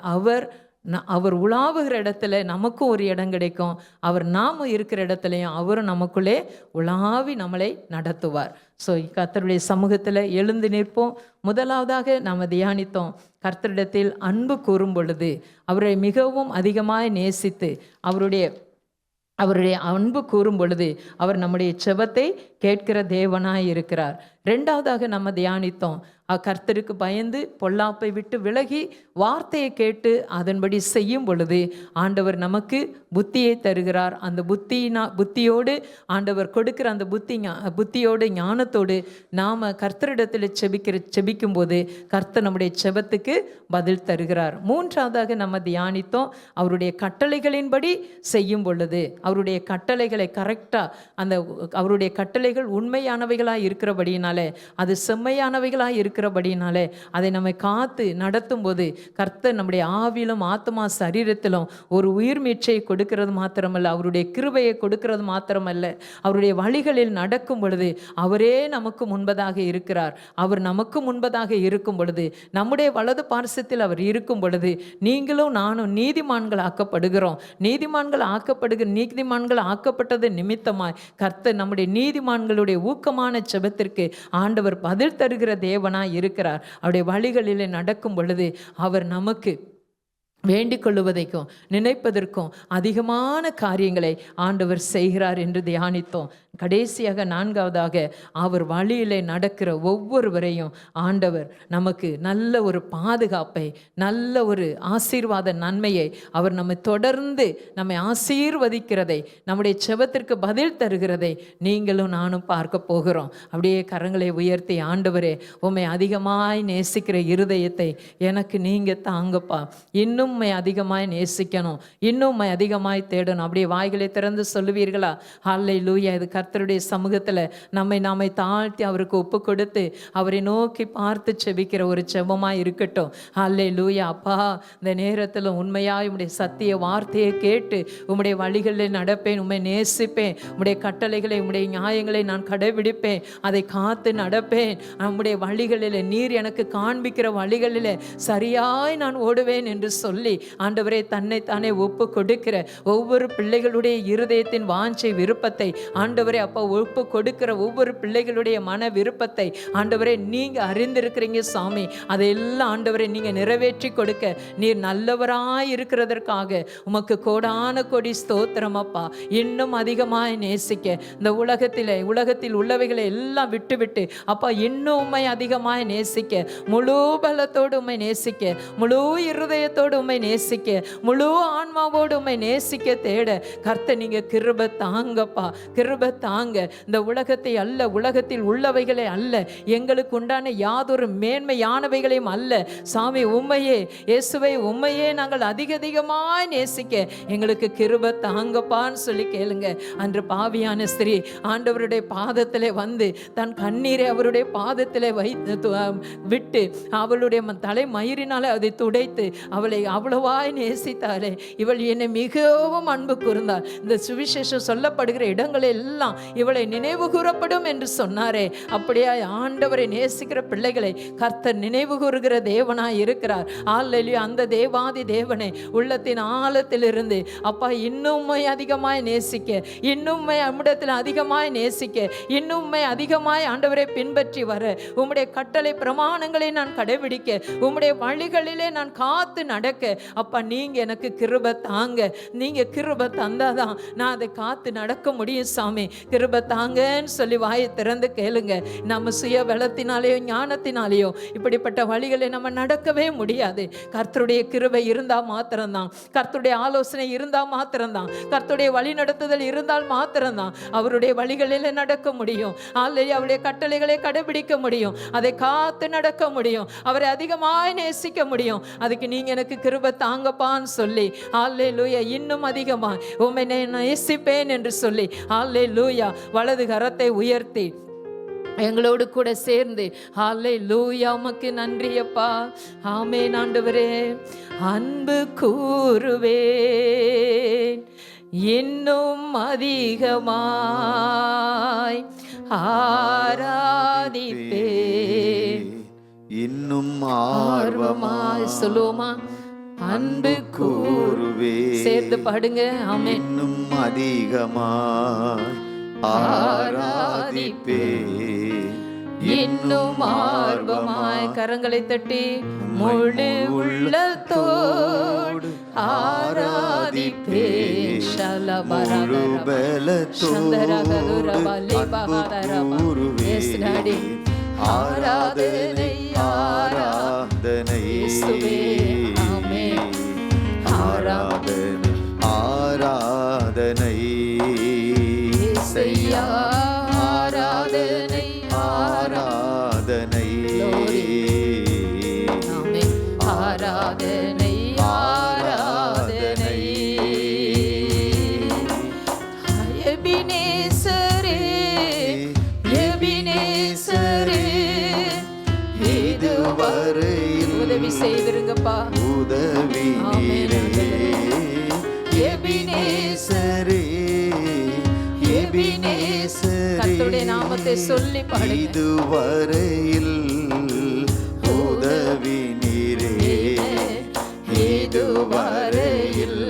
அவர் உலாவுகிற இடத்துல நமக்கும் ஒரு இடம் கிடைக்கும். அவர் நாம் இருக்கிற இடத்துலையும் அவரும் நமக்குள்ளே உலாவி நம்மளை நடத்துவார். ஸோ கர்த்தருடைய சமூகத்தில் எழுந்து நிற்போம். முதலாவதாக நாம் தியானித்தோம், கர்த்தரிடத்தில் அன்பு கூறும் பொழுது அவரை மிகவும் அதிகமாக நேசித்து அவருடைய அன்பு கூறும் பொழுது அவர் நம்முடைய செபத்தை கேட்கிற தேவனாய் இருக்கிறார். ரெண்டாவதாக நம்ம தியானித்தோம், கர்த்தருக்கு பயந்து பொல்லாப்பை விட்டு விலகி வார்த்தையை கேட்டு அதன்படி செய்யும் பொழுது ஆண்டவர் நமக்கு புத்தியை தருகிறார். அந்த புத்தியோடு ஆண்டவர் கொடுக்கிற அந்த புத்தியோடு ஞானத்தோடு நாம் கர்த்தரிடத்தில் செபிக்கும் போது கர்த்தர் நம்முடைய செபத்துக்கு பதில் தருகிறார். மூன்றாவதாக நம்ம தியானித்தோம், அவருடைய கட்டளைகளின்படி செய்யும் பொழுது அவருடைய கட்டளைகளை கரெக்டாக அவருடைய கட்டளைகள் உண்மையானவைகளாக இருக்கிறபடினாலே, அது செம்மையானவைகளாக இருக்கிறபடினாலே அதை நம்மை காத்து நடத்தும் போது கர்த்தர் நம்முடைய ஆவிலும் ஆத்மா சரீரத்திலும் ஒரு உயிர் மீட்சியை கொடுக்கிறது மாத்திரமல்ல, அவருடைய கிருபையை கொடுக்கிறது மாத்திரமல்ல, அவருடைய வழிகளில் நடக்கும் பொழுது அவரே நமக்கு முன்பதாக இருக்கிறார். அவர் நமக்கு முன்பதாக இருக்கும் பொழுது, நம்முடைய வலது பார்சத்தில் அவர் இருக்கும் பொழுது நீங்களும் நானும் நீதிமான்கள் ஆக்கப்படுகிறோம். நீதிமான்கள் ஆக்கப்பட்டது நிமித்தமாய் கர்த்தர் நம்முடைய நீதிமான்களுடைய ஊக்கமான செபத்திற்கு ஆண்டவர் பதில் தருகிற தேவனாய் இருக்கிறார். அவருடைய வழிகளிலே நடக்கும் பொழுது அவர் நமக்கு வேண்டிக் கொள்ளுவதைக்கும் நினைப்பதற்கும் அதிகமான காரியங்களை ஆண்டவர் செய்கிறார் என்று தியானித்தோம். கடைசியாக நான்காவதாக அவர் வழியிலே நடக்கிற ஒவ்வொருவரையும் ஆண்டவர் நமக்கு நல்ல ஒரு பாதுகாப்பை, நல்ல ஒரு ஆசீர்வாத நன்மையை அவர் நம்மை தொடர்ந்து நம்மை ஆசீர்வதிக்கிறதை, நம்முடைய செபத்திற்கு பதில் தருகிறதை நீங்களும் நானும் பார்க்க போகிறோம். அப்படியே கரங்களை உயர்த்தி, ஆண்டவரே உம்மை அதிகமாய் நேசிக்கிற இருதயத்தை எனக்கு நீங்கள் தாங்கப்பா, இன்னும் உம்மை அதிகமாய் நேசிக்கணும், இன்னும் உம்மை அதிகமாய் தேடணும். அப்படியே வாய்களை திறந்து சொல்லுவீர்களா? ஹல்லேலூயா. இது கர்த்தருடைய சமூகத்தில் நாமை தாழ்த்தி அவருக்கு ஒப்பு கொடுத்து அவரை நோக்கி பார்த்து செபிக்கிற ஒரு செபமாக இருக்கட்டும். ஹல்லேலூயா. அப்பா, இந்த நேரத்தில் உண்மையாக உம்முடைய சத்திய வார்த்தையை கேட்டு உம்முடைய வழிகளில் நடப்பேன், உம்மை நேசிப்பேன், உம்முடைய கட்டளைகளை உம்முடைய நியாயங்களை நான் கடைபிடிப்பேன், அதை காத்து நடப்பேன். நம்முடைய வழிகளில் நீர் எனக்கு காண்பிக்கிற வழிகளில் சரியாய் நான் ஓடுவேன் என்று சொல்லி ஆண்டவரே தன்னை தானே ஒப்பு கொடுக்கிற ஒவ்வொரு பிள்ளைகளுடைய இருதயத்தின் வாஞ்சை விருப்பத்தை ஆண்டவர் ஆண்டவரே அப்பா ஒப்பு கொடுக்கிற ஒவ்வொரு பிள்ளைகளுடைய மன விருப்பத்தை ஆண்டவரே நீங்கள் அறிந்திருக்கிறீங்க சாமி. அதையெல்லாம் ஆண்டவரே நீங்கள் நிறைவேற்றி கொடுக்க நீர் நல்லவராய் இருக்கிறதற்காக உமக்கு கோடான கோடி ஸ்தோத்திரம் அப்பா. இன்னும் அதிகமாய் நேசிக்க இந்த உலகத்தில் உள்ளவைகளை எல்லாம் விட்டு அப்பா இன்னும் உம்மை அதிகமாய் நேசிக்க, முழு பலத்தோடு உம்மை நேசிக்க, முழு இருதயத்தோடு உம்மை நேசிக்க, முழு ஆன்மாவோடு உம்மை நேசிக்க தேட கர்த்தர் நீங்க கிருபை தாங்கப்பா, கிருபை தாங்க. இந்த உலகத்தை அல்ல, உலகத்தில் உள்ளவைகளை அல்ல, எங்களுக்கு உண்டான யாதொரு மேன்மையானவைகளையும் அல்ல சாமி, உம்மையே இயேசுவை உம்மையே நாங்கள் அதிகமாய் நேசிக்க எங்களுக்கு கிருபை தாங்கப்பான்னு சொல்லி கேளுங்க. அன்று பாவியான ஸ்திரீ ஆண்டவருடைய பாதத்திலே வந்து தன் கண்ணீரை அவருடைய பாதத்திலே விட்டு அவளுடைய தலை மயிரினாலே அதை துடைத்து அவளை அவ்வளவாய் நேசித்தாரே. இவள் என்னை மிகவும் அன்பு கூர்ந்தாள். இந்த சுவிசேஷம் சொல்லப்படுகிற இடங்களில் எல்லாம் இவளை நினைவு கூறப்படும் என்று சொன்னாரே. அப்படியே ஆண்டவரை நேசிக்கிற பிள்ளைகளை கர்த்தர் நினைவு கூறுகிற தேவனாய் இருக்கிறார். அல்லேலூயா. அந்த தேவாதி தேவனை உள்ளத்தின் ஆழத்திலிருந்து அப்பா இன்னும்மை அதிகமாய் நேசிக்க, இன்னும்மை அம்மிடத்தில் அதிகமாய் நேசிக்க, இன்னும்மை அதிகமாய் ஆண்டவரை பின்பற்றி வர, உம்முடைய கட்டளை பிரமாணங்களை நான் கடைபிடிக்க, உம்முடைய வழிகளிலே நான் காத்து நடக்க அப்பா நீங்க எனக்கு கிருபை தாங்க. நீங்க கிருபை தந்தாதான் நான் அதை காத்து நடக்க முடியும் சாமி. கிருபை தாங்கன்னு சொல்லி வாயை திறந்து கேளுங்க. நம்ம சுய பலத்தினாலேயோ ஞானத்தினாலேயோ இப்படிப்பட்ட வழிகளை நம்ம நடக்கவே முடியாது. கர்த்தருடைய கிருபை இருந்தா மாத்திரம்தான், கர்த்தருடைய ஆலோசனை இருந்தா மாத்திரம்தான், கர்த்தருடைய வழி நடத்துதல் இருந்தால் மாத்திரம்தான் அவருடைய வழிகளில் நடக்க முடியும். அவருடைய கட்டளைகளை கடைபிடிக்க முடியும், அதை காத்து நடக்க முடியும், அவரை அதிகமாய் நேசிக்க முடியும். அதுக்கு நீங்க எனக்கு கிருபை தாங்கப்பான்னு சொல்லி அல்லேலூயா இன்னும் அதிகமா உம்மை நேசிப்பேன் என்று சொல்லி அல்லேலூயா வலது கரத்தை உயர்த்தி எங்களோடு கூட சேர்ந்து அல்லேலூயா உமக்கு நன்றி அப்பா. ஆமென் ஆண்டவரே. அன்பு கூறுவேன் இன்னும் அதிகமாய் ஆராதிப்பேன் இன்னும் ஆர்வமாய் சொல்லுவோமா? அன்பு கூறுவே சேர்ந்து பாடுங்க. ஆமென். இன்னும் அதிகமாய் ஆராதிப்பே இன்னும் ஆர்வமாய் கரங்களை தட்டி முழு உள்ளத்தோடு ஆராதிப்பே முழு பலத்தோடு ஆராதனை ஆராதனை ஆராதனை ஆராதனை செய்யா ஆராதனை ஆராதனை ஆராதனை ஆராதனை எபினேசரே எபினேசரே இதுவரை உதவி செய்திருங்கப்பா, உதவி நீரே எபினேசரே எபினேசரே கர்த்தருடைய நாமத்தை சொல்லி பாடுங்க. இதுவரையில் உதவி நீரே இதுவரையில்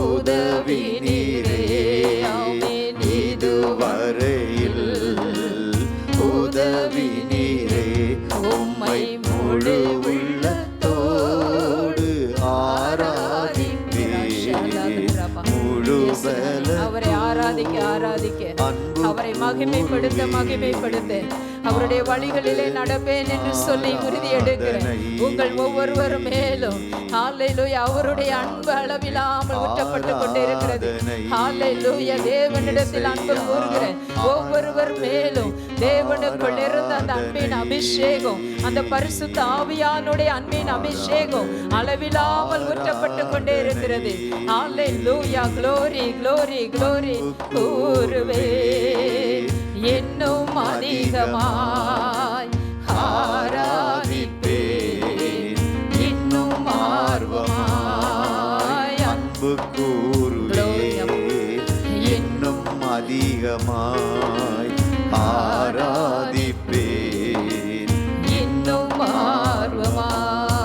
உதவி நீரே இதுவரையில் உதவி நீரே உம்மை முழு உள்ளத்தோடு முழு பல அவரை ஆராதிக்க ஆராதிக்க அவரை மகிமைப்படுத்த அவருடைய வழிகளிலே நடப்பேன் என்று சொல்லி உறுதி எடுக்கிறேன். உங்கள் ஒவ்வொருவர் மேலும் ஹல்லேலூயா அவருடைய அன்பு அளவில்லாமல் ஊற்றப்பட்டு கொண்டே இருக்கிறது. ஹல்லேலூயா தேவனிடத்தில் அன்பு கூறுகிற ஒவ்வொருவர் மேலும் தேவனுக்குள் இருந்த அந்த அன்பின் அபிஷேகம், அந்த பரிசுத்த ஆவியானுடைய அன்பின் அபிஷேகம் அளவில்லாமல் ஊற்றப்பட்டு கொண்டே இருக்கிறது. ஹல்லேலூயா glory glory glory கூறுவேன் இன்னும் அதிகமாய் ஆராதிப்பேன் இன்னும் ஆர்வமாய் அன்பு கூறுவேன் இன்னும் அதிகமாய் ஆராதிப்பேன் இன்னும் ஆர்வமாய்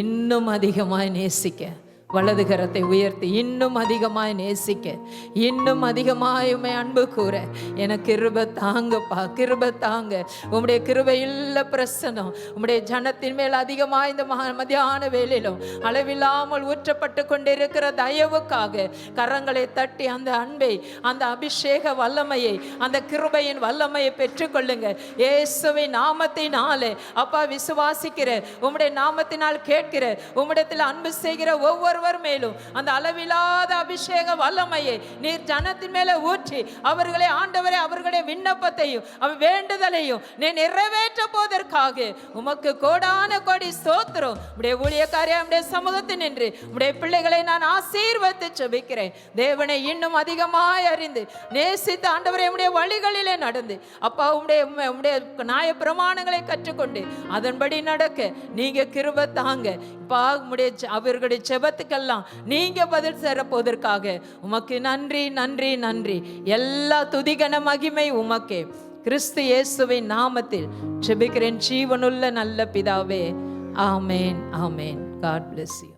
இன்னும் அதிகமாய் நேசிக்க வலது கரத்தை உயர்த்தி இன்னும் அதிகமாய் நேசிக்க, இன்னும் அதிகமாய் உம்மை அன்பு கூற எனக்கு கிருபை தாங்கப்பா, கிருபை தாங்க. உம்முடைய கிருபையுள்ள பிரசன்னம் உம்முடைய ஜனத்தின் மேல் அதிகமாய் இந்த மத்தியான வேளையிலும் அளவில்லாமல் ஊற்றப்பட்டு கொண்டிருக்கிற தயவுக்காக கரங்களை தட்டி அந்த அன்பை, அந்த அபிஷேக வல்லமையை, அந்த கிருபையின் வல்லமையை பெற்றுக்கொள்ளுங்க. இயேசுவின் நாமத்தினாலே அப்பா விசுவாசிக்கிற, உம்முடைய நாமத்தினால் கேட்கிற, உம்மிடத்தில் அன்பு செய்கிற ஒவ்வொரு மேலும் அந்த அளவில்லாத அபிஷேக வல்லமையை நீர் ஜனத்தின் மேல ஊற்றி அவர்களை ஆண்டவரே அவர்களுடைய விண்ணப்பத்தையும் அவர் வேண்டுதலையும் நீ நிறைவேற்ற போவதற்காக உமக்கு கோடான கோடி ஸ்தோத்திரம். உடைய ஊழியக்காரே உடைய சமூகத்தில் நின்று உடைய பிள்ளைகளை நான் ஆசீர்வதித்து ஜெபிக்கிறேன். தேவனை இன்னும் அதிகமாய் அறிந்து நேசித்து ஆண்டவரே உடைய வழிகளிலே நடந்து அப்பா உடைய நியாய பிரமாணங்களை கற்றுக்கொண்டு அதன்படி நடக்க நீங்க கிருபை தாங்க. அவர்களுடைய ஜெபத்துக்கெல்லாம் நீங்க பதில் தரப்போவதற்காக உமக்கு நன்றி, நன்றி, நன்றி. எல்லா துதிகன மகிமை உமக்கே. கிறிஸ்து இயேசுவின் நாமத்தில் ஜெபிக்கிறேன் ஜீவனுள்ள நல்ல பிதாவே. ஆமேன், ஆமேன். God bless you.